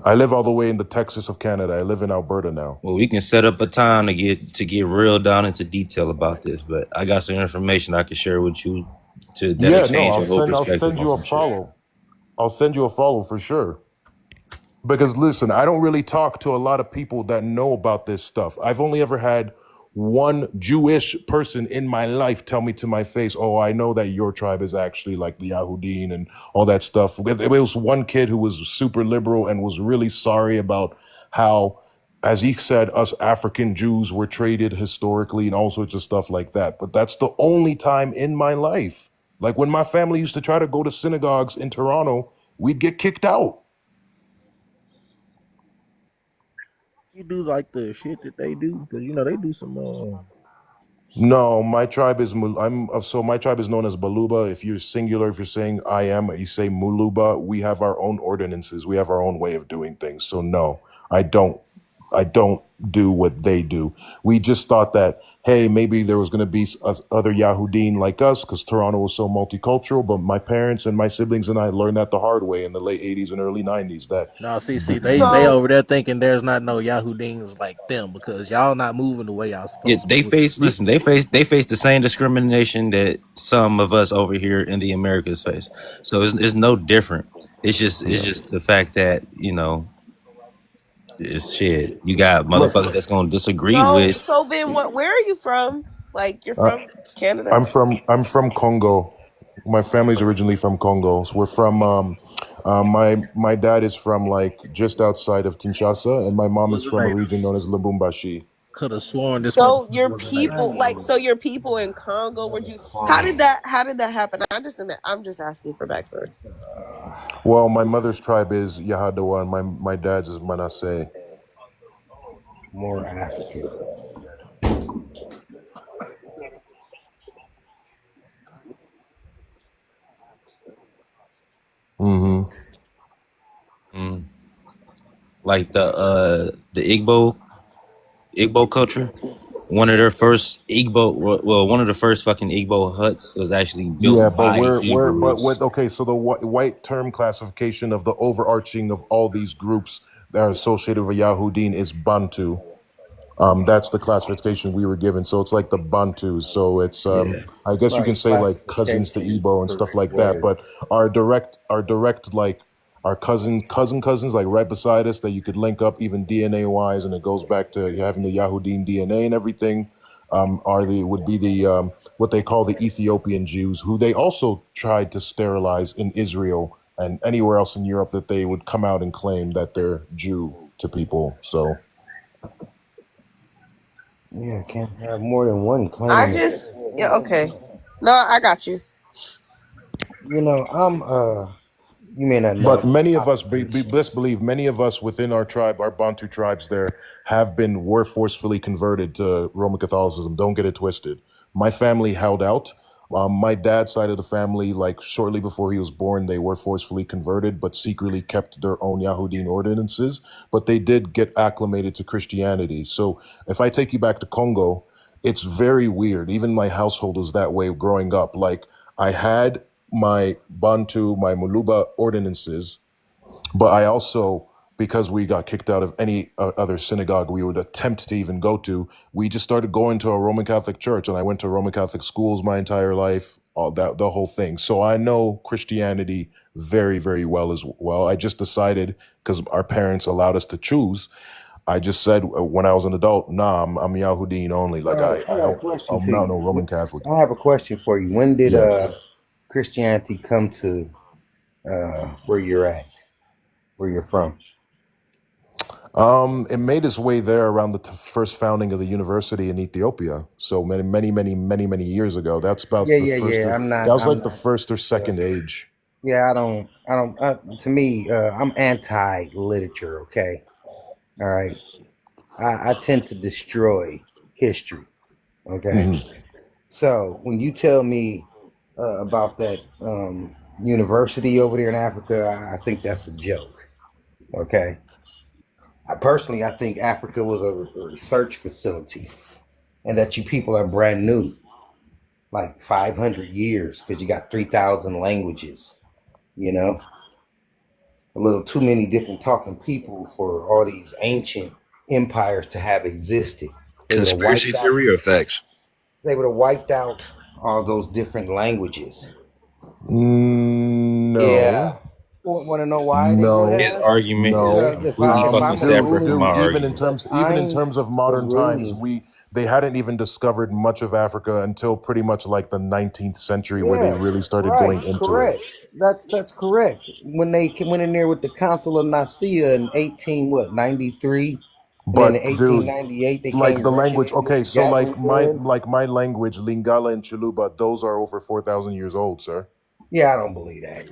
I live all the way in the Texas of Canada. I live in Alberta now. Well, we can set up a time to get real down into detail about this, but I got some information I can share with you that'll change your whole perspective I'll send on you a some shit. follow. I'll send you a follow for sure. Because listen, I don't really talk to a lot of people that know about this stuff. I've only ever had one Jewish person in my life tell me to my face, "Oh, I know that your tribe is actually like the Yahudim and all that stuff." It was one kid who was super liberal and was really sorry about how, as he said, us African Jews were traded historically and all sorts of stuff like that. But that's the only time in my life. Like when my family used to try to go to synagogues in Toronto, we'd get kicked out. You do like the shit that they do, because you know they do some. No, my tribe is my tribe is known as Baluba. If you're singular, if you're saying I am, you say Muluba. We have our own ordinances. We have our own way of doing things. So no, I don't do what they do. We just thought that, hey, maybe there was going to be other Yahudim like us because Toronto was so multicultural. But my parents and my siblings and I learned that the hard way in the late 80s and early 90s. That No, see, they over there thinking there's not no Yahudims like them because y'all not moving the way y'all supposed Yeah, to they move. face they face the same discrimination that some of us over here in the Americas face. So it's no different. It's just the fact that, you know, it's shit. You got motherfuckers that's gonna disagree with. So Ben, where are you from? Like you're from Canada? I'm from Congo. My family's originally from Congo. So we're from my dad is from like just outside of Kinshasa, and my mom is from a region known as Lubumbashi. Could have sworn this. So your people, your people in Congo were Jews. How did that happen? I'm just asking for backstory. Well, my mother's tribe is Yahadawa, and my dad's is Manasseh. More African. Like the Igbo culture. One of their first one of the first fucking Igbo huts was actually built by Hebrews. So the white term classification of the overarching of all these groups that are associated with Yahudim is Bantu. That's the classification we were given. So it's like the Bantus. So it's I guess you can say like cousins to Igbo and stuff like that. But our direct like our cousins like right beside us that you could link up even DNA wise, and it goes back to having the Yahudim DNA and everything. Would be the what they call the Ethiopian Jews, who they also tried to sterilize in Israel and anywhere else in Europe that they would come out and claim that they're Jew to people. So yeah, can't have more than one claim. Okay. No, I got you. You know, you may not know. But many of us, best believe, many of us within our tribe, our Bantu tribes there, were forcefully converted to Roman Catholicism. Don't get it twisted. My family held out. My dad's side of the family, like shortly before he was born, they were forcefully converted, but secretly kept their own Yahudim ordinances. But they did get acclimated to Christianity. So if I take you back to Congo, it's very weird. Even my household was that way growing up. Like I had my Bantu, my Muluba ordinances, but I also, because we got kicked out of any other synagogue we would attempt to even go to, we just started going to a Roman Catholic church, and I went to Roman Catholic schools my entire life, the whole thing. So I know Christianity very, very well as well. I just decided, because our parents allowed us to choose, I just said when I was an adult, nah, I'm Yahudim only. Like I'm not no Roman Catholic. I have a question for you. When did Christianity come to where you're at, where you're from? It made its way there around the first founding of the university in Ethiopia. So many years ago. That's about the first or second age. Yeah, I don't. To me, I'm anti-literature. Okay, all right. I tend to destroy history. Okay, so when you tell me about that university over there in Africa, I think that's a joke. Okay. I think Africa was a research facility, and that you people are brand new, like 500 years, because you got 3,000 languages, you know, a little too many different talking people for all these ancient empires to have existed. Conspiracy theory or facts? They would have wiped out all those different languages. No. Yeah. Want to know why they would No, His have? argument is no. Because completely if fucking I'm a separate from ruling, my Dude, argument. even in I'm terms of the modern times, ruling. they hadn't even discovered much of Africa until pretty much like the 19th century, where they Yeah, really started right, going into it. correct. That's correct. When they went in there with the Council of Nicaea in 93, and then in But dude, 1898 they like came the rushing language, in with okay, the so Gatling gun. my language, Lingala and Chiluba, those are over 4,000 years old, sir. Yeah, I don't believe that.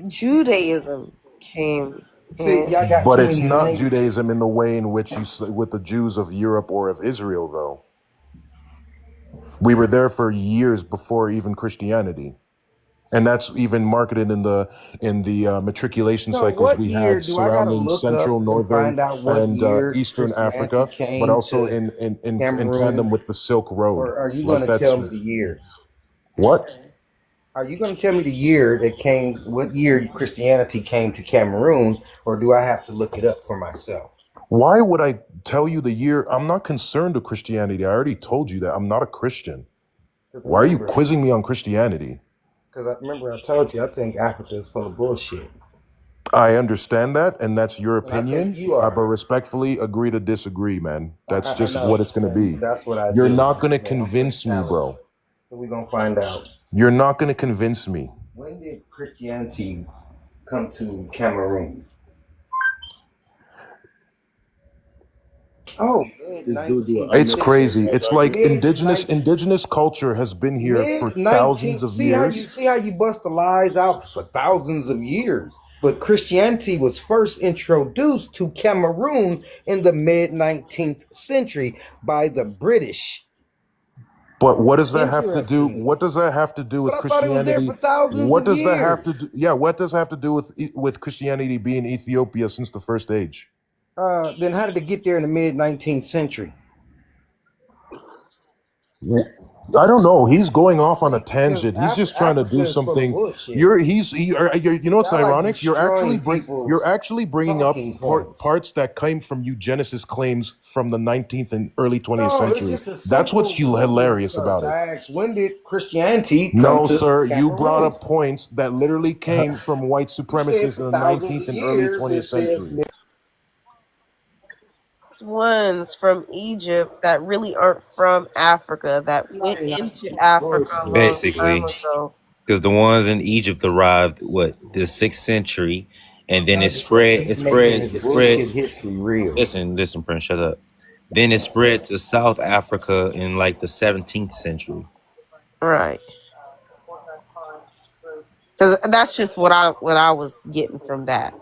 Judaism came See, in. y'all got But too it's many not languages. Judaism in the way in which with the Jews of Europe or of Israel, though. We were there for years before even Christianity, and that's even marketed in the matriculation So cycles what we year had do I gotta surrounding look up Central, and Northern, find out what and year Eastern Christianity Africa, but came also to in Cameroon? tandem with the Silk Road. Or are you Like gonna that's tell me the year? what? Are you gonna tell me the year that came? What year Christianity came to Cameroon, or do I have to look it up for myself? Why would I tell you the year? I'm not concerned with Christianity. I already told you that I'm not a Christian. Why are you Remember, quizzing me on Christianity? because I remember I told you I think Africa is full of bullshit, I understand that, and that's your and I think opinion. you I are. but respectfully agree to disagree, man. That's I just what know, it's gonna and be. that's what I You're do. not gonna Yeah, I'm gonna convince me, challenge bro. you. So we're gonna find out. You're not gonna convince me. When did Christianity come to Cameroon? Oh, mid This dude do an 19th It's unnecessary century. crazy. ass It's like argument. indigenous culture has been here for Mid thousands 19th. of years. See how you bust the lies out for thousands of years. But Christianity was first introduced to Cameroon in the mid 19th century by the British. But what does that have to do? Interesting. What does that have to do with But I thought it was there Christianity? for thousands What of does that have to years. do? Yeah, what does that have to do with Christianity being Ethiopia since the first age? Then how did it get there in the mid 19th century? I don't know. He's going off on a See, because tangent. He's just trying to Africa do is full of something. bullshit. You know what's Y'all like ironic? destroying people's You're actually bringing up talking points. parts that came from eugenicist claims from the 19th and early 20th No, it's century. just a That's what's simple hilarious search. about it. I asked, when did Christianity come No, to sir, you brought Cameroon? up points that literally came from white You said supremacists for in the thousands 19th of and early years. 20th It said century. Ones from Egypt that really aren't from Africa that went into Africa a long Basically, time ago. because the ones in Egypt arrived the 6th century, and then y'all it just gonna spread. keep making this bullshit history real. Listen, Prince, shut up. Then it spread to South Africa in like the 17th century. Right. Because that's just what I was getting from that.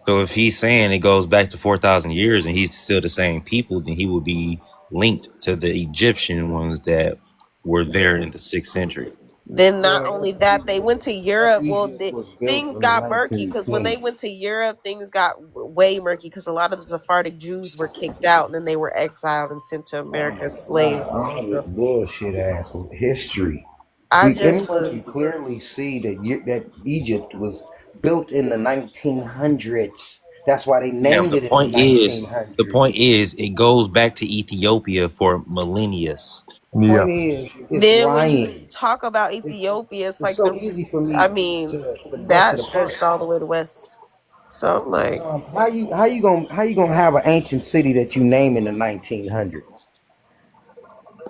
So if he's saying it goes back to 4,000 years and he's still the same people, then he would be linked to the Egyptian ones that were there in the 6th century. Then not only that, they went to Europe. Well, Egypt was built things in got the murky because when they 1920s. went to Europe, things got way murky because a lot of the Sephardic Jews were kicked out and then they were exiled and sent to America as slaves. All this bullshit ass history. I Can just was you clearly see that Egypt was built in the 1900s. That's why they Yeah, named the it in point the is, 1900s. it goes back to Ethiopia for millennia. Point is, it's then when you lying. talk about Ethiopia, it's like so easy for me I mean, to that bust it apart. stretched all the way to west. So I'm like, How you gonna have an ancient city that you name in the 1900s?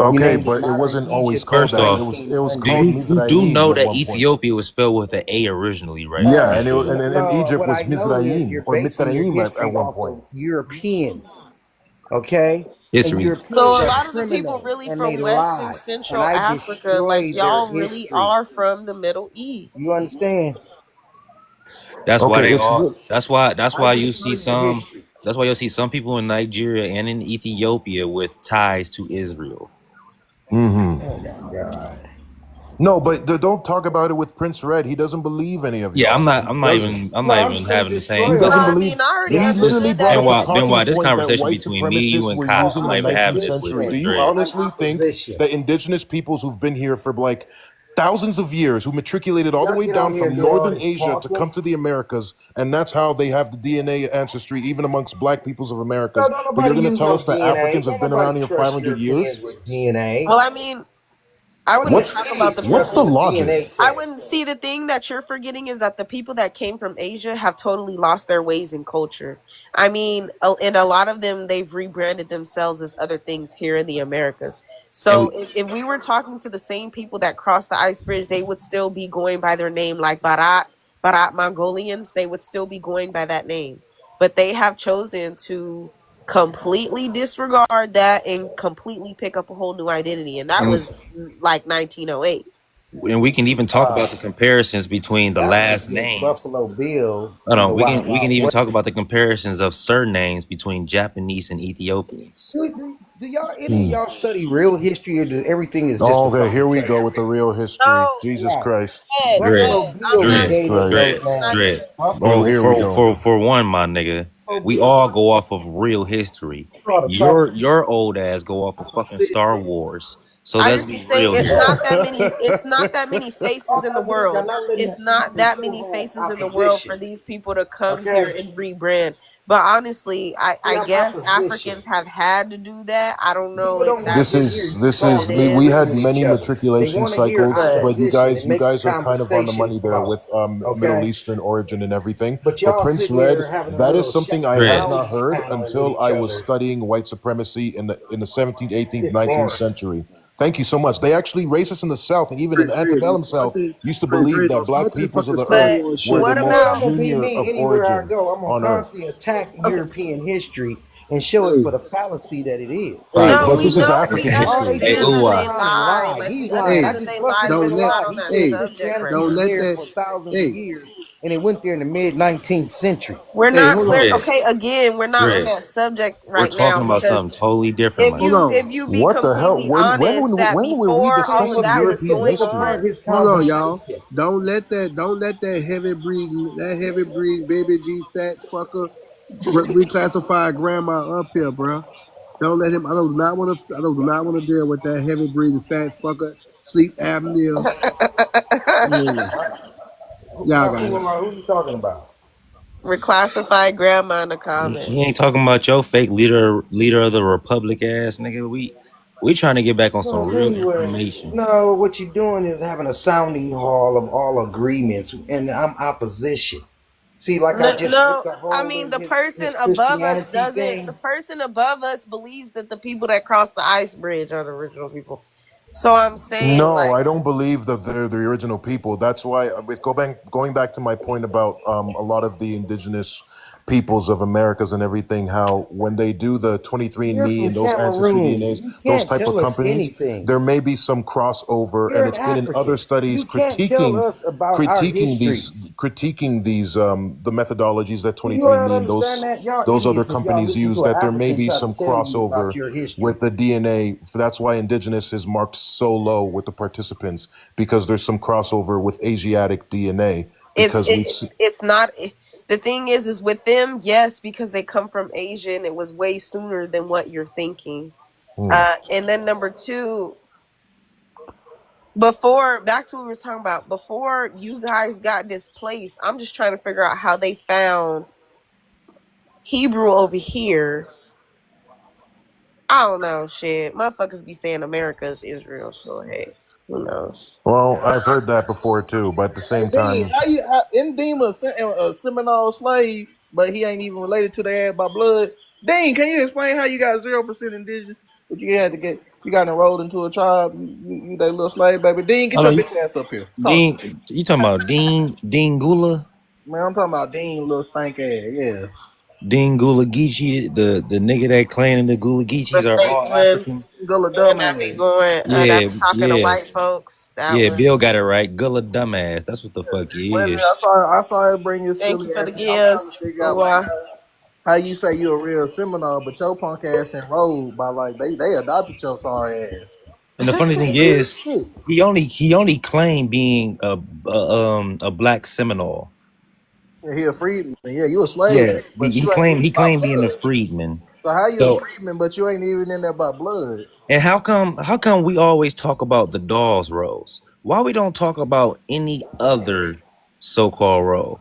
Okay, named it but it modern wasn't always Egypt called First in the that. off, It was 1900s. called you do Mizraim know at that one point. Ethiopia was spelled with an A originally, right? Yeah, I'm and sure. and Egypt What was I know is Mizraim you're or basing your Mitzrayim at history one off point. of Europeans, okay? And History. Europeans so a are lot of the people criminals, really and they from West and lie. And Central I Africa, like destroyed their y'all really history. are from the Middle East. You understand? That's why Okay, they it's all. That's why I you see destroyed your some. history. That's why you'll see some people in Nigeria and in Ethiopia with ties to Israel. Mm-hmm. Oh my God. No, but don't talk about it with Prince Red. He doesn't believe any of Yeah, y'all. I'm not Doesn't. even just gonna having the destroy same. He them. doesn't I believe. mean, I already He literally understood brought that. up a Then talking why this point that conversation white between me, you, supremacists and were Kyle, using in I'm the not even having 19th this with century. Do you Dre. honestly think Opposition. that indigenous peoples who've been here for like thousands of years, who matriculated all the Y'all way get on down here and from do all northern this Asia to talking. come to the Americas, and that's how they have the DNA ancestry even amongst black peoples of No, Americas? don't But you're nobody going to use tell no us that DNA. Africans have Don't been around nobody here trust 500 years? Europeans with DNA. Well, I mean, I What do wouldn't you talk mean about the What's trust the in a people. logic? DNA I test? wouldn't see the thing that you're forgetting is that the people that came from Asia have totally lost their ways in culture. I mean, and a lot of them, they've rebranded themselves as other things here in the Americas. And So if we were talking to the same people that crossed the ice bridge, they would still be going by their name, like Barat Mongolians. They would still be going by that name, but they have chosen to completely disregard that and completely pick up a whole new identity, and that and, was like 1908. and we can even talk about the comparisons between the That was last just names. Buffalo Bill Hold in on, the we Wild can Wild even West. talk about the comparisons of surnames between Japanese and Ethiopians. Do y'all any of y'all study real history, or do everything is just a Okay, here we fairy go tale? with the real history. No, Jesus Right. Christ. Dread, Buffalo I'm Bill not. dread, gave them Christ. those dread, Not names. dread. Jesus. Oh, Buffalo here we go. For one, my nigga, we all go off of real history. Your old ass go off of fucking Star Wars. So I let's just be be saying real it's here. not that many. It's not that many faces in the world. It's not that many faces in the world for these people to come here Okay? and rebrand. But honestly, See, I I'm guess opposition. Africans have had to do that. I don't know People if don't want that's to just just hear you what it We is. had agreeing with each many other. They matriculation want to hear cycles, But but opposition. It you makes the guys are kind of on the conversation money there flow. with Middle Okay? Eastern origin and everything. But But y'all Prince sitting Red, here having a that is little something I Dread. have not sounding heard panel with until each I was other. studying white supremacy in the 17th, 18th, It's 19th boring. century. Thank you so much. They actually racists in the South and even in the antebellum South used to believe that black peoples of the earth but were the what most Well, I'm about gonna be junior me of anywhere I origin go. I'm gonna on earth. constantly attack okay? European history and show it for the fallacy that it is. Right, No, but we this is know. We African All they history. Hey, do understand is that ooh, sit they around and lie. lie. Like He's we lying. I understand that just they busted lie, him but in a we're not lie. on He that said subject Christianity right was now. there for thousands of years, and it went there in the mid 19th century. We're not. We're Dread, okay. Again, we're not on Dread. that subject We're right now talking about because something totally different, my nigga. if you be What the hell? completely honest, that When were we before all of discussing that was European going Never history? part on, his Hold on, y'all. conversation. Don't let that heavy breed baby G fat fucker reclassify grandma up here, bro. Don't let him. I do not want to deal with that heavy breathing fat fucker. Sleep apnea. Mm, y'all got it. Who are you talking about? reclassify grandma in the He comments. ain't talking about your fake leader of the republic ass nigga. We trying to get back on some Well, real anyway, information. no, what you're doing is having a sounding hall of all agreements, and I'm opposition. See, like I No, just ripped no, a I hole mean in the his person above us Christianity doesn't. The thing. person above us believes that the people that crossed the ice bridge are the original people. So I'm saying, No, like, I don't believe that they're the original people. That's why with going back to my point about a lot of the indigenous peoples of Americas and everything, how when they do the You're 23andMe from and those ancestry Cameroon. DNAs, You those can't type of tell us companies, anything. there may be some crossover, You're and an it's been in other African. studies You can't tell us about our history. critiquing these the methodologies that Do you not 23andMe and understand that? Y'all those other idiots if y'all companies listen use, to an that there may African be try to some tell you about crossover your history. with the DNA. That's why indigenous is marked so low with the participants, because there's some crossover with Asiatic DNA. Because it's not. The thing is with them, yes, because they come from Asia and it was way sooner than what you're thinking. And then number two, back to what we were talking about, before you guys got displaced, I'm just trying to figure out how they found Hebrew over here. I don't know, shit. Motherfuckers be saying America is Israel, so hey, who knows? Well, I've heard that before too, but at the same Dean, time, isn't Dean a Seminole slave, but he ain't even related to their ass by blood? Dean, can you explain how you got 0% indigenous, but you got enrolled into a tribe? You that little slave baby. Dean, get Hold your on, bitch ass up here. Talk to me. Dean, you talking about Dean Gula? Man, I'm talking about Dean, little stank ass. Yeah. Dean Gula Geechee, the nigga that claiming the Gula Geechees The are fake all one, African. Gullah that be dumbass. going, that Yeah, be talking to yeah, white folks. That yeah. was. Bill got it right. Gullah dumbass. That's what the fuck Wait a he minute, is. I saw it bring your Thank silly you for the ass. I'm trying to gifts. figure out like how you say you a real Seminole, but your punk ass enrolled by like they adopted your sorry ass. And the funny thing Real is, shit. he only claimed being a black Seminole. Yeah, he a freedman. Yeah, you a slave, Yeah, but you ain't even he by claimed being a blood. freedman. So how you a So freedman, but you ain't even in there by blood? and how come we always talk about the Dawes Rose? Why we don't talk about any other so-called role?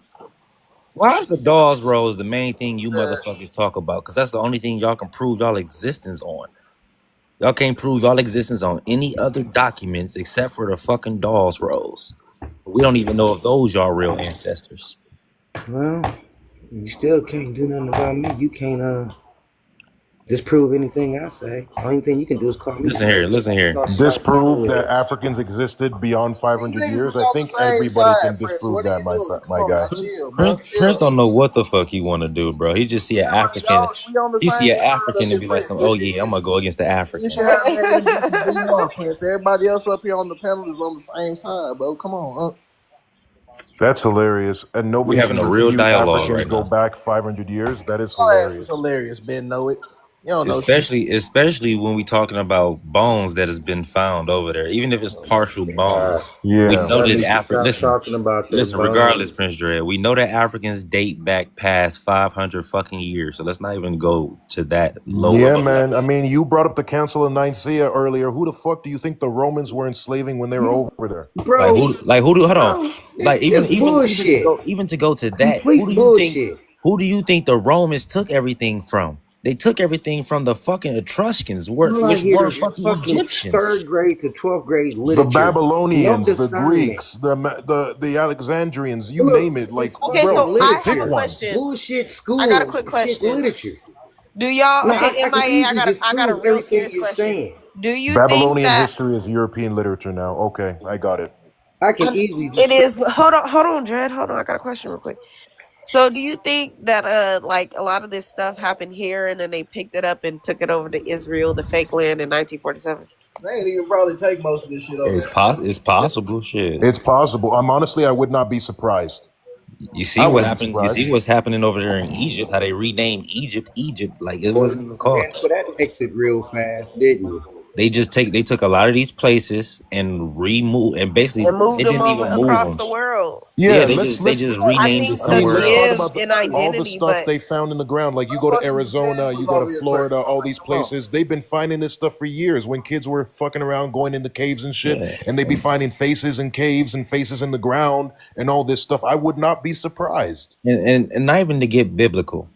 Why is the Dawes Rose the main thing you motherfuckers talk about? Because that's the only thing y'all can prove y'all existence on. Y'all can't prove y'all existence on any other documents except for the fucking dolls rolls. We don't even know if those y'all real ancestors. Well, you still can't do nothing about me. You can't disprove anything I say. Only thing you can do is call me. Listen here. Disprove that Africans existed beyond 500 years. I think everybody can disprove that, my guy. Prince don't know what the fuck he want to do, bro. He just see an African. He see an African and be like, "Oh yeah, I'm gonna go against the African." You should have that Prince. Everybody else up here on the panel is on the same side, bro. Come on. That's hilarious. And nobody We having can a real refute dialogue Africans right go now. back 500 years. That is Oh, hilarious. it's hilarious, Ben. Know it. You don't know shit. Especially when we talking about bones that has been found over there, even if it's partial bones. Yeah. We know that Africans. Talking about listen. Regardless, Prince Dread, we know that Africans date back past 500 fucking years. So let's not even go to that low. Yeah, man. I mean, you brought up the Council of Nicaea earlier. Who the fuck do you think the Romans were enslaving when they were over there? Bro, hold on. Like even to go to that, who do you think the Romans took everything from? They took everything from the fucking Etruscans, which were fucking Egyptians. 3rd grade to 12th grade literature. The Babylonians, the Greeks, the Alexandrians, you name it. Like, okay, bro, so I have a question. Bullshit school. I got a quick question. Literature. Do y'all? Okay, MIA. I got a real serious question. Do you Babylonian think that history is European literature now? Okay, I got it. I can easily. It is. But hold on, Dread. Hold on. I got a question real quick. So do you think that like a lot of this stuff happened here and then they picked it up and took it over to Israel, the fake land, in 1947? They ain't even probably take most of this shit over. It's possible, shit. It's possible. I would not be surprised. You see what happened? You see what's happening over there in Egypt? How they renamed Egypt, like it wasn't even called. So that makes it real fast, didn't you? They took a lot of these places and moved them over across the world. Yeah, they just renamed it somewhere else. All the stuff they found in the ground, like you go to Arizona, you go to Florida, all these places, they've been finding this stuff for years. When kids were fucking around going into caves and shit, and they'd be finding faces in caves and faces in the ground and all this stuff. I would not be surprised. And not even to get biblical,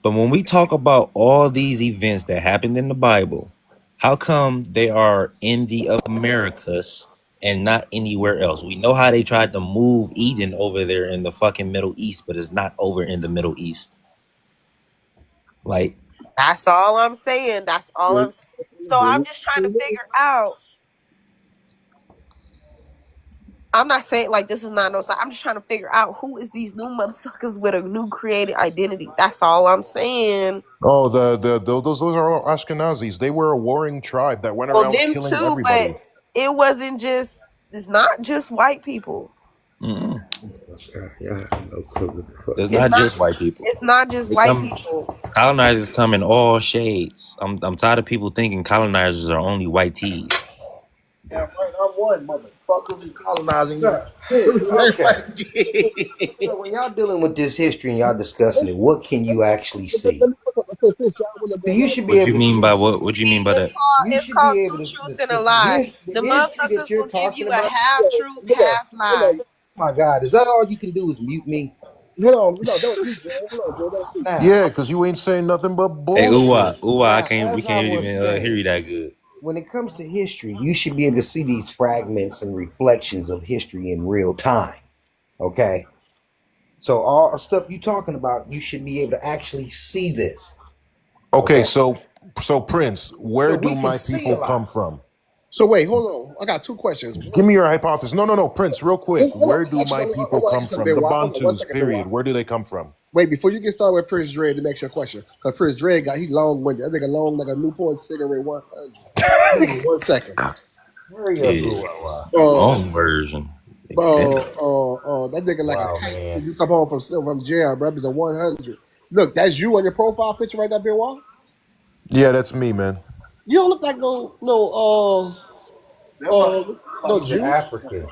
but when we talk about all these events that happened in the Bible, how come they are in the Americas and not anywhere else? We know how they tried to move Eden over there in the fucking Middle East, but it's not over in the Middle East. Like, that's all I'm saying. That's all I'm saying. So I'm just trying to figure out. I'm not saying like this is not no sign. I'm just trying to figure out who is these new motherfuckers with a new created identity. That's all I'm saying. Oh, those are all Ashkenazis. They were a warring tribe that went around killing everybody. But it wasn't just. It's not just white people. It's not just white people. It's not just white people. Colonizers come in all shades. I'm tired of people thinking colonizers are only white tees. Yeah, right. I'm one motherfuckers who colonizing you. So when y'all dealing with this history and y'all discussing it, what can you actually see? You should be able to. What you mean by that? It's called Two Truths and a Lie. The motherfuckers will give you a half truth, half lie. My God, is that all you can do is mute me? No, Yeah, because you ain't saying nothing but bullshit. Hey, we can't even hear you that good. When it comes to history, you should be able to see these fragments and reflections of history in real time. Okay? So all the stuff you're talking about, you should be able to actually see this. Okay, so Prince, where do my people come from? So wait, hold on. I got two questions. Give me your hypothesis. No, Prince, real quick. Where do my people come from? The Bantus, period. Where do they come from? Wait, before you get started with Prince Dread, the next your question. Because Prince Dread he long-winded. I think long like a Newport cigarette 100. 1 second. Long version. That nigga like a kite. You come home from jail, bro. It's a 100. Look, that's you on your profile picture right there, Benoit? Yeah, that's me, man. You don't look like no Jew. African.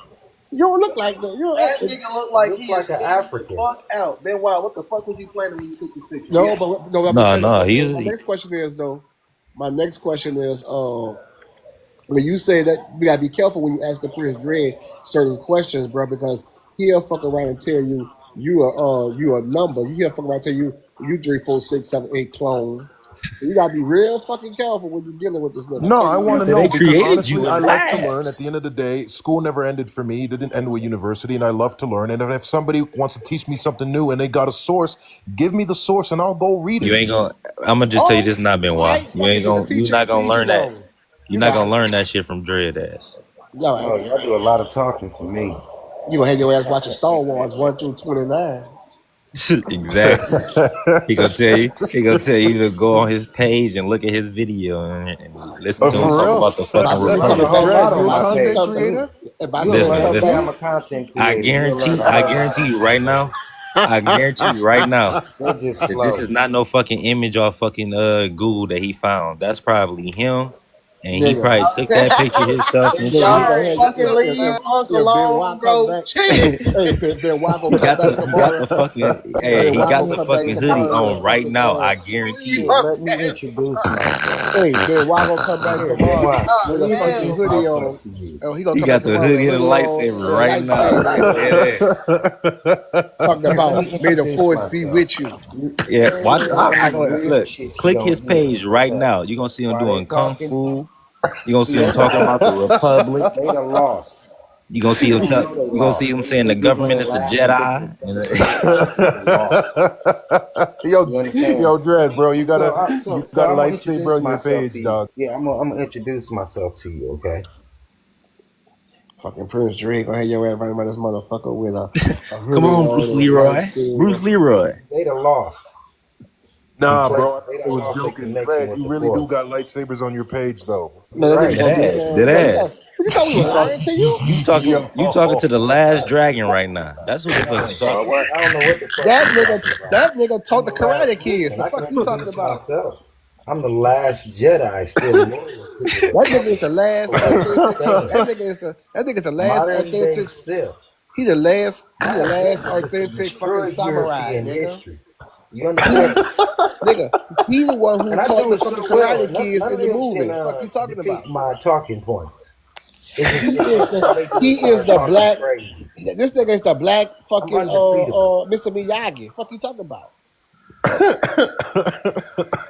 You don't look like that. That nigga look like he is an African. Fuck out. Ben Wild, what the fuck was you planning when you took this picture? My next question is when you say that you gotta be careful when you ask the Prince Dread certain questions, bro, because he'll fuck around and tell you you a number. He'll fuck around and tell you 3, 4, 6, 7, 8 clone. You gotta be real fucking careful when you're dealing with this nigga. No, I I want to So know they because created honestly, you I in love to learn. At the labs. end of the day, school never ended for me. It didn't end with university, and I love to learn. And if somebody wants to teach me something new and they got a source, give me the source and I'll go read You it. ain't gonna. I'm gonna just All tell you right, this, not all Benoit. right, You fuck it. ain't Then the gonna. You're teacher not gonna teaches learn that. on. You're You not got gonna it. learn that shit from Dread ass. All No, right. y'all do a lot of talking for me. You gonna have your ass watching Star Wars 1 through 29. Exactly. He gonna tell you. He gonna tell you to go on his page and look at his video and listen to him For Yeah. talk real? about the If I fucking see You it learn a coming Republic. whole back, lot Dread, on you a my content page. creator? if I You'll see it learn Listen, a come bit. listen. I'm back, a content I creator. You'll learn guarantee. a I whole lot guarantee on you my right page. now. I guarantee you right now They're just that this slow. is not no fucking image off fucking Google that he found. That's probably him, and he nigga, probably took that picture himself and nigga, you shit. gonna Y'all have fucking leave Uncle if Ben alone, Watt come bro. back. Chill. Hey, Ben Watt gonna He come got back the tomorrow. fucking hey, Ben he Watt got gonna the come back fucking hoodie tomorrow with a on right fucking now. I guarantee Leave it. Shit, Uncle let me introduce myself. Hey, Ben Watt gonna come back Here, tomorrow Benoit, let with a me fucking damn. introduce hoodie myself on. to you. Oh, he gonna He come back got the tomorrow with hoodie a and the hoodie on lightsaber and a right now. lightsaber. Talking Here, let about me may the introduce force be myself. with you. Yeah, watch. Talking about some real Look. shit you Click don't his hear. page right Okay. now. You're gonna see him While they doing kung talking, fu. You're gonna see, see him they talking about the Republic. they done lost. You're gonna see him I tell. know they You're gonna see lost. him saying the They giving government their is the last ridiculous Jedi. information. They lost. yo, You understand? yo, Dread, bro, you So, got a I'm gonna lightsaber introduce on your myself to page, you. dog. Yeah, I'm gonna introduce myself to you. Okay. Fucking Prince Drake gonna have your ass running around this motherfucker with a Come hoodie on, on Bruce and a Leroy. lightsaber. Bruce Leroy. They done lost. Nah, bro, They I done was lost their joking. connection Dread, with you the really do force. got lightsabers on your page, though. Man, that nigga Dead gonna be ass. Dead man. Yeah. ass. You thought we You was talk. lying to you? You talking to the Yo. last dragon right now. That's who the fuck you talking to. I don't know what the fuck That you nigga, talking about. that nigga I'm taught the the last. Karate Kids. Listen, The I can fuck you talking introduce about? myself. I'm the last Jedi still loyal to the That nigga is Republic, the last for which I authentic. stand. That nigga's the last Modern day authentic. Sith. He the last. He My the last objective is to authentic fucking destroy samurai, European nigga. history. You He, understand? nigga, he the one who And I taught do the it fucking so well. Karate Kids None in of the them can movie. Fuck you talking about? defeat my talking points. It's just He is all they do is he is start the talking black. crazy. This nigga is the black I'm fucking undefeatable. Mr. Miyagi. Fuck you talking about?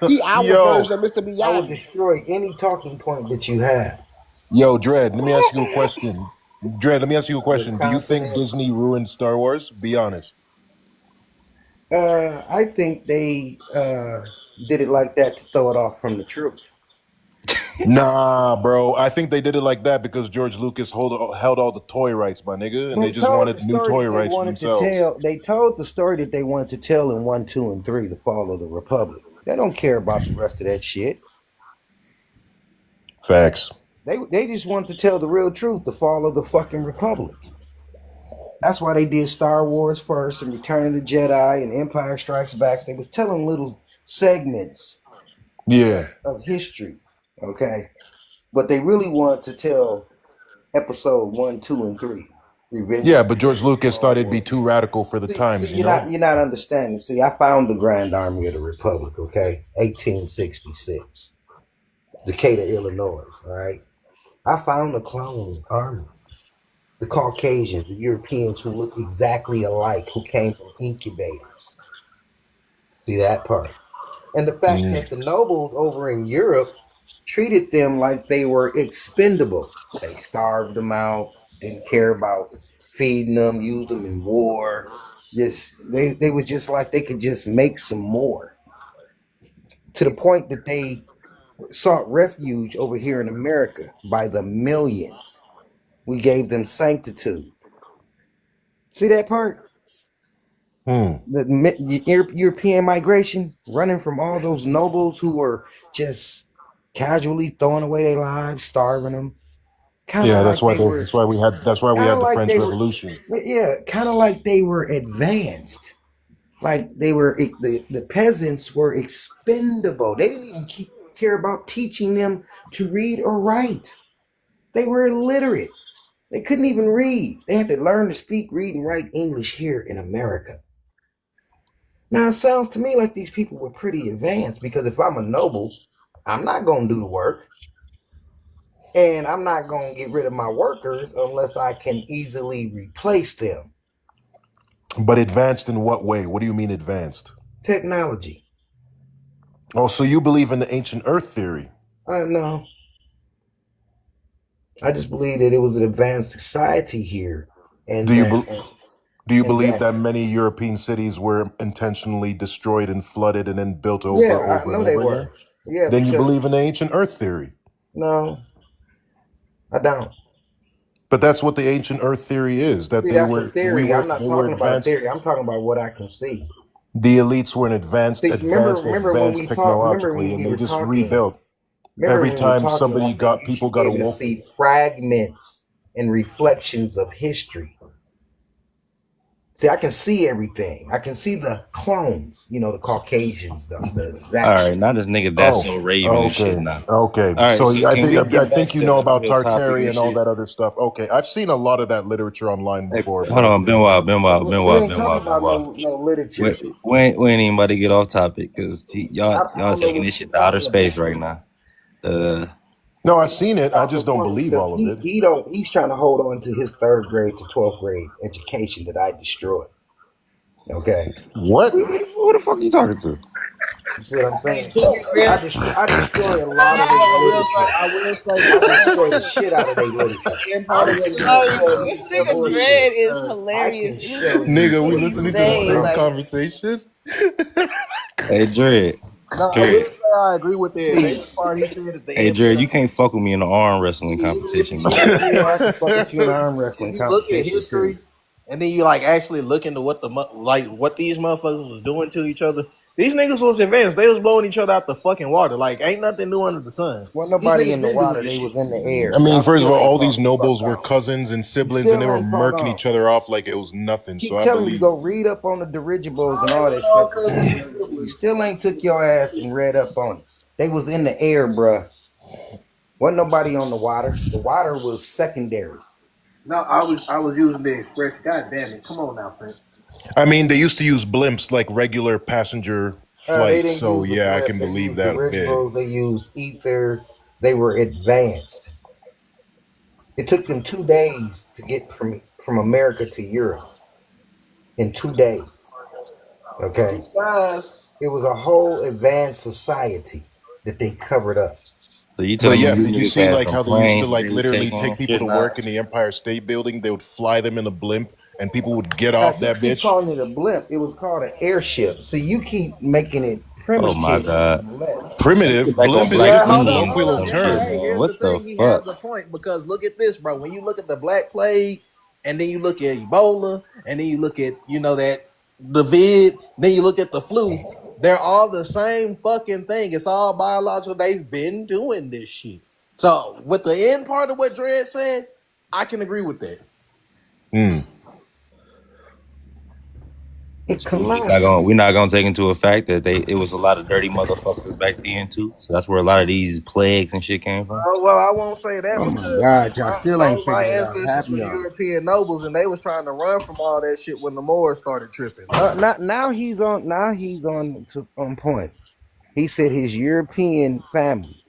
He our Yo, version of Mr. I will Miyagi. destroy any talking point that you have. yo, Dread, let me ask you a question. Dread, let me ask you a The question. Do you think continent. Disney ruined Star Wars? Be honest. I think they did it like that to throw it off from the truth. Nah, bro. I think they did it like that because George Lucas held all the toy rights, my nigga, and they They just told wanted the new story toy that they rights for wanted to themselves. tell. They told the story that they wanted to tell in 1, 2, and 3, the fall of the Republic. They don't care about the rest of that shit. Facts. They just wanted to tell the real truth, the fall of the fucking Republic. That's why they did Star Wars first and Return of the Jedi and Empire Strikes Back. They was telling little segments Yeah. of history, okay? But they really want to tell episode 1, 2, and 3. Revenge Yeah, of but the George Sith, Lucas thought Clone it'd be Wars. too radical for the See, times, you you're know? not understanding. See, I found the Grand Army of the Republic, okay? 1866. Decatur, Illinois, all right? I found the clone army. The Caucasians, the Europeans who look exactly alike, who came from incubators. See that part? And the fact that the nobles over in Europe treated them like they were expendable. They starved them out, didn't care about feeding them, used them in war. Just they was just like they could just make some more. To the point that they sought refuge over here in America by the millions. We gave them sanctitude. See that part? The European migration, running from all those nobles who were just casually throwing away their lives, starving them. Kind of Yeah, like they were. that's why we had the Like French they were. Revolution. Yeah, kind of like they were advanced. Like they were. The peasants were expendable. They didn't even care about teaching them to read or write. They were illiterate. They couldn't even read. They had to learn to speak, read, and write English here in America. Now, it sounds to me like these people were pretty advanced because if I'm a noble, I'm not going to do the work. And I'm not going to get rid of my workers unless I can easily replace them. But advanced in what way? What do you mean advanced? Technology. Oh, so you believe in the ancient Earth theory? No. I just believe that it was an advanced society here, and Do you that do you and believe that that many European cities were intentionally destroyed and flooded and then built yeah, over I know and they over again? were. Yeah, Then you because believe in the ancient Earth theory. no, I don't. But that's what the ancient Earth theory is. That See, they that's a were we theory. were I'm not they were talking about a advanced. theory. I'm talking about what I can see. The elites were an See, remember when we advanced talked. Remember technologically, when and we they were just talking. rebuilt. Remember Every when we were time talking. I somebody said you people should be got able to awoke. see fragments and reflections of history. See, I can see everything. I can see the clones. You know, the Caucasians, the All exact. right, now this nigga that's Oh, so Raven and shit okay, now. okay. All right, So so yeah, can we I get back think you to know the about real topic Tartary and and all shit? that other stuff. Okay, I've seen a lot of that literature online Hey, before, hold but on, Benoit, Benoit, We Benoit, ain't talking Benoit, about Benoit. no literature. We ain't even about to get off topic because y'all I y'all don't know taking what this you're shit to outer talking about. space right now. no, I've seen it. I About the just don't point believe because all of it. he's trying to hold on to his 3rd grade to 12th grade education that I destroyed. Okay, What? Who the fuck are you talking to? you see what I'm saying? To be fair, I destroy a lot of their literature. I will say I this. destroy the shit out of their literature. In part I of can what sit here Dread and tell said, you This some nigga bullshit. Dread is I hilarious. can It is show just you Nigga, we what he listening some to the say. same bullshit. Like, conversation. Hey, Dread, No, I will Dread. say I agree with the See, advanced part. He said at the Hey, end, Dread, because you can't fuck with me in the arm wrestling even if competition, you gang. look at yeah, I can fuck with you in an arm if wrestling you look at competition too. history, and then you like actually look into what what these motherfuckers was doing to each other. These niggas was advanced. They was blowing each other out the fucking water. Like ain't nothing new under the sun. Wasn't These nobody niggas in the been doing water. this They shit. was in the I air. mean, Y'all first of still all, ain't all caught these the fuck nobles were on. cousins and You siblings, and they still were ain't caught murking on. each other off like it was nothing. So Keep I telling you to believe. go read up on the dirigibles No, and they all that wasn't all stuff. cousins and You siblings. still ain't took your ass and read up on it. They was in the air, bruh. Wasn't nobody on the water. The water was secondary. No, I was using the expression. God damn it! Come on now, Prince. I mean, they used to use blimps like regular passenger They flights. didn't So use a yeah, I blip. can They believe used that a bit. dirigibles. They used ether. They were advanced. It took them 2 days to get from America to Europe in 2 days. Okay, Guys, it was a whole advanced society that they covered up. So you But telling yeah, me you did you niggas see had like some how they used to planes that like they was literally taking take and people shit to now? work in the Empire State Building? They would fly them in a blimp, and people would get Now off you that keep bitch. calling it a blimp. It was called an airship. So you keep making it Oh my primitive god. and less. Let me get Primitive back on blimp is Black yeah, just a hold Indians or colloquial some on. shit, term. Hey, man. here's the What the thing. He has fuck? a point because look at this, bro. When you look at the Black Plague, and then you look at Ebola, and then you look at that the vid, then you look at the flu. They're all the same fucking thing. It's all biological. They've been doing this shit. So with the end part of what Dredd said, I can agree with that. It So collapsed. we're not gonna take into effect that it was a lot of dirty motherfuckers back then too. So that's where a lot of these plagues and shit came from. Well, I won't say that Oh my because God, y'all still some ain't of my figured it out. ancestors Half of were y'all. European nobles, and they was trying to run from all that shit when the Moors started tripping. Now he's on. Now he's on point. He said his European family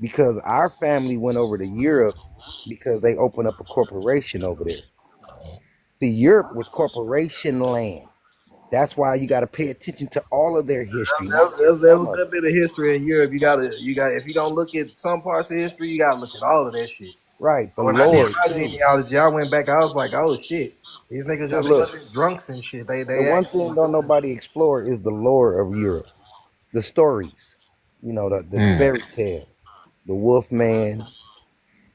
because our family went over to Europe because they opened up a corporation over there. The Europe was corporation land. That's why you got to pay attention to all of their history, not just There's some a of good it. bit of history in Europe. You got. If you don't look at some parts of history, you got to look at all of that shit. Right, the When I did lore my too. genealogy, I went back. I was like, oh shit, these niggas Now just look, wasn't drunks and shit. the They one actually thing was don't doing nobody shit. explore is the lore of Europe, the stories. You know, the fairy tales, the Wolfman,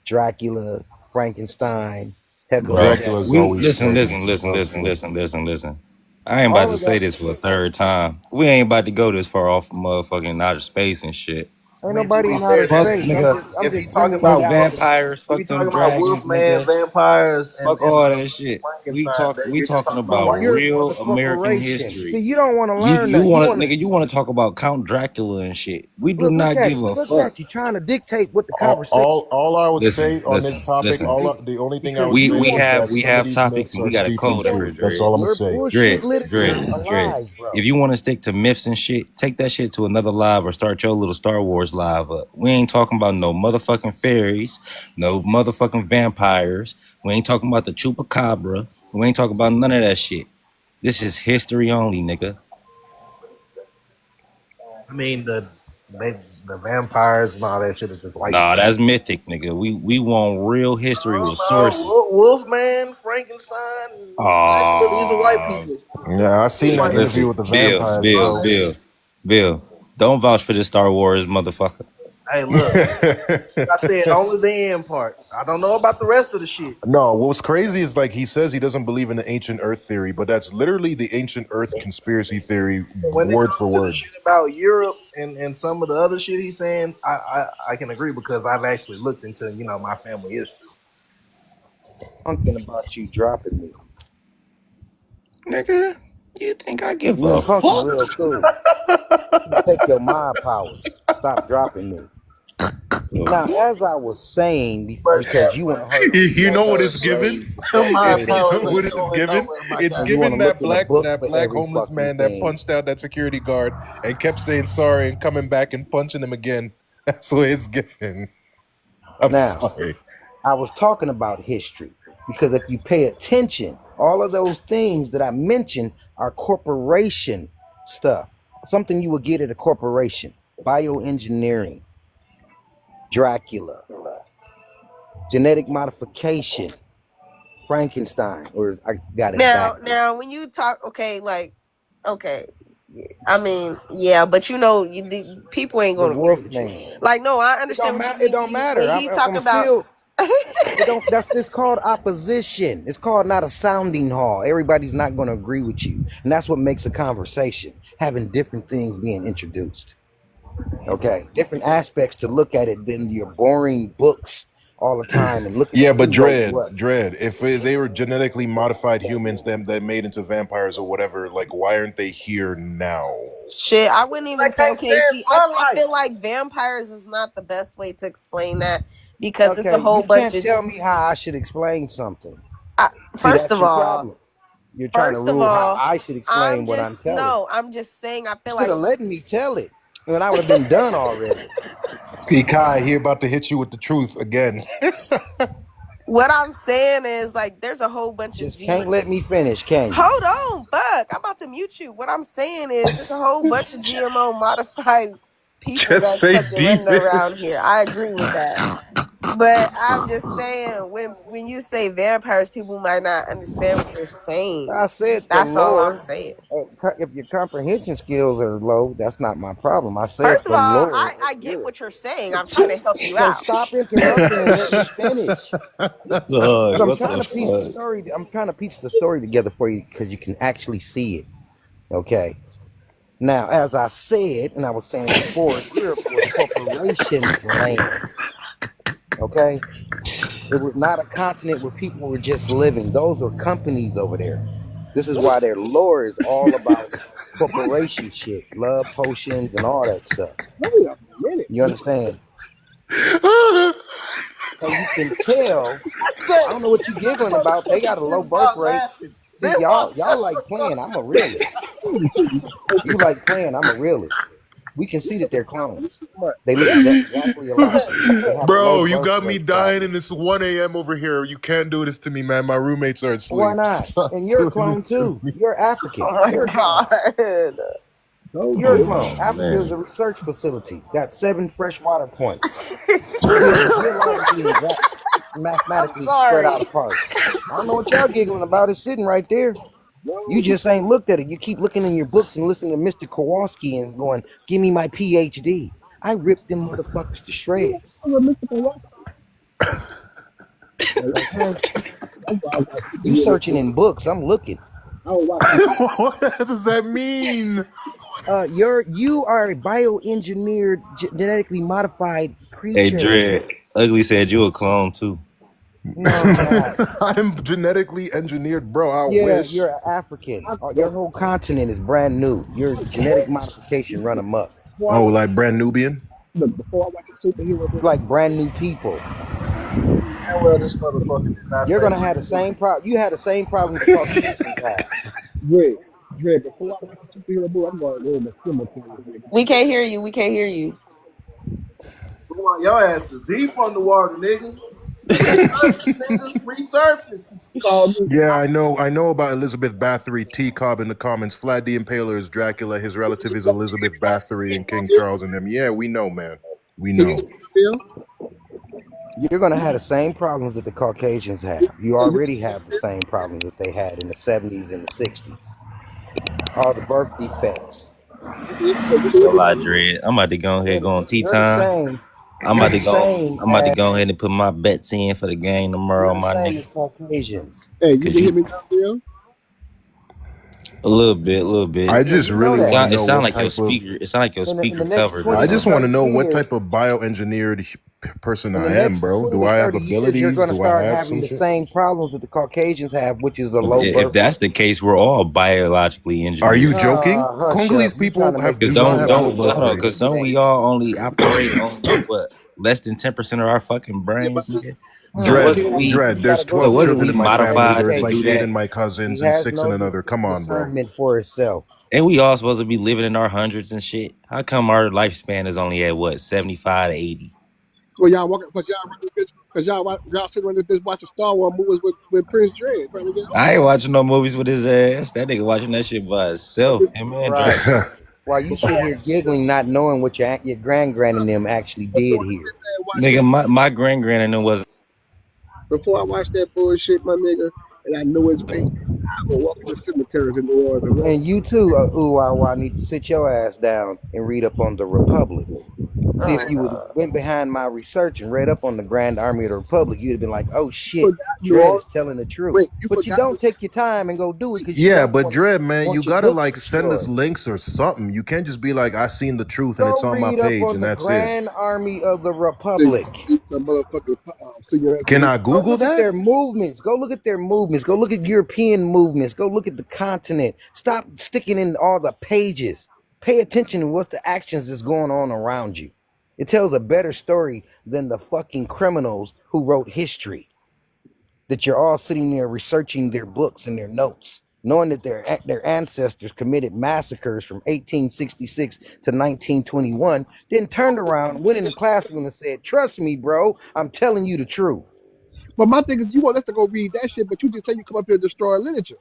Dracula, Frankenstein, Bro, Heckler, Dracula's we always listen, scared me. listen, listen, Love listen, Dracula. listen, listen, listen. I ain't about all to of say that this for a shit. third time. We ain't about to go this far off motherfucking outer space and shit. I Ain't mean, to nobody be in outer fair, Fuck that space. nigga. I'm if you just talking bringing you Fuck about out. vampires, if fuck you them talking about dragons, Wolfman, nigga. vampires, Fuck and all that shit. Frankenstein, We you're just talking talking about about white Europe people. was real a American corporation. See, history. you don't want to learn You that. You want want to nigga, you want to talk about Count Dracula and shit. We do look not at give you. a Look fuck. at you trying to dictate what the All, conversation. all, all I would Listen, say on this listen, topic, listen. the only thing I Because would you say is that We some of have these topics myths and are we got a steeped in code up here, truth. That's Dre. all I'm gonna your say. bullshit Dre, literature Dre, is a Dre. lie, bro. If you want to stick to myths and shit, take that shit to another live or start your little Star Wars live up. We ain't talking about no motherfucking fairies, no motherfucking vampires. We ain't talking about the chupacabra. We ain't talking about none of that shit. This is history only, nigga. I mean, the vampires and all that shit is just white Nah, people. that's mythic, nigga. We want real history with sources. Wolfman, Frankenstein, Dracula, these are white Oh, people. Yeah, I seen that interview listen, with the vampires, Bill. Don't vouch for this Star Wars motherfucker. Hey, look, I said only the end part. I don't know about the rest of the shit. No, what's crazy is like he says he doesn't believe in the ancient Earth theory, but that's literally the ancient Earth conspiracy theory, When it word comes for to the word. shit about Europe and some of the other shit he's saying, I can agree because I've actually looked into my family history. Thinking about you dropping me, Nigga, you think I give you a and Punky fuck? real cool. You take your mind powers. Stop dropping me. Now, as I was saying before, because you want to hurt, You know what it's given? My You powers know ain't what it's going given? nowhere, my It's guy. you want given to look that in a book for black every homeless fucking man that thing. punched out that security guard and kept saying sorry and coming back and punching him again. That's what it's given. I'm Now, sorry. I was talking about history because if you pay attention, all of those things that I mentioned are corporation stuff. Something you would get at a corporation. Bioengineering, Dracula, genetic modification, Frankenstein, or I got it back. Now, when you talk, okay, I mean, yeah, but the people ain't The gonna agree Wolf with you. Man. Like, no, I It don't understand what you matter. It mean don't matter. when he talk I'm about. still. It don't. It's called opposition. It's called not a sounding hall. Everybody's not going to agree with you, and that's what makes a conversation. Having different things being introduced. Okay, different aspects to look at it than your boring books all the time and looking Yeah, at but who wrote what. Dread. If they were genetically modified humans, them that made into vampires or whatever, like why aren't they here now? Shit, I wouldn't even say. can't Okay, stand see, I sunlight. feel like vampires is not the best way to explain that because it's a Okay, whole you bunch can't of. tell me how I should explain something. See, First that's of your all, problem. You're trying to rule how I should explain what I'm telling. I'm just saying. I feel Instead of like letting me tell it, and I would have been done already. See, Kai, he about to hit you with the truth again. what I'm saying is like there's a whole bunch Just of. can't let me finish, can you? Hold on, fuck! I'm about to mute you. What I'm saying is there's a whole bunch of GMO modified people Just that's say fucking running demon. around here. I agree with that. But I'm just saying, when you say vampires, people might not understand what you're saying. I said the That's all I'm lore. saying. If your comprehension skills are low, that's not my problem. I said First of the all, lore. I get what you're saying. I'm trying to help you So out. stop interrupting and let me finish. Dog, I'm what trying the to piece the fuck? story. I'm trying to piece the story together for you because you can actually see it. Okay. Now, as I said, and I was saying before, Europe was corporation land. Okay. It was not a continent where people were just living. Those were companies over there. This is why their lore is all about corporation shit, love potions and all that stuff. You understand? So you can tell. I don't know what you're giggling about. They got a low birth rate. See, y'all like playing. I'm a realist. You like playing. I'm a realist. We can see that they're clones. They look exactly alike. They have a Bro, low you birth got me rate dying problem. and it's 1 a.m. over here. You can't do this to me, man. My roommates are asleep. Why not? Stop And you're a doing clone this to too. me. You're African. Oh my You're a clone. god. You're a clone. Oh, Africa man. is a research facility. Got 7 freshwater points. Geologically and mathematically spread out apart. I don't know what y'all giggling about. It's sitting right there. You just ain't looked at it. You keep looking in your books and listening to Mr. Kowalski and going, give me my PhD. I ripped them motherfuckers to shreds. Okay? You searching in books. I'm looking. What does that mean? You are a bioengineered, genetically modified Hey, creature. Dread. Ugly said you a clone too. No, I'm not. I'm genetically engineered, bro. I Yeah, wish. you're an African. Your whole continent is brand new. Your genetic modification run amok. Oh, like brand Nubian? Like brand new people. Yeah, well, this motherfucker did not You're say gonna have the same problem. You had the same problem the Caucasians had. We can't hear you. We can't hear you. Come on, your ass is deep underwater, nigga. Resurface. Yeah, I know about Elizabeth Bathory. T Cobb in the comments. Vlad the Impaler is Dracula. His relative is Elizabeth Bathory and King Charles and them. Yeah, we know, man. We know. You're going to have the same problems that the Caucasians have. You already have the same problems that they had in the 70s and the 60s. All the birth defects. No lie, Dread. I'm about to go ahead and go on tea time. I'm about to go ahead and put my bets in for the game tomorrow, my nigga. Caucasians. Hey, you can hear me now, Bill? A little bit. I just really want to know. It sound like your speaker. It sound like your speaker covered. I just want to know what type of bioengineered person I am, bro. Do I have abilities? You're going to start having the same problems that the Caucasians have, which is the low birth. If that's the case, we're all biologically engineered. Are you joking? Congolese people have because don't we all only operate on what, less than 10% of our fucking brains, nigga? Dread, there's 12 children in my family. There's like 8 in my cousins and 6 in another. Come on, bro. For itself. And we all supposed to be living in our hundreds and shit. How come our lifespan is only at what, 75 to 80? Well, y'all walking because y'all sitting on this bitch watching Star Wars movies with Prince Dread. I ain't watching no movies with his ass. That nigga watching that shit by himself. Right. While you sit here giggling, not knowing what your grand-grand and them actually did here. Nigga, my grand-grand and them was. Before I watch that bullshit, my nigga, and I know it's fake, I go walk in the cemeteries in New Orleans. And you too, I need to sit your ass down and read up on the Republic. See, if you would have went behind my research and read up on the Grand Army of the Republic, you'd have been like, "Oh shit, Dredd is telling the truth." But you don't take your time and go do it. Yeah, but Dredd, man, you gotta like send us links or something. You can't just be like, "I seen the truth and it's on my page and that's it." Grand Army of the Republic. Can I Google that? Their movements. Go look at their movements. Go look at European movements. Go look at the continent. Stop sticking in all the pages. Pay attention to what the actions is going on around you. It tells a better story than the fucking criminals who wrote history. That you're all sitting there researching their books and their notes, knowing that their ancestors committed massacres from 1866 to 1921, then turned around, went in the classroom and said, "Trust me, bro, I'm telling you the truth." But my thing is, you want us to go read that shit, but you just say you come up here and destroy literature.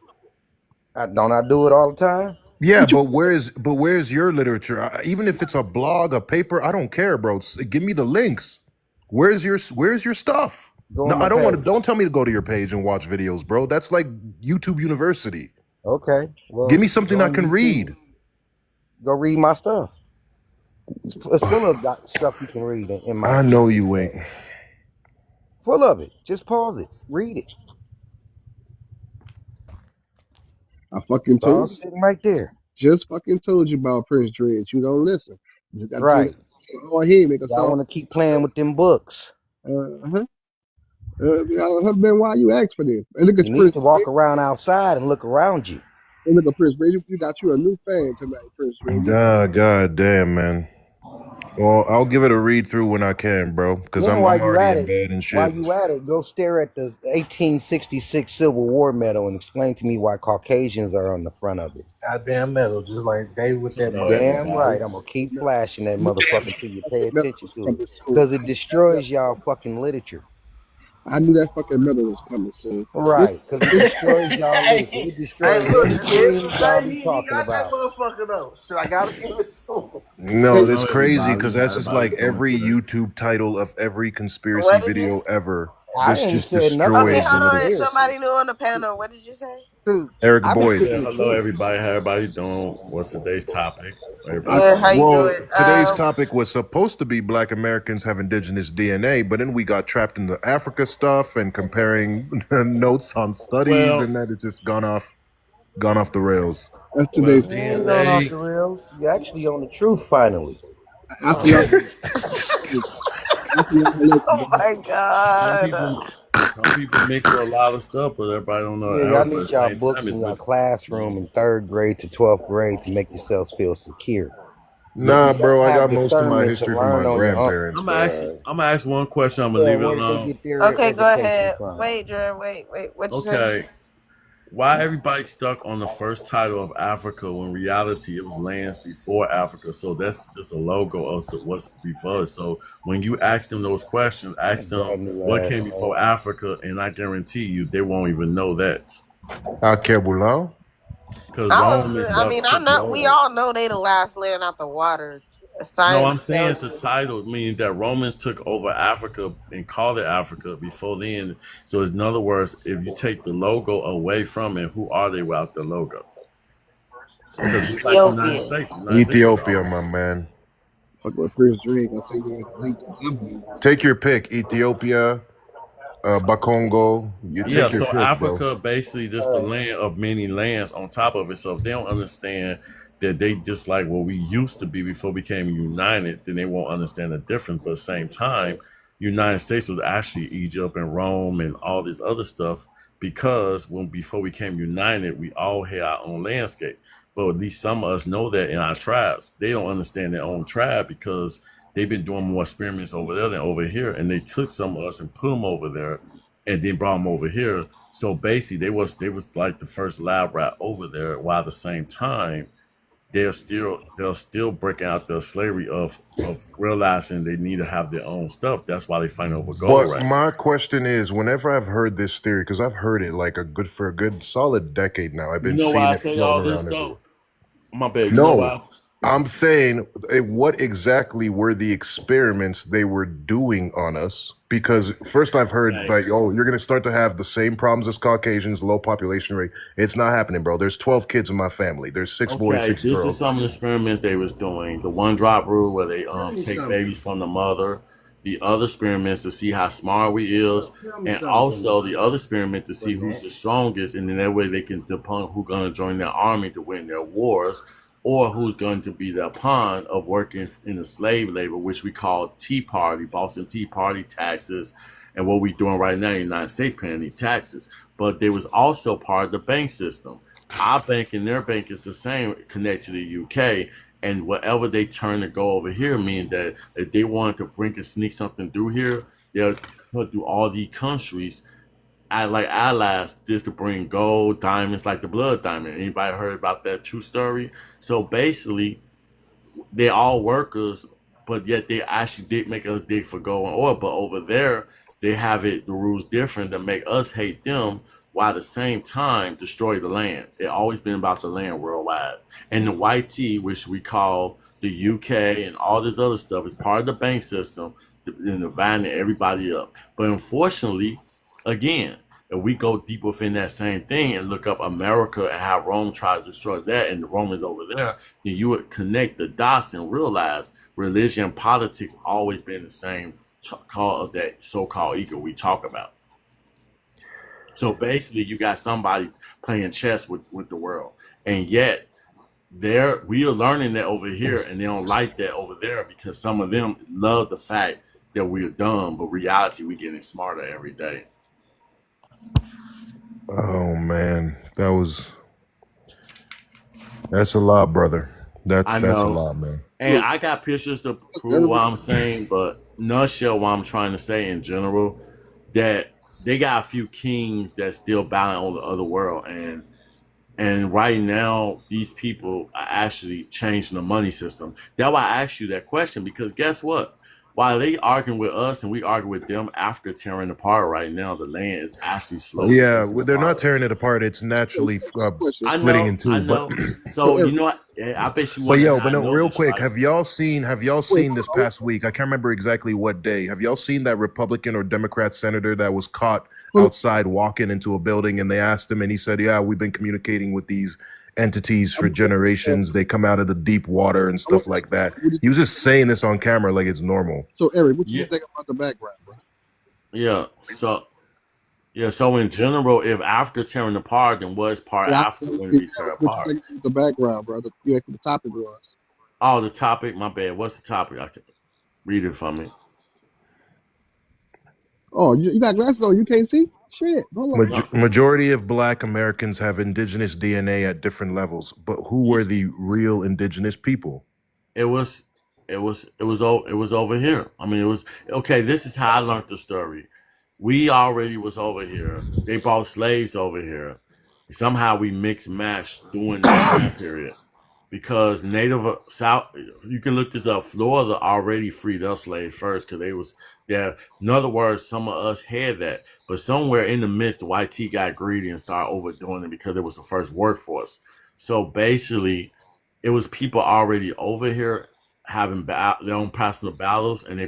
Don't I do it all the time? Yeah, but where's your literature? Even if it's a blog, a paper, I don't care, bro. Give me the links. Where's your stuff? No, I don't want to. Don't tell me to go to your page and watch videos, bro. That's like YouTube University. Okay. Well, give me something I can read. Go read my stuff. It's full of stuff you can read in my. I know you ain't. Full of it. Just pause it. Read it. I fucking told you. Sitting right there. Just fucking told you about Prince Dread. You don't listen. Right. I want to keep playing with them books. Been why you asked for this. And look at you need to walk around outside and look around you. And look at Prince Dread. You got you a new fan tonight, Prince Dread. God damn, man. Well, I'll give it a read through when I can, bro. Because I'm already in bed and shit. While you at it, go stare at the 1866 Civil War medal and explain to me why Caucasians are on the front of it. Goddamn medal, just like Dave with that. Damn right, I'm gonna keep flashing that motherfucker till you pay attention to it, because it destroys y'all fucking literature. I knew that fucking medal was coming soon. Right, because it destroys y'all literature. It destroys everything y'all be talking about. So I gotta give it to him. No, that's crazy, because that's just like every YouTube title of every conspiracy video ever. This just destroys somebody new on the panel. What did you say? Eric Boyd. Hello, everybody. How everybody doing? What's today's topic? How you doing? Today's topic was supposed to be Black Americans have indigenous DNA, but then we got trapped in the Africa stuff and comparing notes on studies, and that it's just gone off the rails. That's today's gone off the rails. You're actually on the truth finally. Oh my God. Some people mix with a lot of stuff, but everybody don't know. Yeah, y'all need y'all books in your classroom in 3rd grade to 12th grade to make yourselves feel secure. Nah, bro, I got most of my history from my grandparents. I'm gonna ask one question. I'm gonna leave it alone. Okay, go ahead. Wait, Jared. Wait. What you say? why everybody stuck on the first title of Africa when in reality it was lands before Africa? So that's just a logo of what's before. So when you ask them those questions, ask them what came before Africa, and I guarantee you they won't even know that. Kebulau? Because Rome is we all know they the last land out the water. No, I'm saying it's the title, meaning that Romans took over Africa and called it Africa before then. So in other words, if you take the logo away from it, who are they without the logo? Ethiopia, my man. Fuck with Prince Drake. I say take your pick. Ethiopia, Bakongo. You take your so pick, Africa bro. basically just the land of many lands on top of it. So if they don't understand that they just like what we used to be before we became united, then they won't understand the difference. But at the same time, United States was actually Egypt and Rome and all this other stuff, because before we became united, we all had our own landscape. But at least some of us know that in our tribes. They don't understand their own tribe because they've been doing more experiments over there than over here. And they took some of us and put them over there and then brought them over here. So basically they was like the first lab rat over there, while at the same time they're still breaking out the slavery of realizing they need to have their own stuff. That's why they fight over gold. But my question is, whenever I've heard this theory, because I've heard it like for a good solid decade now, I've been seeing it floating around everywhere. My bad. No, I'm saying, what exactly were the experiments they were doing on us? Because first I've heard like, oh, you're going to start to have the same problems as Caucasians, low population rate. It's not happening, bro. There's 12 kids in my family. There's 6 boys, 6 girls. This is some of the experiments they was doing. The one drop rule where they take babies from the mother. The other experiments to see how smart we is. And also the other experiment to see who's the strongest. And then that way they can depend who's going to join their army to win their wars, or who's going to be the pawn of working in the slave labor, which we call Tea Party, Boston Tea Party taxes, and what we're doing right now in the United States, paying the taxes. But they was also part of the bank system. Our bank and their bank is the same, connected to the UK, and whatever they turn to go over here, meaning that if they wanted to bring and sneak something through here, they'll cut through all these countries like allies just to bring gold, diamonds, like the blood diamond. Anybody heard about that true story? So basically, they're all workers, but yet they actually did make us dig for gold and oil. But over there, they have the rules different that make us hate them, while at the same time destroy the land. It's always been about the land worldwide. And the YT, which we call the UK and all this other stuff, is part of the bank system and dividing everybody up. But unfortunately, again, if we go deep within that same thing and look up America and how Rome tried to destroy that and the Romans over there, then you would connect the dots and realize religion and politics always been the same call of that so-called ego we talk about. So basically you got somebody playing chess with the world. And yet we are learning that over here, and they don't like that over there because some of them love the fact that we're dumb, but reality we're getting smarter every day. Oh man, that's a lot, brother. That's a lot, man. And I got pictures to prove what I'm saying, but nutshell what I'm trying to say in general, that they got a few kings that still battling on the other world, and right now these people are actually changing the money system. That's why I asked you that question, because guess what? While they arguing with us and we argue with them, Africa tearing apart right now, the land is actually slowly. Yeah, they're not tearing it apart. It's naturally splitting in two. I know. So you know what? I bet you. But real quick, have y'all seen this past week? I can't remember exactly what day. Have y'all seen that Republican or Democrat senator that was caught outside walking into a building, and they asked him, and he said, "Yeah, we've been communicating with these entities for generations. They come out of the deep water and stuff like that." He was just saying this on camera like it's normal. So Eric, what you think about the background, bro? So in general, if Africa tearing apart, then what is part of Africa going to be tearing apart? The background, bro. The topic was. Oh, the topic. My bad. What's the topic? I can read it for me. Oh, you got glasses on? You can't see? Shit. Majority of Black Americans have indigenous DNA at different levels, but who were the real indigenous people? It was over here. I mean, it was okay. This is how I learned the story. We already was over here. They brought slaves over here. somehow we mix match during that time period. Because Native South, you can look this up. Florida already freed their slaves first because they was there. In other words, some of us had that, but somewhere in the midst, white T got greedy and started overdoing it because it was the first workforce. So basically, it was people already over here having their own personal battles, and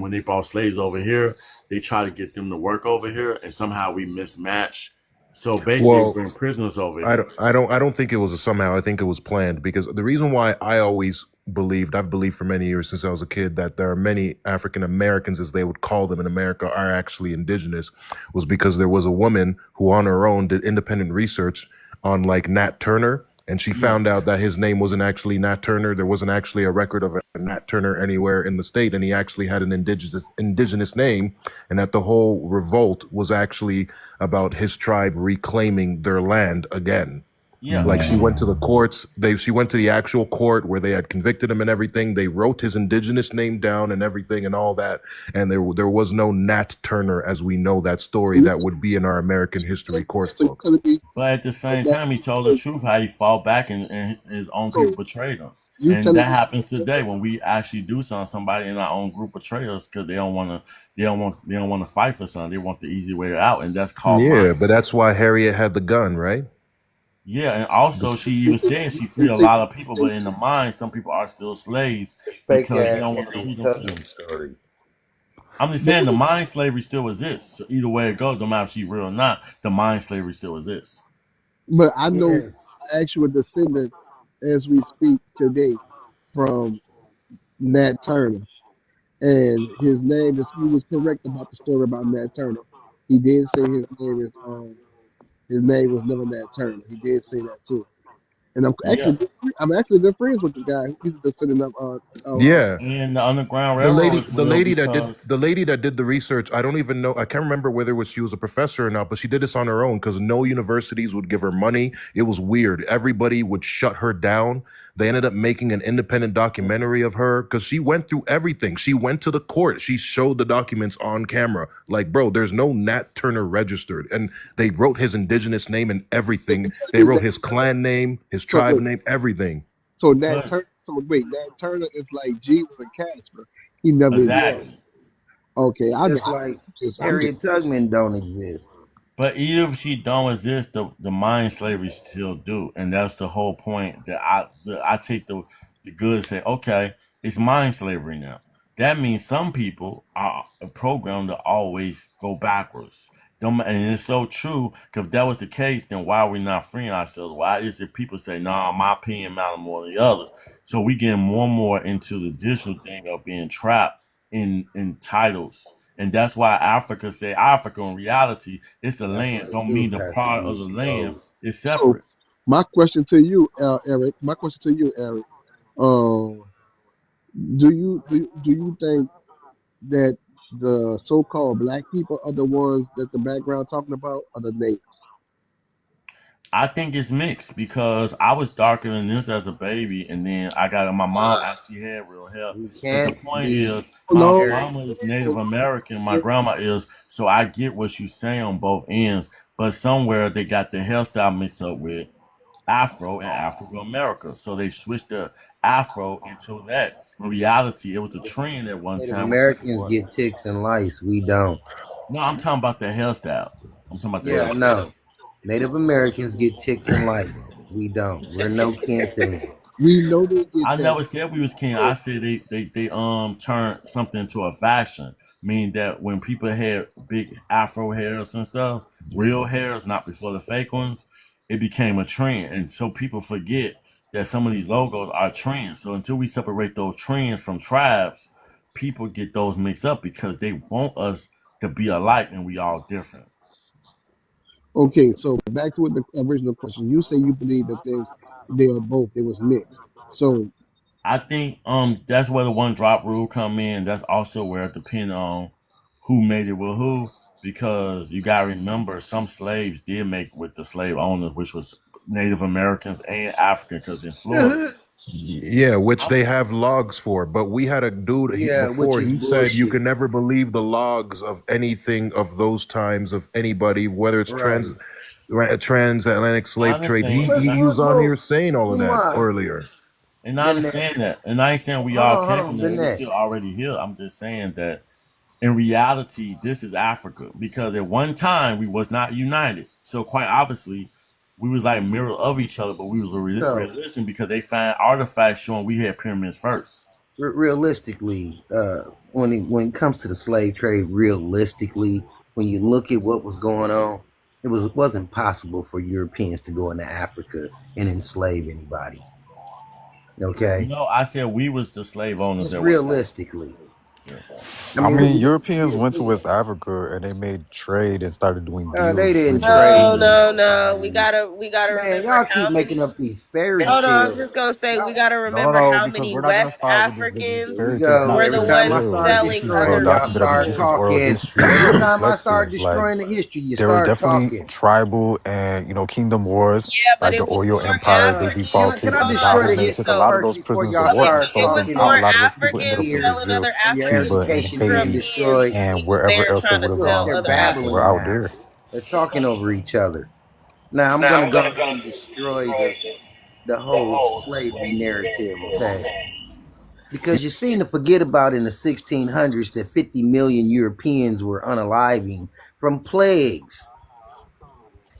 when they brought slaves over here, they try to get them to work over here, and somehow we mismatch. So basically, we bring prisoners over here. I don't think it was a somehow. I think it was planned, because the reason why I've believed for many years since I was a kid, that there are many African Americans, as they would call them in America, are actually indigenous, was because there was a woman who on her own did independent research on like Nat Turner, and she found out that his name wasn't actually Nat Turner. There wasn't actually a record of a Nat Turner anywhere in the state, and he actually had an indigenous name, and that the whole revolt was actually about his tribe reclaiming their land again. Yeah. Like she went to the courts, she went to the actual court where they had convicted him and everything. They wrote his indigenous name down and everything and all that. And there was no Nat Turner as we know that story that would be in our American history course books. But at the same time, he told the truth how he fought back and his own people betrayed him. And that happens today when we actually do something. Somebody in our own group betray us because they don't want to fight for something. They want the easy way out, and that's called but that's why Harriet had the gun, right? Yeah, and also she even said she freed a lot of people, but in the mind, some people are still slaves because they don't want to story. I'm just saying the mind slavery still exists. So either way it goes, no matter if she's real or not, the mind slavery still exists. But I know actual descendant as we speak today from Nat Turner. And his name is, he was correct about the story about Nat Turner. He did say his name was never Nat Turner. He did say that too. And I'm actually good friends with the guy. He's a descendant of in the Underground Railroad. The lady that did the research, I don't even know. I can't remember whether she was a professor or not, but she did this on her own because no universities would give her money. It was weird. Everybody would shut her down. They ended up making an independent documentary of her because she went through everything. She went to the court. She showed the documents on camera. Like, bro, there's no Nat Turner registered. And they wrote his indigenous name and everything. They wrote his clan name, his tribe name, everything. So Nat Turner is like Jesus and Casper. He never existed. Okay, Harriet Tubman don't exist. But even if she don't exist, the mind slavery still do, and that's the whole point. That I take the good and say, okay, it's mind slavery now. That means some people are programmed to always go backwards. And it's so true, because if that was the case, then why are we not freeing ourselves? Why is it people say, nah, my opinion matters more than the other? So we get more and more into the digital thing of being trapped in titles. And that's why Africa say Africa in reality, it's the land. Don't mean the part of the land is separate. So my question to you, Eric. Do you think that the so-called black people are the ones that the background talking about, or the natives? I think it's mixed because I was darker than this as a baby, and then I got my mom actually had real hair. But the point is, my mama is Native American, my grandma is, so I get what you say on both ends. But somewhere they got the hairstyle mixed up with Afro and African America, so they switched the Afro into that. In reality, it was a trend at one Native time. Americans get ticks and lice. We don't. No, I'm talking about the hairstyle. I'm talking about the hairstyle. I know. Native Americans get ticks and lice. We don't. We're no kin to them. We know they get I never said we was kin. I said they turned something into a fashion. Meaning that when people had big Afro hairs and stuff, real hairs, not before the fake ones, it became a trend. And so people forget that some of these logos are trends. So until we separate those trends from tribes, people get those mixed up because they want us to be alike and we all different. Okay, so back to what the original question. You say you believe that they are both. It was mixed. So I think that's where the one drop rule come in. That's also where it depends on who made it with who, because you gotta remember some slaves did make with the slave owners, which was Native Americans and African, because in Florida. Yeah, which they have logs for, but we had a dude before. He said you can never believe the logs of anything of those times of anybody, whether it's trans. transatlantic I slave trade. He understand. was on here saying all of that Why? earlier. And I understand that. And I ain't saying we all came from there. We still already here. I'm just saying that in reality, this is Africa. Because at one time we was not united. So quite obviously, we was like mirror of each other, but we was a religion because they find artifacts showing we had pyramids first. Realistically, when it comes to the slave trade, realistically, when you look at what was going on, it wasn't possible for Europeans to go into Africa and enslave anybody. Okay. No, I said we was the slave owners. Just realistically. I mean, Europeans went to West Africa and they made trade and started doing deals. They didn't trade. No. We gotta remember. Y'all keep making up these fairy tales. Hold on, I'm just gonna say we gotta remember how many West Africans were the ones selling Every time I start destroying the history, you there were start definitely talking. tribal and kingdom wars, like the Oyo Empire. They defaulted Can I and destroy the they history took a lot of those prisoners of war and sold them out. A lot of those people ended up in Brazil, Cuba, and Haiti, and wherever else they would have gone. We're out there. They're talking over each other. Now I'm gonna go and destroy the whole slavery narrative, okay? Because you seem to forget about in the 1600s that 50 million Europeans were unaliving from plagues.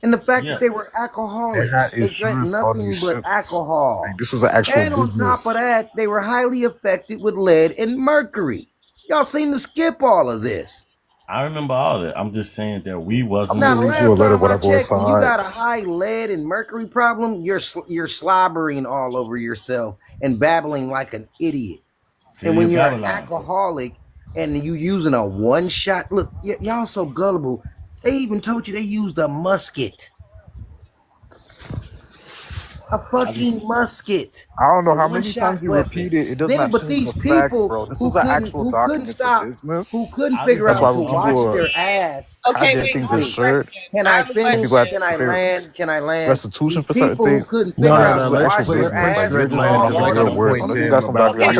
And the fact that they were alcoholics. They drank nothing but alcohol. Like, this was an actual and business. on top of that, they were highly affected with lead and mercury. Y'all seem to skip all of this. I remember all that. I'm just saying that we wasn't. Now, last time I checked, when you got a high lead and mercury problem, you're slobbering all over yourself and babbling like an idiot. And when you're an alcoholic and you using a one shot, look, y'all so gullible. They even told you they used a musket. A fucking musket. I don't know how many times you repeat it. It does not change the fact, bro. This was an actual document of business. Who couldn't figure out to wash their ass. Okay, things are shirt. Can I finish? Can I land? Can I land? Restitution for certain things. Couldn't figure out to wash their ass. You got some documents.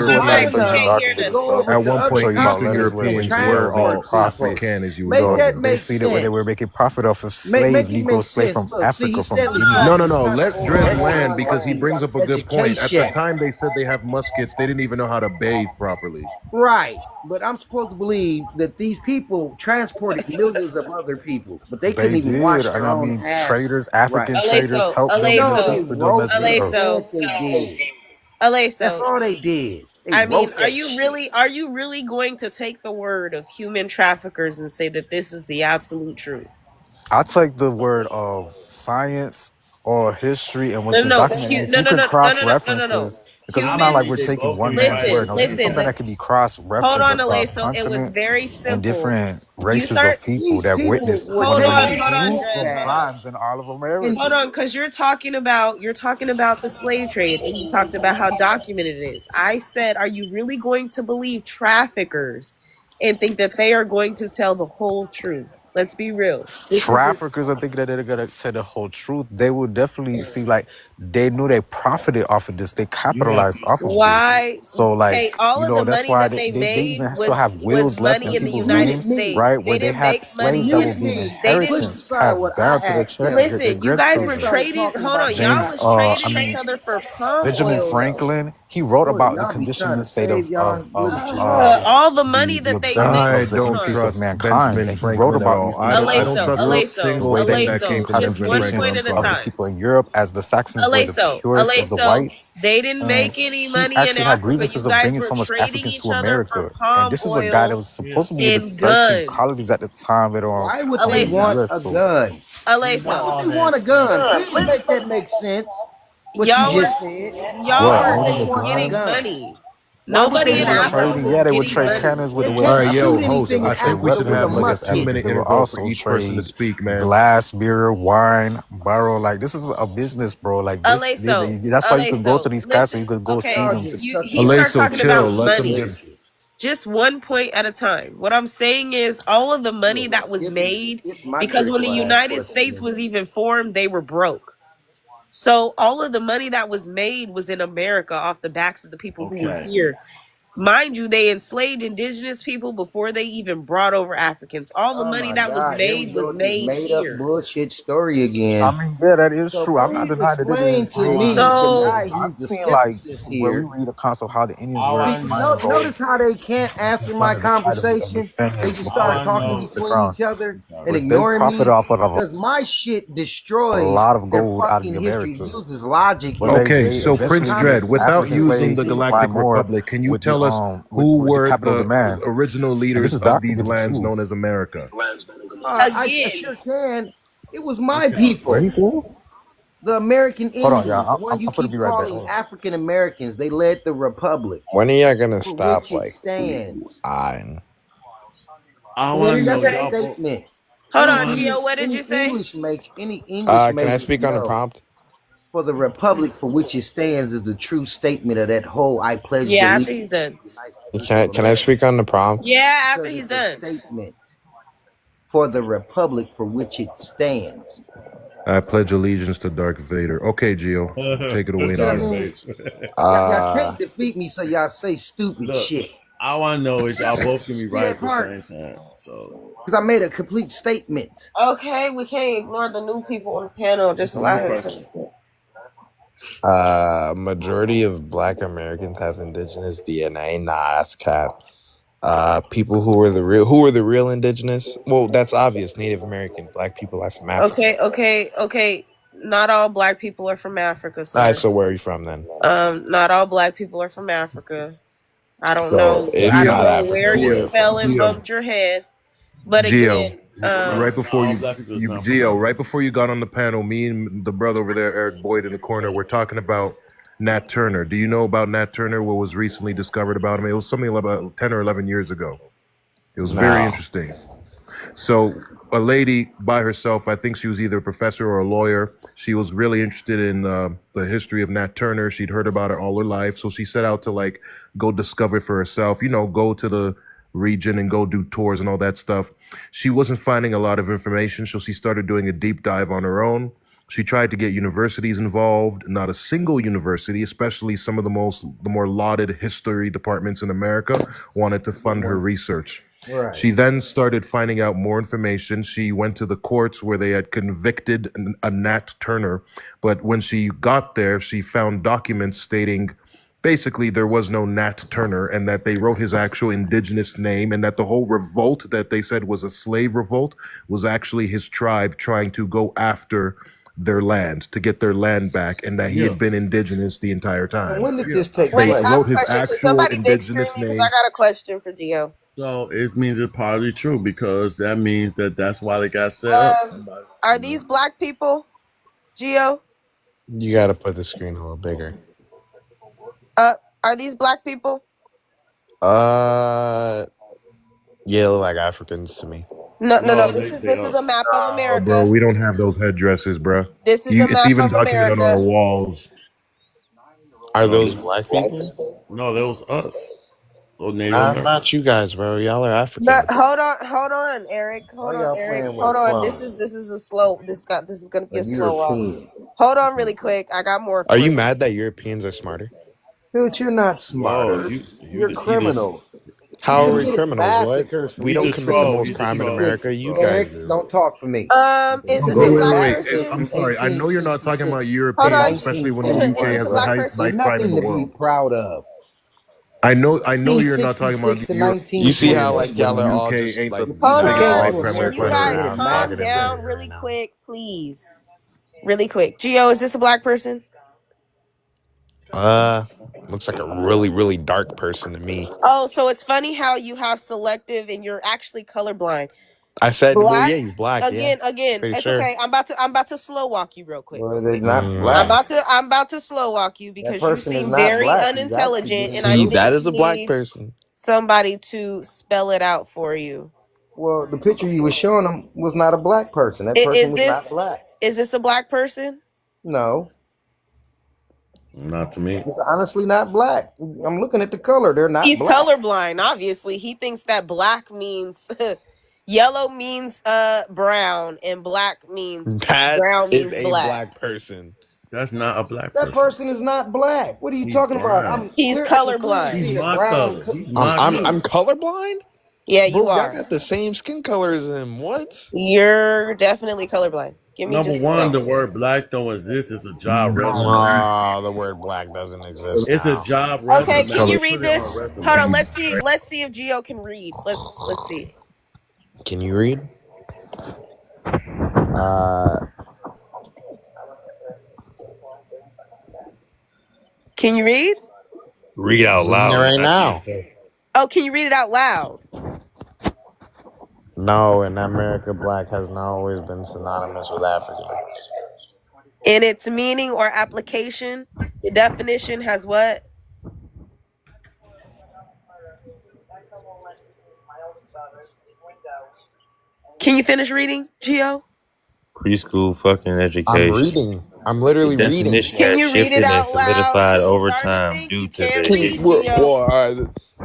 At one point, Eastern Europeans were all African, as you would know. They see that they were making profit off of Negro slave from Africa, from Guinea. No. Let Dred land because he brings up a good point. At the time they said they have muskets, they didn't even know how to bathe properly. Right. But I'm supposed to believe that these people transported millions of other people, but they couldn't even wash their own ass. Traders, African traders helped them assist them as Aleso. That's all they did. I mean, are you really going to take the word of human traffickers and say that this is the absolute truth? I take the word of science or history and what's been documented. If you can cross references, because it's not like we're taking one man's word. No, this is something that can be cross referenced across continents and different races of people that witnessed crimes in all of America. Hold on, because you're talking about the slave trade and you talked about how documented it is. I said, are you really going to believe traffickers and think that they are going to tell the whole truth? Let's be real. Traffickers, I think that they're gonna tell the whole truth. They will definitely see, like, they knew they profited off of this. They capitalized off of this. So, like, that's why they even still have wills left in people's names, right? Where they had slaves that would be an inheritance passed down to their children. Listen, you guys were trading. Hold on, y'all was trading each other for palm Benjamin oil. Franklin, he wrote about the condition and state of all the money that they of the increase of mankind. And he wrote about these things. Just one point at a time. People in Europe, as the Saxons were the purest of the whites. They didn't make any money in actually had Africa. grievances You of guys bringing were so much trading Africans each to other America. for palm And this is a oil guy that was supposed to be in the 13 guns. colonies at the time. Why would they want a gun? Why would they want a gun? Please make that make sense. What Y'all you were- just said. Y'all They were want a getting gun. money. Nobody in Africa. They would trade cannons with the They West. can't shoot anything in I think we Africa should with a have like a musket. 2-minute They will interval also for each person to trade speak, man. glass, beer, wine, borrow. Like, this is a business, bro. Like, this, that's why you can go to these castles. You could go see them. He starts talking about money. Just one point at a time. What I'm saying is all of the money that was made, because when the United States was even formed, they were broke. So all of the money that was made was in America off the backs of the people who were here. Mind you, they enslaved indigenous people before they even brought over Africans. All the Oh money my that was God, here we made go was with this made made up here. bullshit story again. I mean, yeah, that is So true. I'm not please denying that it explain is to slave. me, the So guy I've who's the seen like skepticist when we here. read accounts of how the Indians All were I See, know, involved notice how they can't making answer fun my of the side of the conversation. They Spaniards just all before start I they talking came to know. the between crown. each other I'm sorry. and Was they ignoring profit me off of because my shit a destroys lot of their gold out of fucking the history, Americas. uses logic Well, and Okay, they so Prince eventually common Dread, the sense without African to using slaves the they do it. supply Galactic more Republic, can you with the tell us who with the were capital the demand, original and this leaders is of these documented lands too. known as America? I again, sure can. It was my Where he people, from? the American Hold on, Indians, the y'all. one you I'm gonna keep be right back. calling Hold on. African Americans. They led the republic When are y'all gonna for stop which it like stands. lying? All what I did you know, That's a say? y'all both. statement. Hold All on, I know. Gio. What did you say? Any English Can I major speak would on the know. prompt? For the republic for which it stands is the true statement of that whole I pledge Yeah, after allegiance he's done. to the United States of Can I America. speak on the prompt? Yeah, after Because he's it's a done. statement for the republic for which it stands. I pledge allegiance to Darth Vader. Okay, Gio, take it away, You know what I Darth Gio. mean? Vader. Y'all can't defeat me, so y'all say stupid Look, shit. all I know is y'all both can be See right that at the part? same time. So Because I made a complete statement. Okay, we can't ignore the new people on the panel. Just it's a new allow him question. to. Majority of Black Americans have indigenous DNA. Nah, that's cap. People who were the real indigenous. Well, that's obvious. Native American. Black people are from Africa. Okay. Not all black people are from Africa, All sir. right, so where are you from then? Not all black people are from Africa. I don't So know. it's I Gio, don't not know Africa. where Where you are you fell from? and Gio, bumped your head, but Gio, again, right before All black people is you not from Gio, Africa. right before you got on the panel, me and the brother over there, Eric Boyd, in the corner, we're talking about Nat Turner. Do you know about Nat Turner? What was recently discovered about him? It was something about 10 or 11 years ago. It was very No. interesting. So a lady by herself, I think she was either a professor or a lawyer. She was really interested in the history of Nat Turner. She'd heard about it all her life. So she set out to like go discover for herself, go to the region and go do tours and all that stuff. She wasn't finding a lot of information. So she started doing a deep dive on her own. She tried to get universities involved. Not a single university, especially some of the more lauded history departments in America, wanted to fund her research. Right. She then started finding out more information. She went to the courts where they had convicted a Nat Turner. But when she got there, she found documents stating basically there was no Nat Turner and that they wrote his actual indigenous name and that the whole revolt that they said was a slave revolt was actually his tribe trying to go after their land, to get their land back, and that he had been indigenous the entire time. And when did this take wait, place? I have Wrote a his question. Can actual somebody big screen indigenous me? Because name. I got a question for Gio. So it means it's partly true because that means that's why they got set up. Somebody, Are these black people, Gio? You got to put the screen a little bigger. Are these black people? Yeah, they look like Africans to me. No. This is a map of America. Bro, we don't have those headdresses, bro. This is a It's map even of documented on our America. walls. Are No, those this- black people? No, that was us. Those Native Nah, it's Americans. not you guys, bro. Y'all are Africans. But hold on, Eric. Hold Why y'all on, Eric. playing with Hold on. fun? This is a slow. This is gonna be A a slow walk. European. Hold on, really quick. I got more. For Are you mad that Europeans are smarter? Dude, you're not smarter. Whoa, You're criminals. How You are we get criminals? What? massacres for We don't He's a commit the troll. most He's a crime in troll. America. You Eric, guys do. don't talk for me. Is this There a were black Wait. person? I'm sorry. I know you're not talking about 1866. Europeans, Hold on. especially when the Is UK this has a the black highest person? knife crime in Nothing the to be world. proud of. I know you're not talking about 1866 to Europe. You see how 1940. like y'all are all UK just ain't like the Hold biggest on. knife to crime America You we're guys with a calm mask. down really quick, please. Really quick. Gio, is this a black person? looks like a really, really dark person to me. Oh, so it's funny how you have selective and you're actually colorblind. I said, well, Black yeah, he's black. again. Pretty It's sure. okay. I'm about to slow walk you real quick. Well, they're not Mm. black. I'm about to slow walk you because you person is seem not very black. You got to unintelligent, get and I it. think That is a you black need person. somebody to spell it out for you. Well, the picture you were showing them was not a black person. That person Is was not black. this a black person? No, Not to me. it's honestly not black. I'm looking at the color. They're not He's black. colorblind. Obviously, he thinks that black means yellow means brown, and black means That brown is means a black. black person. That's not a black That person. person is not black. What are you He's talking about? brown. He's I can clearly colorblind. see He's a my brown. color. He's my I'm color. colorblind. Yeah, Bro, you y'all are. got the same skin color as him. What? You're definitely colorblind. Give me Number just a one, the second. word black don't exist. It's a job resume. The word black doesn't exist It's a now. job Okay, resume. can you They read put it on this? resume. Hold on, let's see if Gio can read. Let's see. Can you read? Can you read? Read out loud. Right now. Oh, can you read it out loud? No, in America, black has not always been synonymous with African. In its meaning or application, the definition has what? Can you finish reading, Gio? Preschool fucking education. I'm reading. I'm literally The reading. definition Can has you read it shifted and out loud? solidified I'm over starting to time think due you to can't the read, Gio.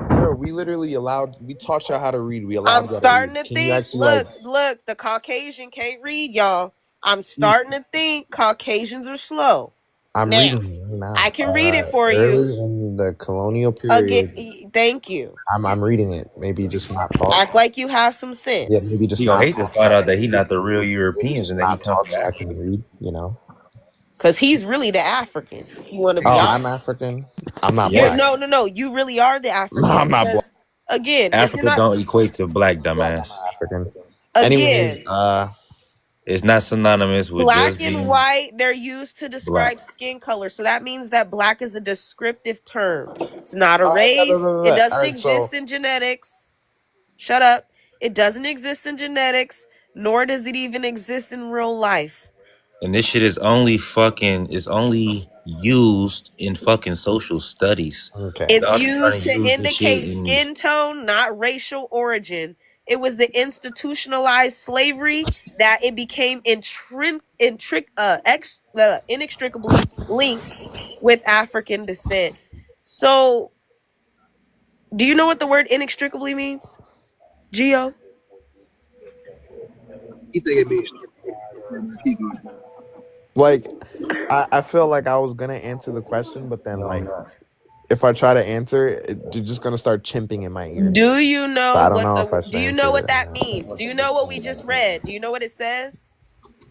Bro, we literally we taught y'all how to read. We allowed I'm y'all to starting read. to Can you think. actually Look, the Caucasian can't read, y'all. I'm starting to think Caucasians are slow. I'm Now, reading right now. I can read it for you. Early in the colonial period. Again, thank you. I'm reading it. Maybe just not talk. Act like you have some sense. Yeah, maybe just He not gonna hate to talk. find out that he not the real Maybe Europeans just and that he not come talk from so I Africa. can read, you know. Because he's really the African. You want to be Oh, honest? I'm African. I'm not You're, black. no. You really are the African. No, I'm not black. Because, again, if you're Africa not, don't equate to black, dumbass. African. again, Anyways, It's not synonymous with black just and being white, they're used to describe black. skin color. So that means that black is a descriptive term. It's not a race. It doesn't Alright, exist in genetics. Shut up. It doesn't exist in genetics, nor does it even exist in real life. And this shit is only used in fucking social studies. Okay. It's Y'all trying used to to use this shit indicate in skin tone, not racial origin. It was the institutionalized slavery that it became inextricably linked with African descent. So, do you know what the word inextricably means, Gio? You think it means keep going. like, I feel like I was gonna answer the question, but then like, if I try to answer it, you're just gonna start chimping in my ear. Do you know So I don't know if I should do you answer know what it. that means? Do you know what we just read? Do you know what it says?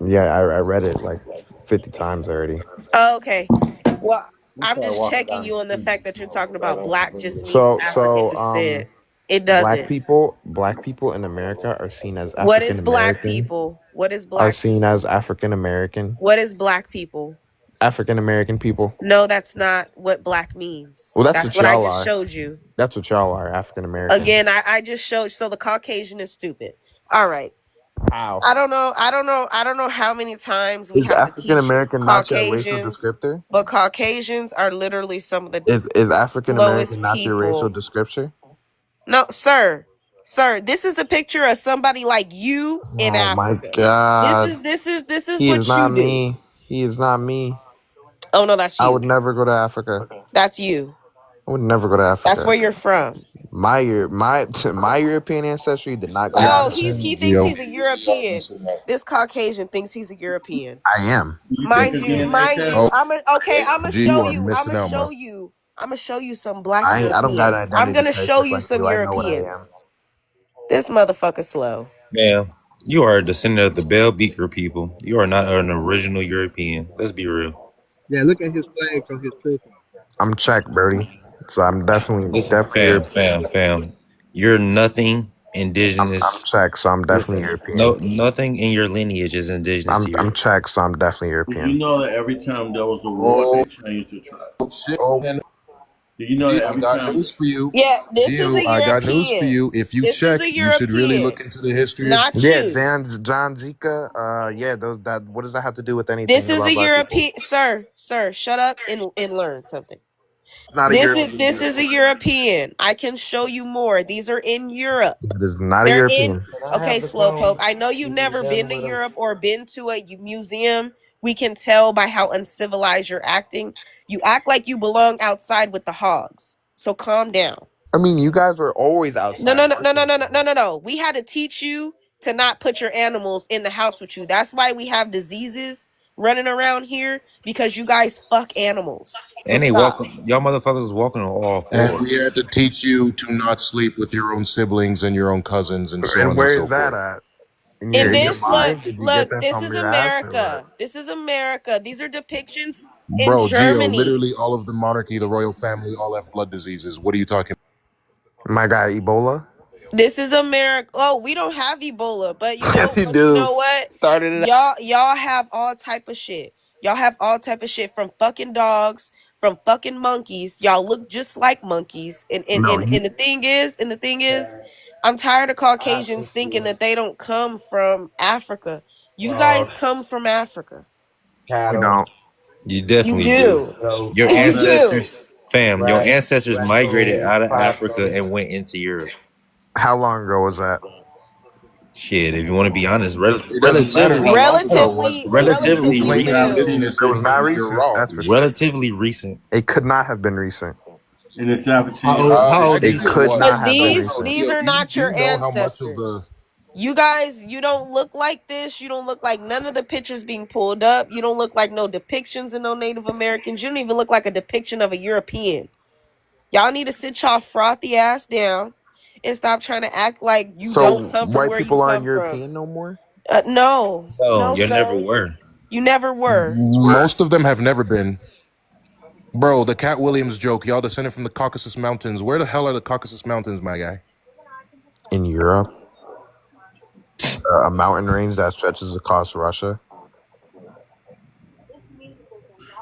Yeah, I read it like 50 times already. Oh, okay. Well, I'm just checking you on the fact that you're talking about black just means African descent. It doesn't. Black people in America are seen as African What is black American. people? What is Are black? seen as African American. What is black people? African American people. No, that's not what black means. Well, that's what I y'all just are. showed you. That's what y'all are, African American. Again, I just showed. So the Caucasian is stupid. All right. How? I don't know how many times we Is have to African teach American not your racial Caucasians, descriptor? but Caucasians are literally some of the Is African slowest American not your racial people. descriptor? No, sir, this is a picture of somebody like you in Oh my Africa. God. This is He what is not you do. me. He is not me. Oh no, that's I you. would never go to Africa. That's you. I would never go to Africa. That's where you're from. My European ancestry did not go to Oh, Africa. he thinks he's a European. This Caucasian thinks he's a European. I am. Mind you. I'm gonna G, show you are you. missing out, man. I'm gonna show you some black I don't got Europeans. identity I'm gonna crisis show you like some you. I know what I am. Europeans. This motherfucker slow. Man, you are a descendant of the Bell Beaker people. You are not an original European. Let's be real. Yeah, look at his flags on his profile. I'm Czech, Brody. So I'm definitely Listen, fam. You're nothing indigenous. I'm Czech, so I'm definitely European. No, nothing in your lineage is indigenous to you. I'm Czech, so I'm definitely European. You know that every time there was a war, they changed the tribe. Do you know that every I time? got news for you. Yeah, this is a Gio, I got news for European. you. If you This is check, a you should really European. look into the history. Not Yeah, you. John Zika. Yeah, that. What does that have to do with anything? This is about a black European. Sir, shut up and learn something. people? Not a European. This is a European. I can show you more. These are in Europe. It is not a They're European. okay, Slowpoke. I know you've never been to Europe or been to a museum. We can tell by how uncivilized you're acting. You act like you belong outside with the hogs. So calm down. I mean, you guys were always outside. No. We had to teach you to not put your animals in the house with you. That's why we have diseases running around here because you guys fuck animals. So And they stop. walking, y'all motherfuckers is walking on all And fours. we had to teach you to not sleep with your own siblings and your own cousins and so on And and where so is that forth. at? In And your this mind? Did you get that this from is your ass or America. This is America. These are depictions in Bro, Gio, Germany. literally all of the monarchy, the royal family, all have blood diseases. What are you talking what? My guy Ebola? This is America. Oh, we don't have Ebola, but you know, Yes, you but do. you know what? Started it. Y'all have all type of shit. Y'all have all type of shit from fucking dogs, from fucking monkeys. Y'all look just like monkeys. And the thing is, I'm tired of Caucasians thinking that they don't come from Africa. You guys come from Africa. You don't. You You definitely do. do. Your You do. ancestors, fam, your ancestors migrated out of Africa and went into Europe. How long ago was that? Shit, if you want to be honest, It doesn't matter how long ago it was. relatively You claim recent. indigenous, It was not you're recent. wrong. That's for sure. Relatively recent. It could not have been recent. In the 17th. How old It could not Because have been recent. these are not your know how much of ancestors. You guys, you don't look like this. You don't look like none of the pictures being pulled up. You don't look like no depictions of no Native Americans. You don't even look like a depiction of a European. Y'all need to sit y'all frothy ass down and stop trying to act like you don't come from white where people you aren't come European from. no more? No, No, you sir. never were. You never were. Most of them have never been. Bro, the Cat Williams joke, y'all descended from the Caucasus Mountains. Where the hell are the Caucasus Mountains, my guy? In Europe? A mountain range that stretches across Russia?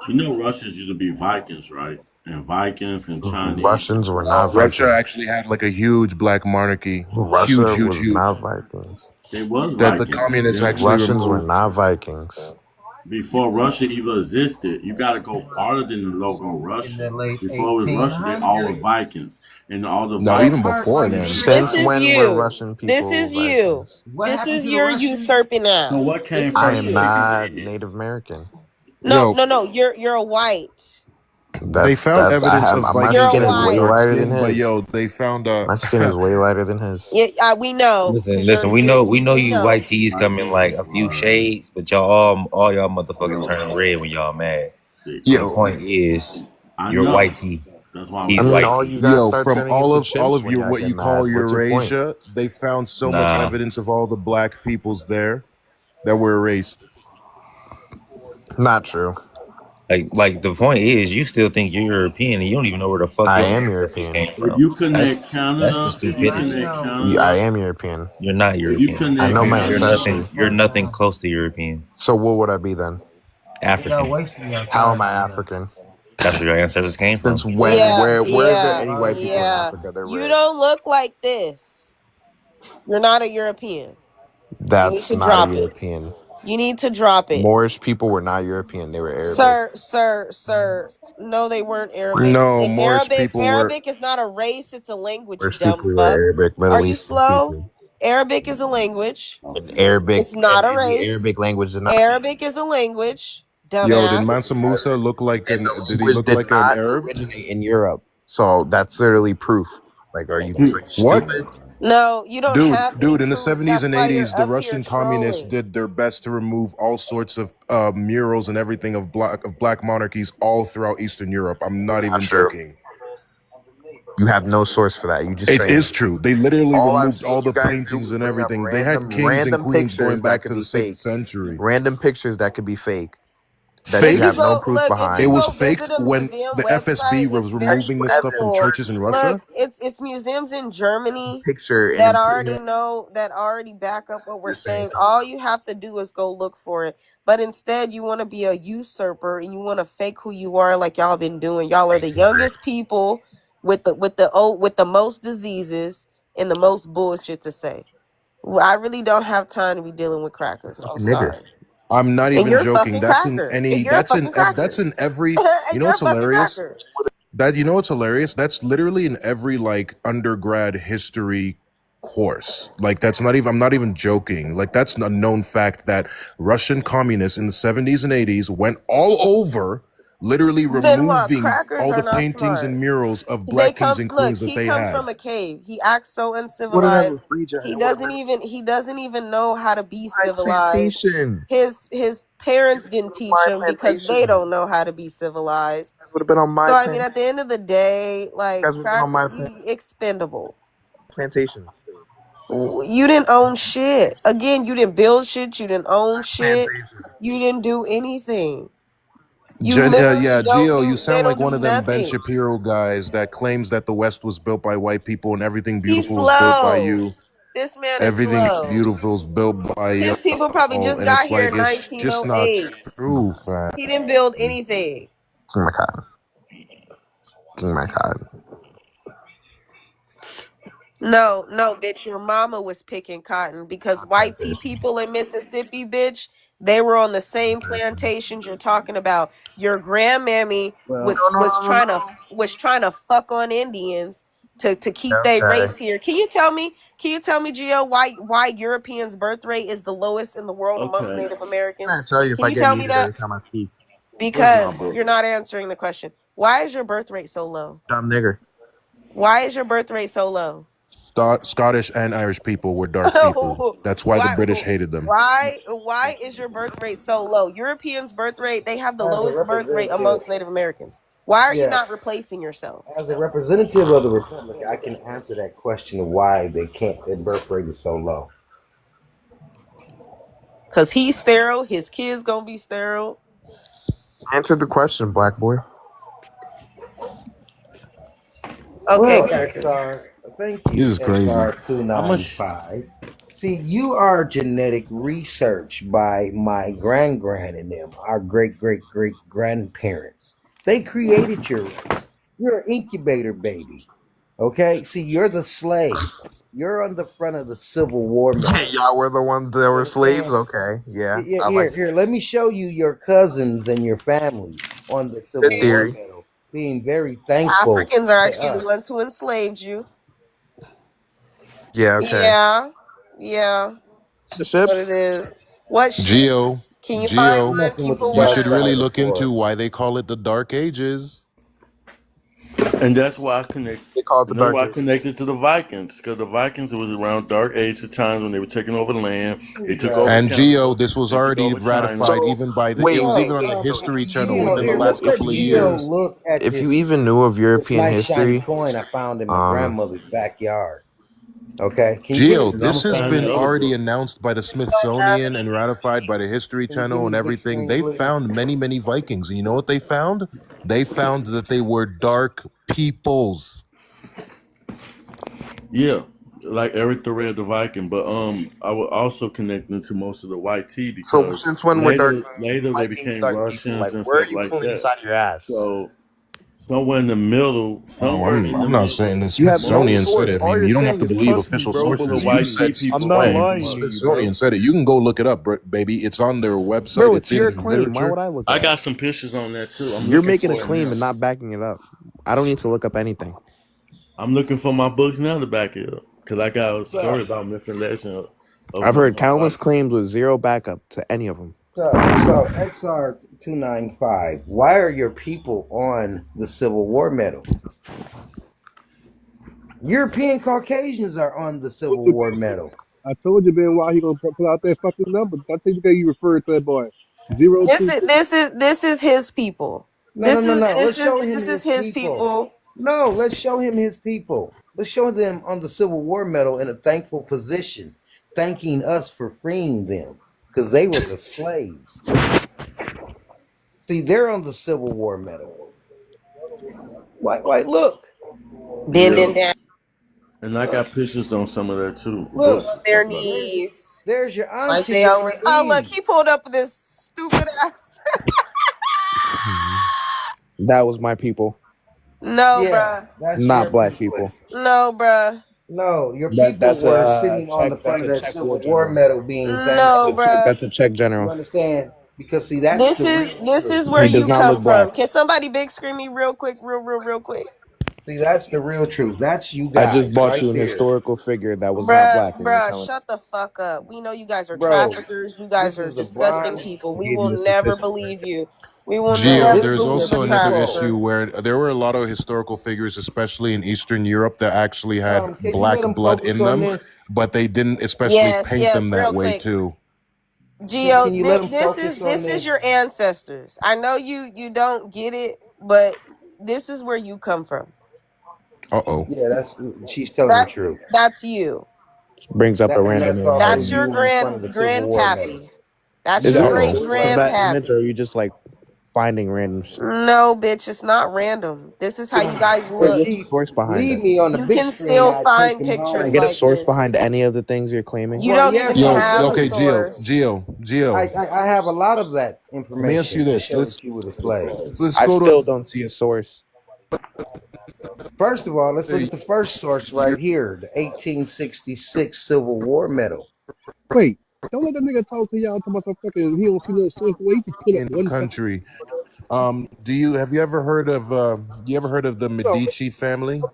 You know Russians used to be Vikings, right? And Vikings and Chinese. Russians were not Vikings. Russia actually had like a huge black monarchy. Russia Huge. was not Vikings. They was That Vikings. the communists actually Russians were removed. not Vikings. Before Russia even existed, you got to go farther than the logo Russia. In the late Before it was Russia, they all were 1800s. Vikings, and all the No, Vikings. even before then. Since is when you. were Russian people This is you. Vikings? This is your usurping ass. So what came This first? I is am you. not Native American. No, Yo. You're a white. They found evidence of my Vikings skin is white. way dark lighter skin, than but his. yo, they found My skin is way lighter than his. Yeah, we know. Listen, we know you white tees come in like a few shades, but y'all all y'all motherfuckers turn red when y'all mad. So the point is, you're white tee. That's why He's I mean, white all tee. you guys Yo, start from turning all into of chimps when your y'all what get you mad. call What's your point? Eurasia, they found so much Nah. evidence of all the black peoples there that were erased. Not true. Like the point is, you still think you're European and you don't even know where the fuck I your am ancestors European. came from. If you connect Canada, That's the if you stupidity. connect I Canada, am European. You're not if you European. connect I know my Canada, You're nothing close to European. So what would I be then? African. How am I African? That's where your ancestors came from. Since when? Yeah, Where are there yeah, any white people in yeah. Africa? They're You rare. don't look like this. You're not a European. You need That's to not drop a it. European. You need to drop it. Moorish people were not European. They were Arabic. Sir. No, they weren't Arabic. No, And Moorish people were. Arabic is not a race, it's a language, you Moorish dumb people were fuck. Arabic. Middle Are you Eastern slow? people. Arabic is a language. Arabic. It's not a and the race. Arabic language did not. Arabic is a language. Yo, did Dumbass. Mansa Musa look like And an? the Did he language look did like an not Arab? originate in Europe. So that's literally proof. Like, are you What? stupid? No, you don't have any Dude, in the proof. 70s That's and why you're 80s, the up here Russian communists trolling. did their best to remove all sorts of murals and everything of black monarchies all throughout Eastern Europe. I'm not even true. joking. You have no source for that. You just It saying is true. They literally all I've removed seen all you the guys do paintings is and bring up everything. They had kings and random queens going pictures back that to could the be 6th fake. century. Random pictures that could be fake. That Fake? you have no Look, proof if behind. It you was go faked visit a when museum the FSB website, was it's very removing this stuff from simple. churches in Russia. Look, it's museums in Germany Picture that and already back up what we're saying. All you have to do is go look for it. But instead, you want to be a usurper and you want to fake who you are, like y'all been doing. Y'all are the youngest people with the most diseases and the most bullshit to say. Well, I really don't have time to be dealing with crackers. I'm sorry. I'm not And even you're a joking. fucking That's in cracker. any. And you're a That's in. fucking cracker. That's in every. And You know you're a what's fucking hilarious? cracker. What's hilarious? That's literally in every like undergrad history course. Like that's not even. I'm not even joking. Like that's a known fact that Russian communists in the 70s and 80s went all over literally Benoit, removing crackers all are the not paintings smart. and murals of They black come. kings and Look, queens that he they comes had. from a cave. He acts so What did have a uncivilized. free giant? He It would have doesn't been even. He doesn't even know how to be my civilized. plantation. His parents didn't teach My him because they plantation. don't know how to be civilized. It would have been on my So I mean, plantation. at the end of the day, like Guys would have been on my expendable. plantation. You didn't own shit. Again, you didn't build shit. You didn't own shit. You didn't do anything. You literally Yeah, don't Gio, do. you They sound like don't one do of them Ben nothing. Shapiro guys that claims that the West was built by white people and everything He's beautiful is built by slow. you. This man is Everything slow. beautiful is built by you. His people probably just And got it's here like, in it's just not 1908. true, fam. He didn't build anything. King my cotton. King my cotton. No, bitch, your mama was picking cotton because white tea people in Mississippi, bitch, they were on the same plantations you're talking about. Your grandmammy was trying to fuck on Indians to keep their race here. Can you tell me, Gio, why Europeans' birth rate is the lowest in the world amongst Native Americans? I tell you if Can I you get tell me muted that? every time I speak. Because you're not answering the question. Why is your birth rate so low? Dumb nigger. Why is your birth rate so low? Scottish and Irish people were dark people. That's why the British hated them. Why is your birth rate so low? Europeans' birth rate, they have the lowest birth rate amongst Native Americans. Why are you not replacing yourself? As a representative of the Republic, I can answer that question of why their birth rate is so low. Because he's sterile, his kids gonna be sterile. Answer the question, black boy. Okay, well, XR, thank you. This is crazy. XR295. See, you are genetic research by my grand and them, our great grandparents. They created your race. You're an incubator baby. Okay? See, you're the slave. You're on the front of the Civil War. Y'all were the ones that were slaves? Okay. Yeah. Here, let me show you your cousins and your family on the Civil War medal, being very thankful. Africans are actually the ones who enslaved you. Yeah, okay. Yeah. The ships? What it is. What ship? Gio, Can you find one? People you should really look into why they call it the Dark Ages. And that's why I connected. They call it the Dark I connected to the Vikings, because the Vikings, it was around Dark Age of times when they were taking over the land. They took over. And Gio, this was already ratified even by the. It was even on the History Channel within the last couple of years. Look at if you even knew of European history, coin I found in my grandmother's backyard. Okay, Gio, this has been already announced by the Smithsonian and ratified by the History Channel and everything. They found many Vikings. And you know what they found? They found that they were dark peoples. Yeah, like Eric the Red, the Viking. But I was also connecting to most of the white tea because so since when later they became Russians and where stuff are you like pulling that. this out of your ass? So somewhere in the middle, I'm not saying the Smithsonian said it. I mean, you don't have to believe official sources. You said the Smithsonian said it. You can go look it up, baby. It's on their website. Bro, it's your in the claim. literature. Why would I look it I up? got some pictures on that too. You're making a claim and not backing it up. I don't need to look up anything. I'm looking for my books now to back it up because I got a story about Memphis Legend. I've heard countless claims with zero backup to any of them. So XR295, why are your people on the Civil War medal? European Caucasians are on the Civil War medal. I told you, man, why he gonna put out that fucking number? I tell you, you referred to that boy. 0 This is his people. No. Let's show him his people. No, let's show him his people. Let's show them on the Civil War medal in a thankful position, thanking us for freeing them because they were the slaves. See, they're on the Civil War medal. White, look. Bending down. And I got pictures on some of that too. Look, their knees. There's your auntie. Like they always, oh, look, he pulled up this stupid ass. That was my people. No, bruh. That's not black people. No, bruh. No, your people were sitting on the front of that Civil War medal being thankful. No, bruh. That's a Czech general. You understand? Because see, that's this is where you come from. Can somebody big screen me real quick, real quick? See, that's the real truth. That's you guys. I just bought right you an there. historical figure that was not black. Bruh, shut the fuck up. We know you guys are traffickers. You guys are disgusting people. We will never believe you. We will Gio, never there's be also the another trafficker. issue where there were a lot of historical figures, especially in Eastern Europe, that actually had Can you black let him blood focus in on them, this? but they didn't especially Yes, paint yes, them that real way quick. too. Gio, Can you let him this focus is on this this? is your ancestors. I know you don't get it, but this is where you come from. Uh-oh. Yeah, she's telling the truth. That's you. Brings up a random That's all image. That's your you in front of the Civil War medal. grandpappy. That's Is your that great from that image, or are grandpappy. you just like finding random shit? No, bitch, it's not random. This is how you guys Or look. just a source behind Leave it? me on the You big can screen. still I find take him Can I pictures home. get a like source this. behind any of the things you're claiming? You Well, don't yes, even Yo, have a okay, source. Gio. I have a lot of that Let me ask information you to this. show that you were the slave. Let's I go still to don't see a source. First of all, let's look at the first source right here, the 1866 Civil War medal. Wait, don't let that nigga talk to y'all about some fucking. He don't see no source. The way he just pull up in one fucking. country. Have you ever heard of the No, Medici family?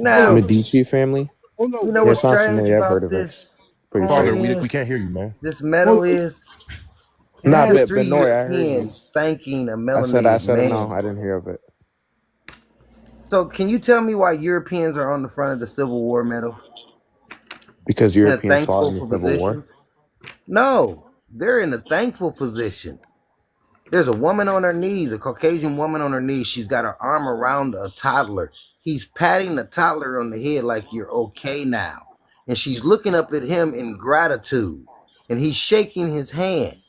hold Now, on. Medici family? Oh no. you know Yeah, what's sounds strange familiar. I've heard about of it. this Pretty Father, coin sure. we is, can't hear you, man. this medal Hold, is, it Nah, has but 3 Nori, I heard you. Europeans thanking a I melanated said no. man. I didn't hear of it. So can you tell me why Europeans are on the front of the Civil War medal Because in a Europeans fought in thankful the Civil War. position? No, they're in a thankful position. There's a woman on her knees, a Caucasian woman on her knees. She's got her arm around a toddler. He's patting the toddler on the head like, you're okay now. And she's looking up at him in gratitude. And he's shaking his hand.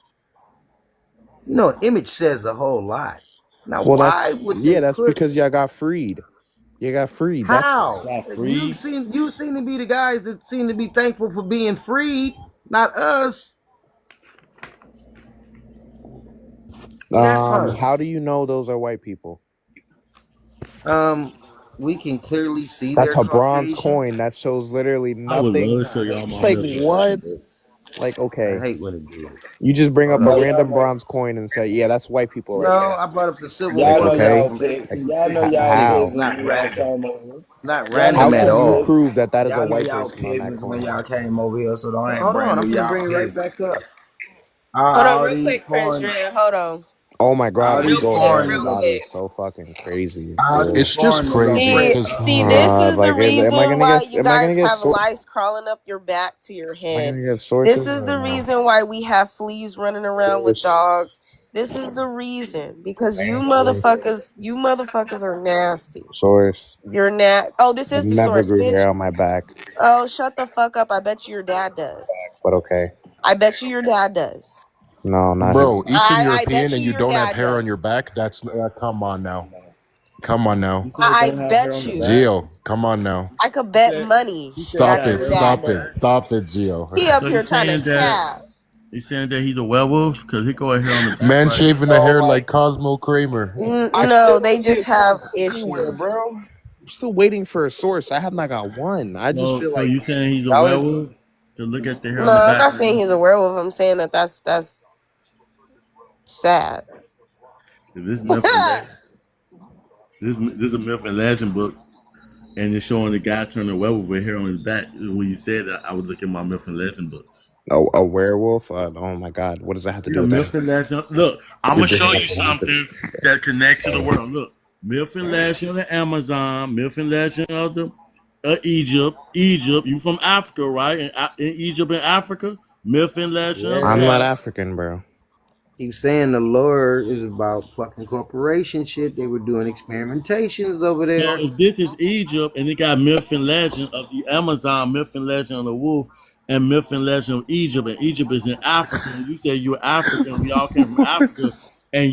You know, image says a whole lot. Now, Well, why would they that's put... because y'all got freed. You got freed. How? Got You freed. seem to be the guys that seem to be thankful for being freed, not us. That part. How do you know those are white people? We can clearly see That's they're a bronze Caucasian. coin that shows literally I would nothing. love to show y'all my Like Milton what? Jackson books. Like I okay, hate when it do. you just bring up a No, random bronze coin and say, "Yeah, that's white people right there." I brought up the Civil Like War medal okay, from Y'all know y'all 1866. peasants Not when y'all random. came over here. Not Y'all know how random at can you y'all all. prove that is a y'all know white y'all person on that peasants when coin? y'all came over here, so don't act Hold brand on, I'm new. gonna Y'all bring it right peasants. back up. Hold on, All real these quick, foreign, Frederick. Hold on. Oh my god, all let me these go there. foreigners, Real That quick. is so fucking crazy. all these It's just foreigners are crazy See, because predators. see, this is the Like, am I reason gonna why get? you Am I gonna guys get? have lice crawling up your back to your Am I head. gonna get This sources is or the no? reason why we have fleas running around with Source. dogs. This is the reason because you Source. motherfuckers are nasty. Source. You're Oh, this I is the never source, grew bitch. hair on my back, Oh, shut the fuck up. I bet you your dad does. but okay. I bet you your dad does. No, not him. bro, Eastern I bet European and you you your don't have dad hair on your does. back. That's come on now. Come on now. You said I don't have hair bet on the you. back. Gio, come on now. I could He bet said money he said he Stop got that it. your hair on dad his back. does. Stop it, Gio. He up So here he's trying to saying that cap. he's a werewolf because he got hair on the back, Man right? shaving the hair like Cosmo Kramer. I No, still they don't see a just have source anywhere, issues. bro. I'm still waiting for a source. I have not got one. I just feel So like you saying he's a y'all are. werewolf to look at the hair No, on the I'm back not like saying that? he's a werewolf. I'm saying that's sad. This myth and legend, this is a myth and legend book, and it's showing the guy turning a werewolf with hair on his back. When you said that, I would look at my myth and legend books. Oh, a werewolf? Oh my god, what does that have to do with myth that? and legend. Look, I'm gonna show you something that connects to the world. Look, myth and legend of the Amazon, myth and legend of the Egypt. You from Africa, right? In Egypt and Africa, myth and legend of I'm not that. African, bro. He was saying the lore is about fucking corporation shit. They were doing experimentations over So there. if this is Egypt and it got myth and legend of the Amazon, myth and legend of the wolf, and myth and legend of Egypt, and Egypt is in Africa, and you say you're African, we all came from Africa, and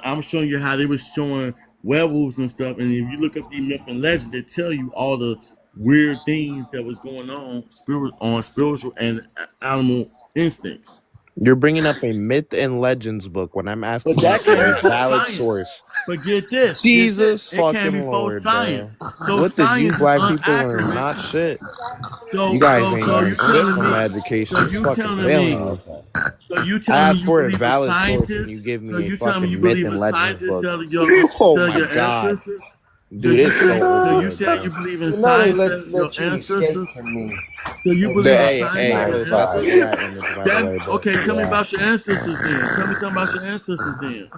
I'm showing you how they were showing werewolves and stuff, and if you look up the myth and legend, they tell you all the weird things that was going on spiritual and animal instincts. You're bringing up a myth and legends book when I'm asking But you that for came a before valid science. source. But get this. Jesus It came fucking before Lord, science. bro. So What did you science is black people inaccurate. learn? Not shit. So You guys ain't you learned shit telling from me? my education. So It's you fucking telling failing me? you. So you I telling me asked you for a believe in valid source and you scientists? give So me a you telling me you fucking myth believe and in legends scientists? book. Tell Oh my your god. ancestors. Dude, it's so So over you with, said bro. you believe in You know they science, your let you escape ancestors. from me. So you They believe in Hey, science, I your was about to ancestors. say that image, by the way, but Okay, tell me yeah. about your ancestors then. Tell me something about your ancestors then.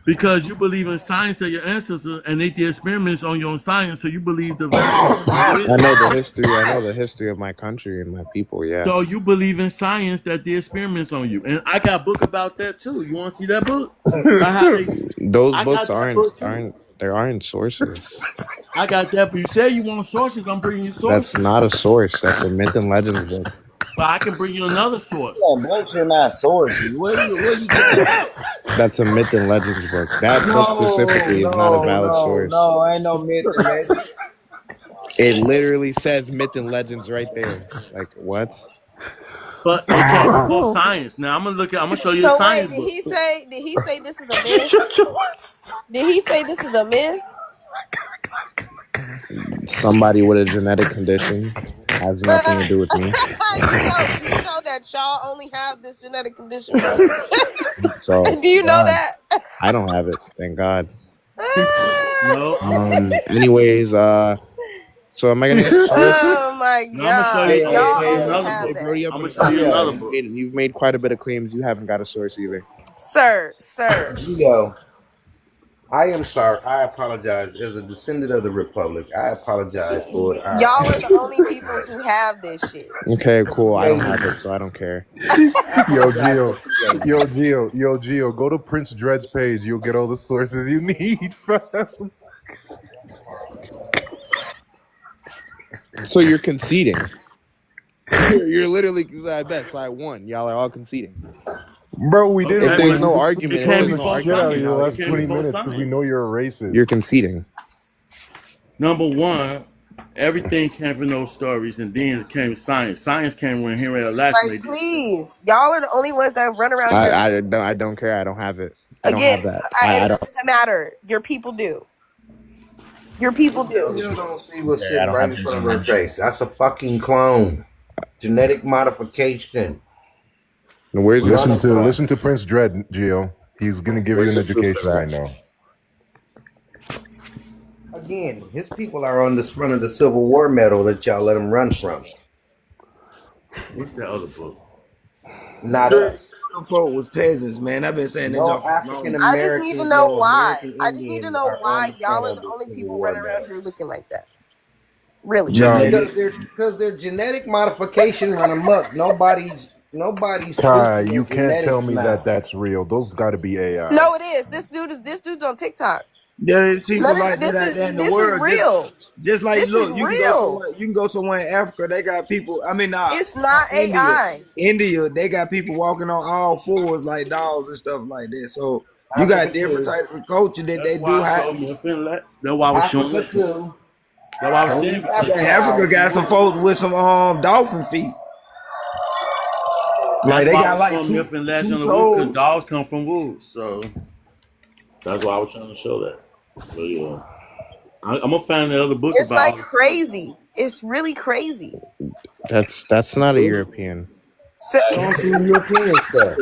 Because you believe in science of your ancestors, and they did experiments on your own science, so you believe the. I know the history. I know the history of my country and my people. Yeah. So you believe in science that did experiments on you, and I got a book about that too. You want to see that book? Those books aren't sources. I got that, but you say you want sources. I'm bringing you sources. That's not a source. That's a myth and legends book. But I can bring you another source. Books are not sources. Where you get that? That's a myth and legends book. That book specifically is not a valid source. No, ain't no myth and legends. It literally says myth and legends right there. Like what? But okay, well, science. Now I'm gonna show you the science book. Did he say this is a myth? Did he say this is a myth? Somebody with a genetic condition has nothing to do with me. you know that y'all only have this genetic condition. So do you know that? I don't have it, thank God. No. Anyways, so am I gonna? Oh my God! I'm gonna show you another book. You've made quite a bit of claims. You haven't got a source either. Sir. Geo, I am sorry. I apologize. As a descendant of the Republic, I apologize for it. Y'all are the only people who have this shit. Okay, cool. I don't have it, so I don't care. Yo, Geo, go to Prince Dread's page. You'll get all the sources you need, fam. So you're conceding. You're literally, I bet, so I won. Y'all are all conceding. Bro, we didn't. If there's no argument. Shit out of your last 20 minutes because we know you're a racist. You're conceding. Number one, everything came from those stories, and then it came science. Science came when Henrietta Lacks made it. Please, y'all are the only ones that run around here. I don't care. I don't have it. I Again, don't have that. it doesn't matter. Your people do. Your people do. You don't see what's sitting right in front of her face. That's a fucking clone. Genetic modification. Listen to Prince Dread, Geo. He's gonna give you an education right now. Again, his people are on this front of the Civil War medal that y'all let him run from. What's the other book? Not us. Folk was peasants, man. I've been saying that. I just need to know why. I just need to know why y'all are the only people running around here looking like that. Really? Because their genetic modification run amok. Nobody's. Kai, you can't tell me that that's real. Those got to be AI. No, it is. This dude's on TikTok. There's people like that in the world. This is real. Just like this look, is you real. can go somewhere in Africa. They got people. I mean, it's not AI. India, they got people walking on all fours like dogs and stuff like that. So you got different types of culture that they do have. That's why I was showing you. That's why I was saying. Africa got some folks with some dolphin feet. Like they got like two toes. Dogs come from wolves, so that's why I was trying to show that. So yeah, I'm gonna find the other book. It's about like crazy. It's really crazy. That's not a European. European stuff.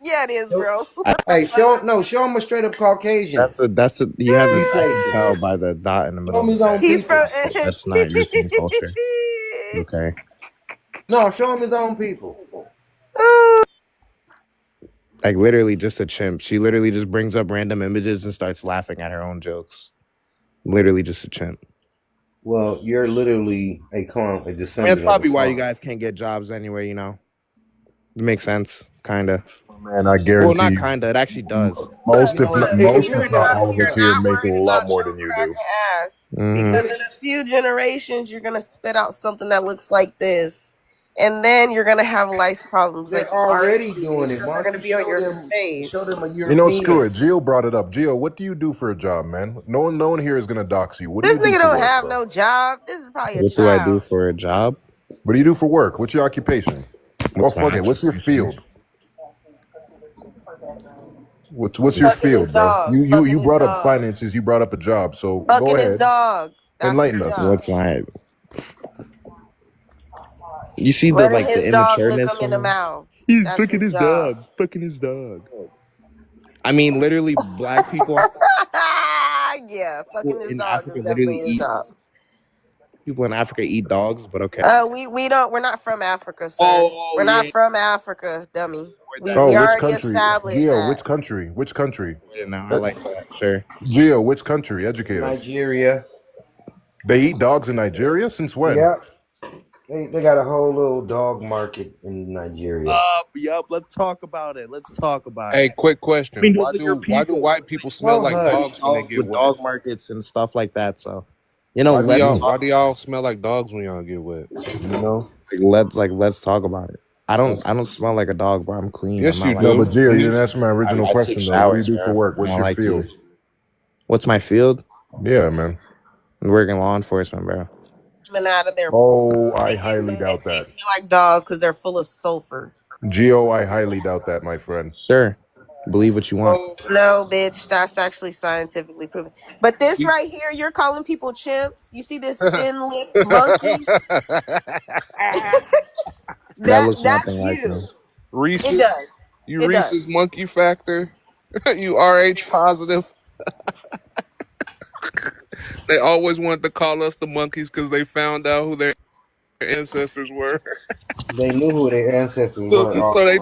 Yeah, it is, bro. Hey, show him a straight up Caucasian. That's a you haven't tell by the dot in the middle. He's from. That's not European culture. Okay. No, show him his own people. Like literally just a chimp. She literally just brings up random images and starts laughing at her own jokes. Literally just a chimp. Well, you're literally a clone, a descendant. That's probably why you guys can't get jobs anyway, you know. It makes sense, kinda. Man, I guarantee. Well, not kinda. It actually does. Most, if not all of us here, make a lot more than you do. Because in a few generations, you're gonna spit out something that looks like this, and then you're gonna have lice problems. They're already doing it. So they're gonna be on your face. Show them a European. You know, screw it. Gio brought it up. Gio, what do you do for a job, man? No one here is gonna dox you. What This do you do nigga for don't work, have bro? no job. This is probably a What child. do I do for a job? What do you do for work? What's your occupation? Well, fuck it. What's your field? What's your field, bro? You brought up finances. You brought up a job. So Fucking go his ahead. dog. That's Enlighten his us. job. What's my? You see the Letting like the his dog lick immatureness. him in the mouth. He's That's fucking his job. dog. Fucking his dog. I mean, literally, black people. Yeah, fucking his in dog Africa is definitely literally his eat. job. People in Africa eat dogs, but okay. We're not from Africa, sir. We're not from Africa, dummy. We Oh, which already country? established Geo, that. which country? Which country? Yeah, no, I like that. Sure. Geo, which country? Educate us. Nigeria. They eat dogs in Nigeria? Since when? Yep. They got a whole little dog market in Nigeria. Yup. Let's talk about it. Hey, quick question. I mean, Why those are your do people. white people smell like dogs when they get with wet? dog markets and stuff like that. So, you know, Why do y'all smell like dogs when y'all get wet? You know, let's talk about it. I don't smell like a dog, bro. I'm clean. Yes, I'm you not do. No, but Gio, you didn't answer my original I question take though. What do you showers, do for bro. work? I What's don't your like field? to. What's my field? Yeah, man. I work in law enforcement, bro. Out of their Oh, I highly doubt they that. smell like dogs because they're full of sulfur. Gio, I highly doubt that, my friend. Sure. Believe what you want. No, bitch, that's actually scientifically proven. But this right here, you're calling people chimps. You see this thin-lipped monkey? That looks that's nothing like you. me. Reese's, It does. you It Reese's does. monkey factor. You RH positive. They always wanted to call us the monkeys because they found out who their ancestors were. They knew who their ancestors were. So they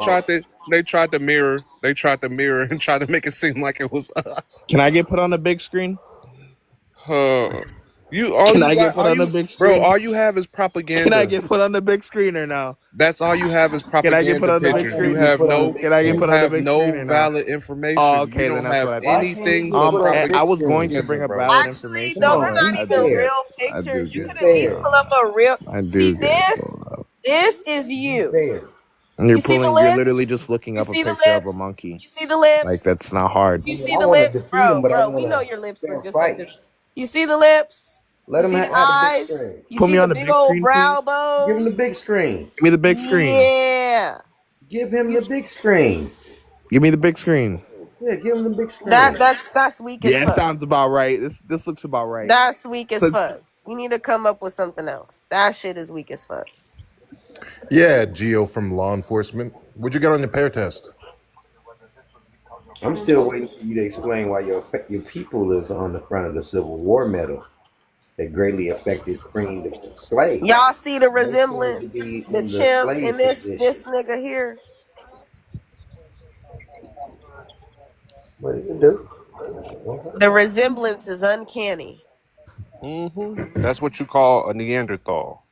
tried to mirror and try to make it seem like it was us. Can I get put on the big screen? Can I get put on the big screen? Bro, all you have is propaganda. Can I get put on the big screen or no? That's all you have is propaganda. Can I get put on the big pictures. screen? You have no. Can I get put on the big screen or no? valid information. Oh, okay, you then don't that's have what I thought. anything. I was going to bring up valid Actually, information. those are not I even do. real pictures. You could at least pull up a real. I do See get this is you. And You see the lips? you're literally just looking up a see the picture of a lips? monkey. You see the lips? Like, that's not hard. You see the lips, bro? We know your lips look just like this. You see the lips? Let you him see have the eyes? the big screen. You Put see me the on the big big old screen, brow please. bone? Give him the big screen. Give me the big screen. Yeah. Give him the big screen. Give me the big screen. Yeah, give him the big screen. That's weak as Yeah, fuck. it sounds about right. This looks about right. That's weak as fuck. You need to come up with something else. That shit is weak as fuck. Yeah, Gio from law enforcement. What'd you get on your pair test? I'm still waiting for you to explain why your people is on the front of the Civil War medal that greatly affected freeing the slaves. Y'all see the resemblance? The the chimp slave and this position. nigga here. What did it do? The resemblance is uncanny. That's what you call a Neanderthal.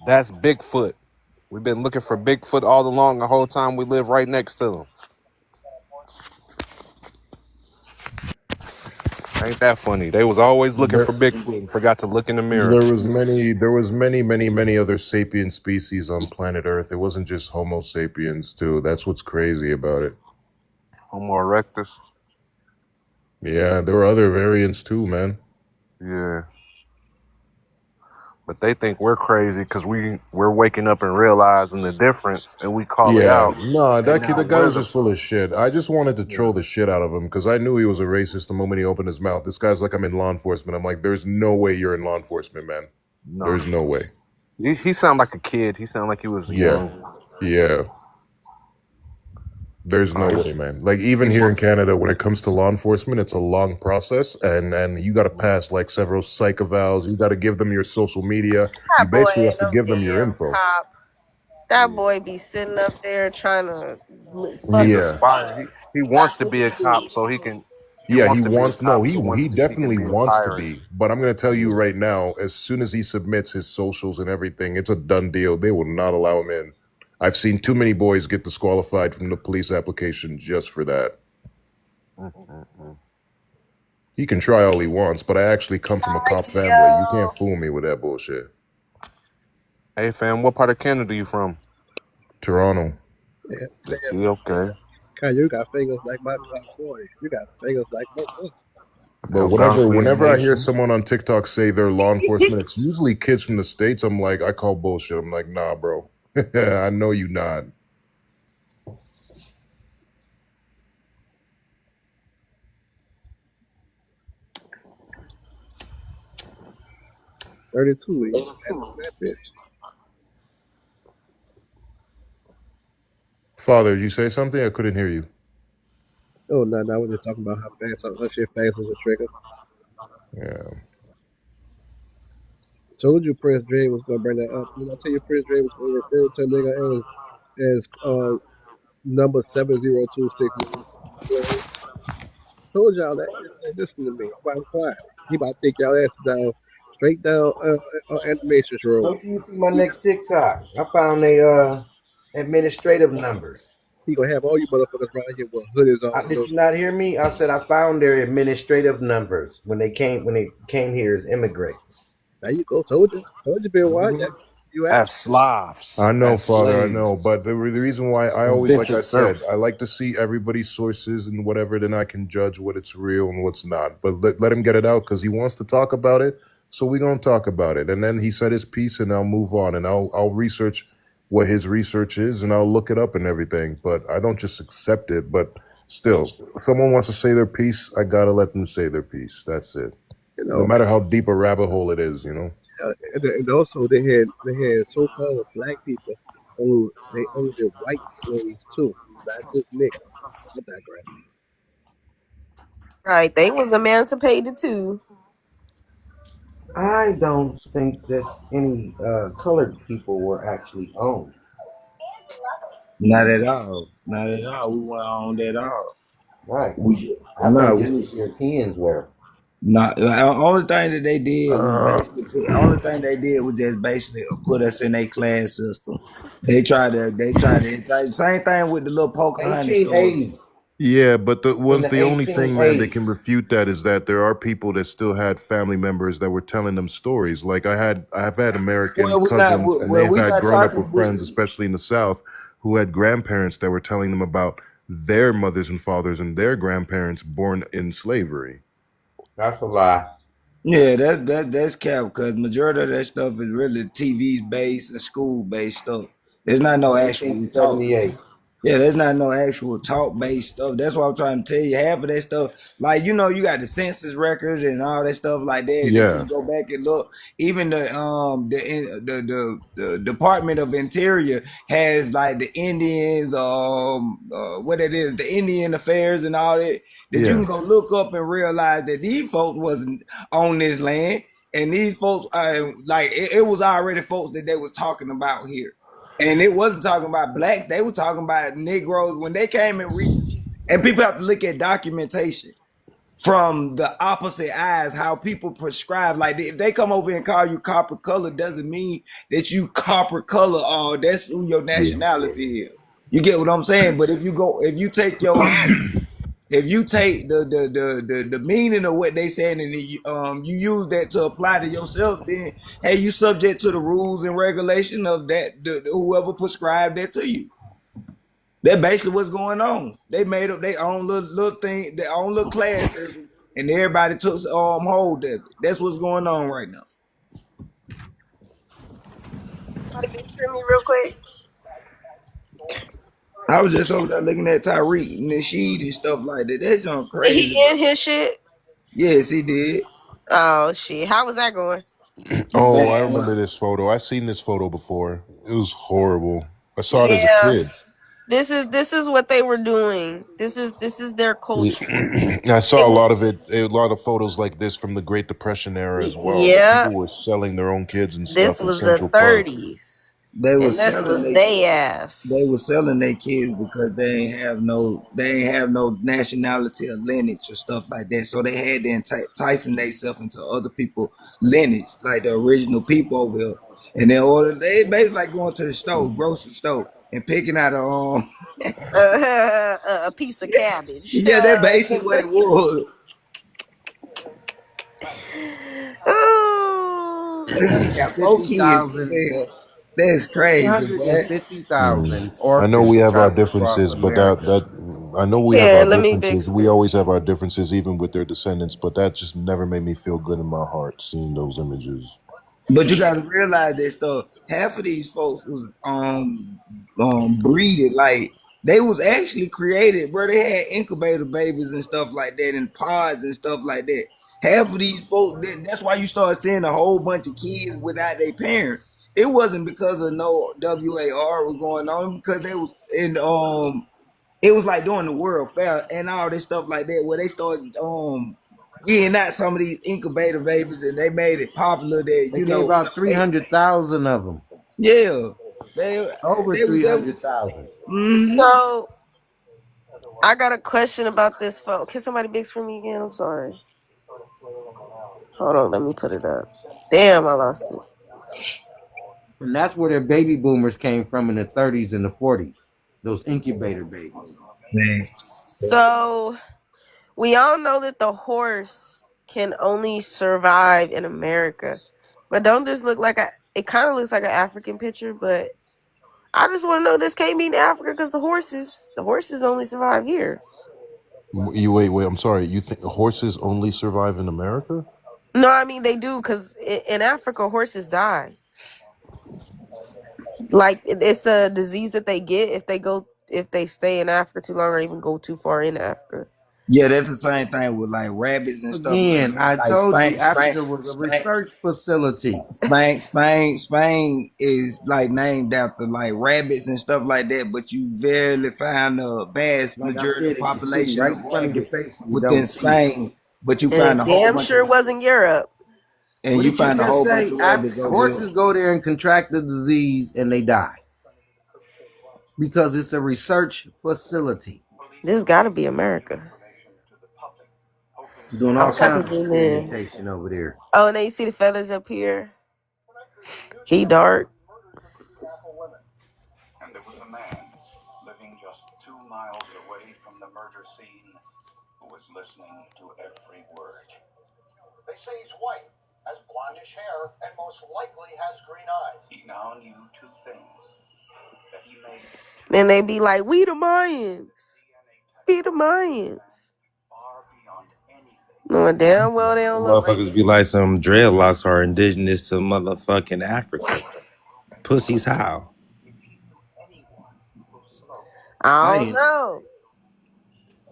That's Bigfoot. We've been looking for Bigfoot all along. The whole time we live right next to him. Ain't that funny? They was always looking for Bigfoot and forgot to look in the mirror. There was many other sapient species on planet Earth. It wasn't just Homo sapiens too. That's what's crazy about it. Homo erectus. Yeah, there were other variants too, man. Yeah. But they think we're crazy because we're waking up and realizing the difference, and we call it out. No, the guy was we're just full of shit. I just wanted to troll the shit out of him because I knew he was a racist the moment he opened his mouth. This guy's like, I'm in law enforcement. I'm like, there's no way you're in law enforcement, man. No. There's no way. He sounded like a kid. He sounded like he was young. Yeah. There's no way, man. Like, even here in Canada, when it comes to law enforcement, it's a long process, and you got to pass like several psych evals. You got to give them your social media. You basically have to give them your info. Cop. That boy be sitting up there trying to. Yeah. He wants to be a cop so he can. He definitely wants to be. But I'm going to tell you right now, as soon as he submits his socials and everything, it's a done deal. They will not allow him in. I've seen too many boys get disqualified from the police application just for that. He can try all he wants, but I actually come from a cop family. You can't fool me with that bullshit. Hey, fam, what part of Canada you from? Toronto. Yeah. See, okay. God, you got fingers like my boy. You got fingers like my boy. But whenever I hear someone on TikTok say they're law enforcement, it's usually kids from the States. I'm like, I call bullshit. I'm like, nah, bro. I know you not. $32. That bitch. Father, did you say something? I couldn't hear you. Oh, no, we're just talking about how fast her shit fast as a trigger. Yeah. told you Prince Dre was gonna bring that up. Did I tell you Prince Dre was gonna refer to a nigga as number 7026? Told y'all that. Listen to me. I'm quiet. He about to take y'all ass down, straight down animations road. Don't you see my next TikTok? I found they administrative numbers. He gonna have all you motherfuckers right here with hoodies on. Did you not hear me? I said I found their administrative numbers when they came here as immigrants. There you go. Told you, Bill White. You as Slavs. I know, as Father, slaves. I know. But the reason why I always, like I said, I like to see everybody's sources and whatever, then I can judge what it's real and what's not. But let him get it out because he wants to talk about it. So we're going to talk about it. And then he said his piece and I'll move on and I'll research what his research is and I'll look it up and everything. But I don't just accept it. But still, if someone wants to say their piece, I got to let them say their piece. That's it. You know, no matter how deep a rabbit hole it is, you know. And also they had so-called black people own their white slaves too, not just niggas. I digress. Right, they was emancipated too. I don't think that any colored people were actually owned. Not at all. Not at all. We weren't owned at all. Right. I know. Just the Europeans were. No, the only thing that they did was just basically put us in a class system. They tried to same thing with the little Pocahontas story. Yeah, but the only thing, man, that can refute that is that there are people that still had family members that were telling them stories. Like I've had American cousins and they've had grown up with friends, especially in the South, who had grandparents that were telling them about their mothers and fathers and their grandparents born in slavery. That's a lie. Yeah, that's cap because majority of that stuff is really TV based and school based stuff. There's not no actual talk. Yeah, there's not no actual talk based stuff. That's what I'm trying to tell you. Half of that stuff, like you got the census records and all that stuff like that. Yeah. You can go back and look. Even the Department of Interior has like the Indians, the Indian Affairs and all that. You can go look up and realize that these folks wasn't on this land, and these folks it was already folks that they was talking about here. And it wasn't talking about blacks. They were talking about Negroes when they came and and people have to look at documentation from the opposite eyes, how people prescribe. Like if they come over and call you copper color, doesn't mean that you copper color or that's who your nationality is. You get what I'm saying? But if you take the meaning of what they saying and you use that to apply to yourself, then hey, you subject to the rules and regulation of that whoever prescribed that to you. That's basically what's going on. They made up their own little thing, their own little class, and everybody took hold of it. That's what's going on right now. Want to get to me real quick? I was just over there looking at Tyreek and Nasheed and stuff like that. That's just crazy. He in his shit? Yes, he did. Oh shit! How was that going? Oh, I remember this photo. I seen this photo before. It was horrible. I saw it as a kid. This is what they were doing. This is their culture. I saw a lot of photos like this from the Great Depression era as well. Yeah. People were selling their own kids and stuff. This was the 30s. They were selling they ass. They were selling their kids because they ain't have no nationality or lineage or stuff like that. So they had to enticing themselves into other people's lineage, like the original people over here. And they basically like going to the grocery store, and picking out a piece of cabbage. Yeah, that's basically what it was. Oh. That's crazy. 150,000. I know we have our differences, but I know we have our differences. We always have our differences, even with their descendants. But that just never made me feel good in my heart seeing those images. But you gotta realize that stuff. Half of these folks was breeded, like they was actually created, bro. They had incubator babies and stuff like that, and pods and stuff like that. Half of these folks, that's why you start seeing a whole bunch of kids without their parents. It wasn't because of no WAR was going on, because they was in it was like during the World Fair and all this stuff like that, where they started getting out some of these incubator babies, and they made it popular that They gave out 300,000 of them. Yeah, over 300,000. So I got a question about this phone. Can somebody big screen me again? I'm sorry. Hold on, let me put it up. Damn, I lost it. And that's where their baby boomers came from in the 30s and the 40s. Those incubator babies. So we all know that the horse can only survive in America. But don't this look like it kind of looks like an African picture, but I just want to know this can't be in Africa because the horses only survive here. You wait. I'm sorry. You think horses only survive in America? No, I mean they do because in Africa horses die. Like it's a disease that they get if they stay in Africa too long or even go too far in Africa. Yeah, that's the same thing with like rabbits and stuff. Again, I told Spain, you Africa was a research facility. Spain is like named after like rabbits and stuff like that, but you rarely find a vast majority of the population right in front of your face within Spain. But you find a whole damn bunch sure wasn't Europe. And you find a whole bunch of rabbits. Horses go there and contract the disease and they die because it's a research facility. This got to be America. Doing all kinds of orientation over there. Oh, and then you see the feathers up here. He dark. And there was a man living just 2 miles away from the murder scene who was listening to every word. They say he's white, has blondish hair, and most likely has green eyes. He now knew 2 things. That he made. Then they be like, we the Mayans. We the Mayans. No, damn well they don't look like Motherfuckers be like some dreadlocks are indigenous to motherfucking Africa. Pussies how? I don't know.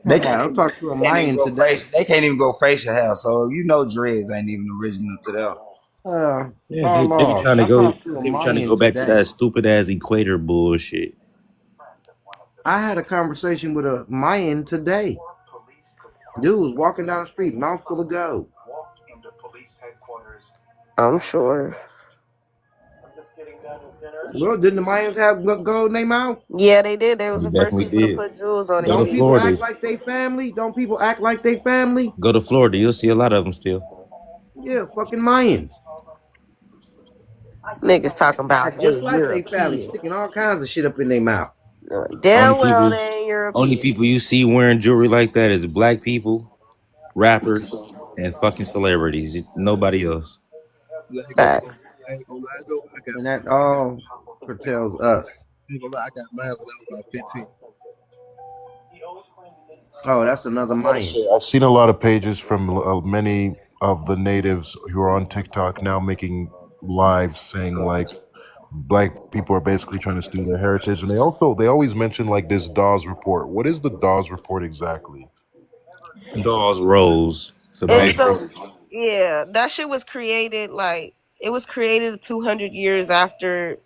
They can't I'll talk to a Mayan today. They can't even go facial hair, so you know dreads ain't even original to them. They be trying to go back to that stupid ass equator bullshit. I had a conversation with a Mayan today. Dude was walking down the street, mouth full of gold. I'm sure. Well, didn't the Mayans have gold in their mouth? Yeah, they did. They was the first people to put jewels on it. Don't people act like they family? Don't people act like they family? Go to Florida, you'll see a lot of them still. Yeah, fucking Mayans. Niggas talking about just like they family, sticking all kinds of shit up in their mouth. Damn well they ain't European. Only people you see wearing jewelry like that is black people, rappers, and fucking celebrities. Nobody else. Facts. And that all curtails us. I got mine when I was about 15. Oh, that's another Mayan. I've seen a lot of pages from many of the natives who are on TikTok now making lives saying like black people are basically trying to steal their heritage, and they always mention like this Dawes report. What is the Dawes report exactly? Dawes Rose. Yeah, that shit was created it was created 200 years after,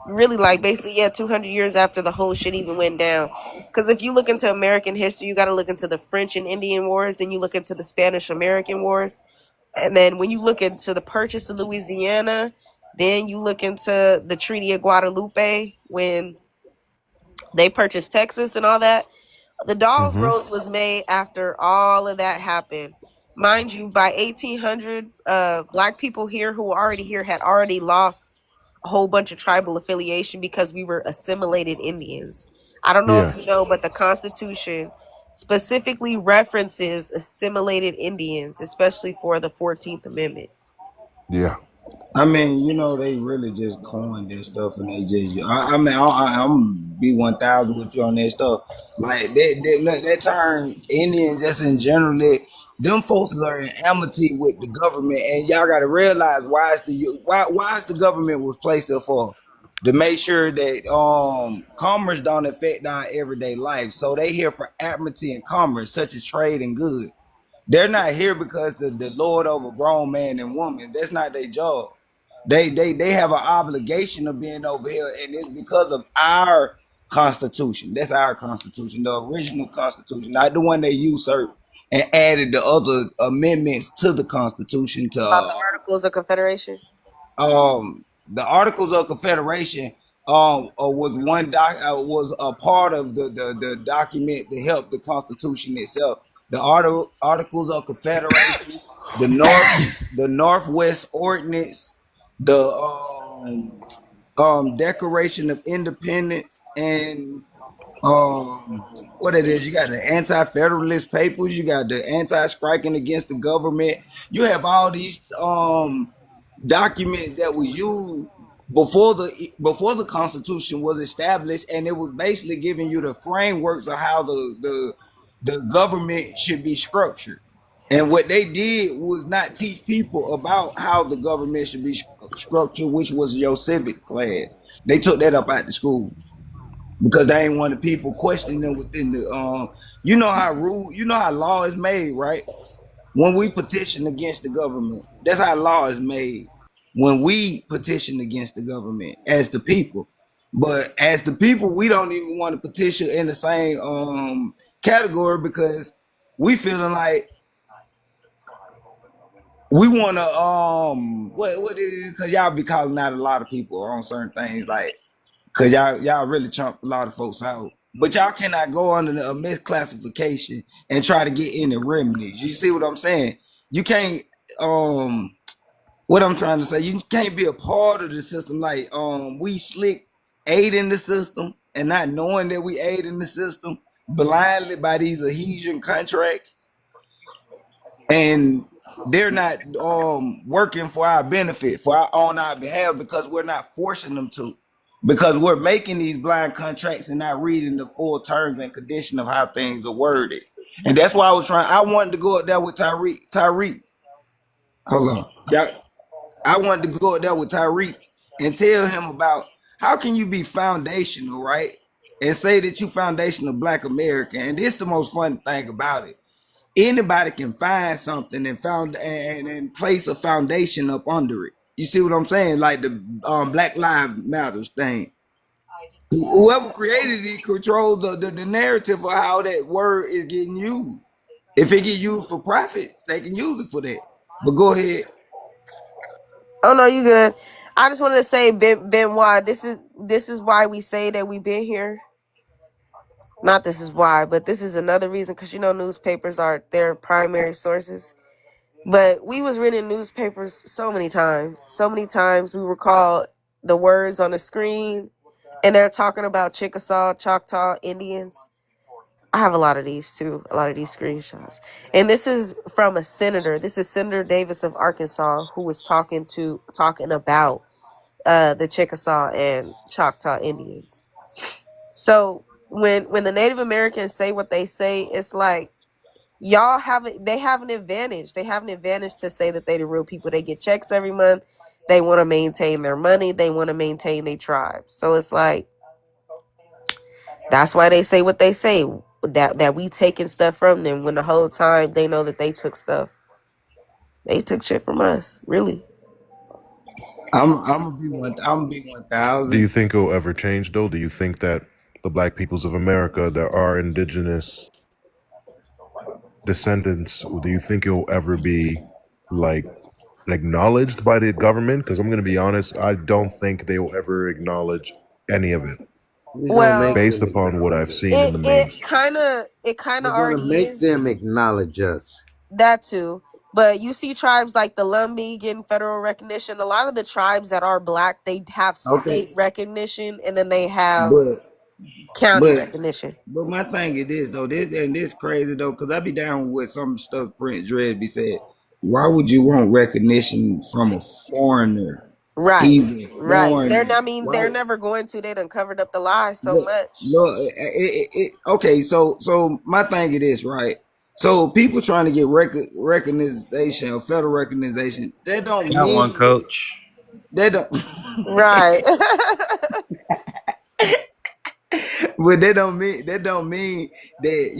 really basically 200 years after the whole shit even went down. Because if you look into American history, you got to look into the French and Indian Wars, and you look into the Spanish-American Wars, and then when you look into the purchase of Louisiana, then you look into the Treaty of Guadalupe when they purchased Texas and all that. The Dawes Rose was made after all of that happened. Mind you, by 1800, black people here who were already here had already lost a whole bunch of tribal affiliation because we were assimilated Indians. I don't know if you know, but the Constitution specifically references assimilated Indians, especially for the 14th Amendment. Yeah. I mean, they really just coined that stuff, and they just. I'm be 1,000 with you on that stuff. Like that term, Indians, just in general, them folks are in amity with the government, and y'all got to realize why is the government was placed there for, to make sure that commerce don't affect our everyday life. So they here for amity and commerce, such as trade and good. They're not here because the lord over grown man and woman. That's not their job. They have an obligation of being over here, and it's because of our Constitution. That's our Constitution, the original Constitution, not the one they usurped and added the other amendments to the Constitution to About the Articles of Confederation. the Articles of Confederation was a part of the document that helped the Constitution itself. The Articles of Confederation, the Northwest Ordinance, the Declaration of Independence, and what it is, you got the Anti-Federalist Papers, you got the Anti-Striking Against the Government. You have all these documents that were used before the Constitution was established, and it was basically giving you the frameworks of how the government should be structured. And what they did was not teach people about how the government should be structured, which was your civic class. They took that up out the school because they ain't want the people questioning them within the you know how law is made, right? When we petition against the government, that's how law is made. When we petition against the government as the people. But as the people, we don't even want to petition in the same category because we feeling like we want to what is it? Because y'all be calling out a lot of people on certain things, like because y'all really chump a lot of folks out. But y'all cannot go under a misclassification and try to get any remedies. You see what I'm saying? You can't what I'm trying to say, you can't be a part of the system like we slick aid in the system and not knowing that we aid in the system blindly by these adhesion contracts, and they're not working for our benefit, on our behalf, because we're not forcing them to, because we're making these blind contracts and not reading the full terms and condition of how things are worded. And that's why I wanted to go up there with Tyreek. Hold on. I wanted to go up there with Tyreek and tell him about how can you be foundational, right? And say that you foundational Black American. And this is the most fun thing about it. Anybody can find something and place a foundation up under it. You see what I'm saying? Like the Black Lives Matters thing. Whoever created it controls the narrative of how that word is getting used. If it get used for profit, they can use it for that. But go ahead. Oh no, you good. I just wanted to say, Benoit, this is why we say that we've been here. Not this is why, but this is another reason, because newspapers are their primary sources. But we was reading newspapers so many times. So many times we recall the words on the screen, and they're talking about Chickasaw, Choctaw Indians. I have a lot of these too, a lot of these screenshots. And this is from a senator. This is Senator Davis of Arkansas, who was talking about the Chickasaw and Choctaw Indians. So when the Native Americans say what they say, it's like they have an advantage. They have an advantage to say that they the real people. They get checks every month. They want to maintain their money. They want to maintain their tribe. So it's like, that's why they say what they say. That we taking stuff from them, when the whole time they know that they took stuff. They took shit from us, really. I'm gonna be 1,000. Do you think it will ever change, though? Do you think that the Black peoples of America that are indigenous descendants, do you think it will ever be like acknowledged by the government? Because I'm going to be honest, I don't think they will ever acknowledge any of it. Well, based upon what I've seen in the memes. It kind of already make them acknowledge us. That too. But you see tribes like the Lumbee getting federal recognition. A lot of the tribes that are Black, they have state recognition, and then they have county recognition. But my thing is this though, this crazy though, because I be down with some stuff Prince Dread be said. Why would you want recognition from a foreigner? Right. He's right. They're never going to. They done covered up the lies so much. Okay, so my thing it is, right? So people trying to get recognition or federal recognition, that don't mean one, coach. That don't right. But that don't mean that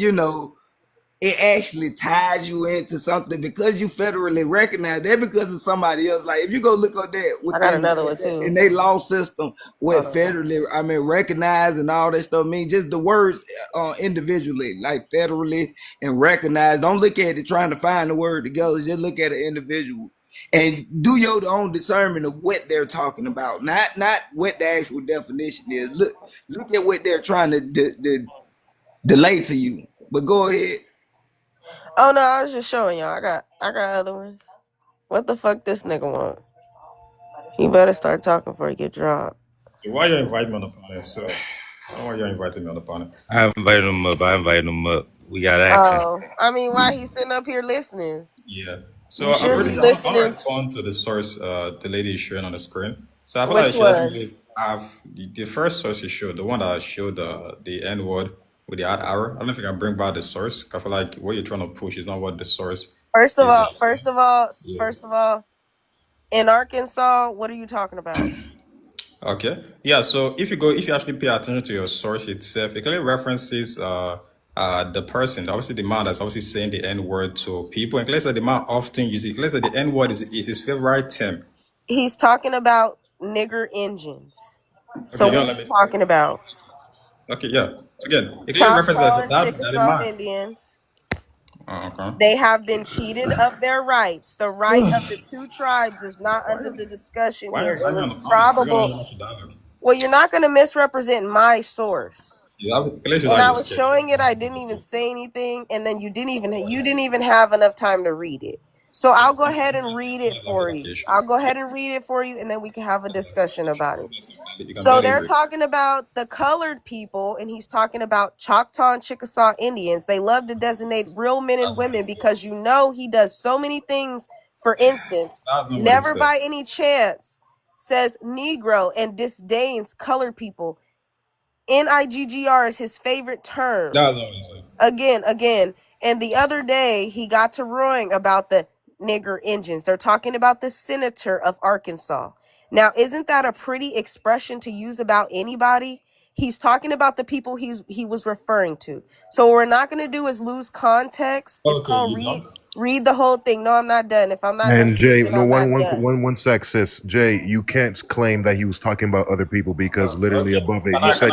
it actually ties you into something because you federally recognized. That because of somebody else. Like if you go look up that I got another one too. in their law system with federally, recognized and all that stuff mean just the words individually, like federally and recognized. Don't look at it trying to find the word together. Just look at an individual and do your own discernment of what they're talking about, not what the actual definition is. Look at what they're trying to delay to you. But go ahead. Oh no, I was just showing y'all. I got other ones. What the fuck this nigga want? He better start talking before he get dropped. Why you invite me on the panel? So why you inviting me on the panel? I invited him up. We got action. Oh, I mean, why he sitting up here listening? Yeah. So You I'm should pretty be sure I'll listening. respond to the source the lady is showing on the screen. So I feel Which like she doesn't one? really have the first source you showed, the one that showed the N word with the add arrow. I don't know if you can bring back the source. I feel like what you're trying to push is not what the source First of is. all, in Arkansas, what are you talking about? Okay. Yeah, so if you actually pay attention to your source itself, it clearly references the person, obviously the man that's obviously saying the N word to people. And clearly said the man often uses it. Clearly said the N word is his favorite term. He's talking about nigger engines. So Okay, what are you talking about? Okay, yeah. Again, it clearly references Choctaw and that the Chickasaw man. Indians, Okay. they have been cheated of their rights. The right of the two tribes is not under the discussion Why here. are It you was on the probable. Well, you're not going to misrepresent my source. And I was showing it. I didn't even say anything, and then you didn't even have enough time to read it. So I'll go ahead and read it for you. And then we can have a discussion about it. So they're talking about the colored people, and he's talking about Choctaw and Chickasaw Indians. They love to designate real men and women because he does so many things. For instance, never by any chance says Negro and disdains colored people. NIGGR is his favorite term. Again. And the other day, he got to roaring about the nigger engines. They're talking about the senator of Arkansas. Now, isn't that a pretty expression to use about anybody? He's talking about the people he was referring to. So what we're not going to do is lose context. It's called read the whole thing. No, I'm not done. If I'm not done And Jay, speaking, no, I'm not done. one sec, sis. Jay, you can't claim that he was talking about other people because literally above it, he said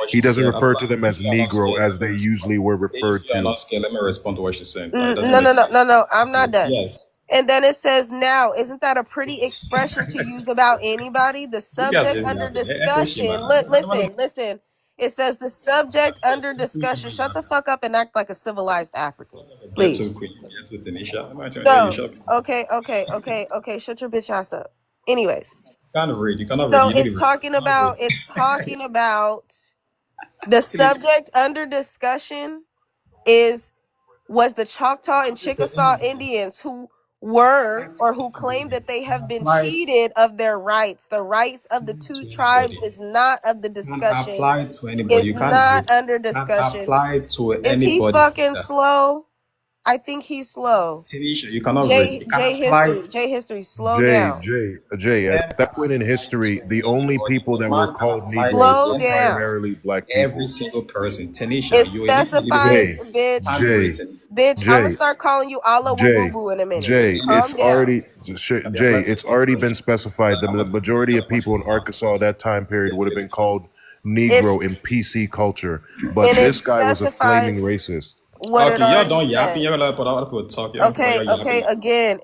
he doesn't refer to them as Negro as they usually were referred If you're to. not scared, let me respond to what she's saying. Right? No. I'm not done. Yes. And then it says, now, isn't that a pretty expression to use about anybody? The subject under discussion. Listen. It says the subject under discussion. Shut the fuck up and act like a civilized African, please. So, okay. Shut your bitch ass up. Anyways. You cannot so read. it's talking about the subject under discussion was the Choctaw and Chickasaw Indians who claim that they have been cheated of their rights. The rights of the two tribes is not of the discussion. It's not under discussion. Is he fucking slow? I think he's slow. You cannot read. Jay history, slow down. Jay, at that point in history, the only people that were called Negroes Slow were down. primarily black people. Every single person. Tanisha, It specifies, bitch. I'm gonna start calling you Allah Wubu in a minute. Jay, Calm down. it's already been specified that the majority of people in Arkansas at that time period would have been called Negro in PC culture, but this guy was a flaming racist. What okay, y'all don't yapping. Y'all let other people talk. Okay, again.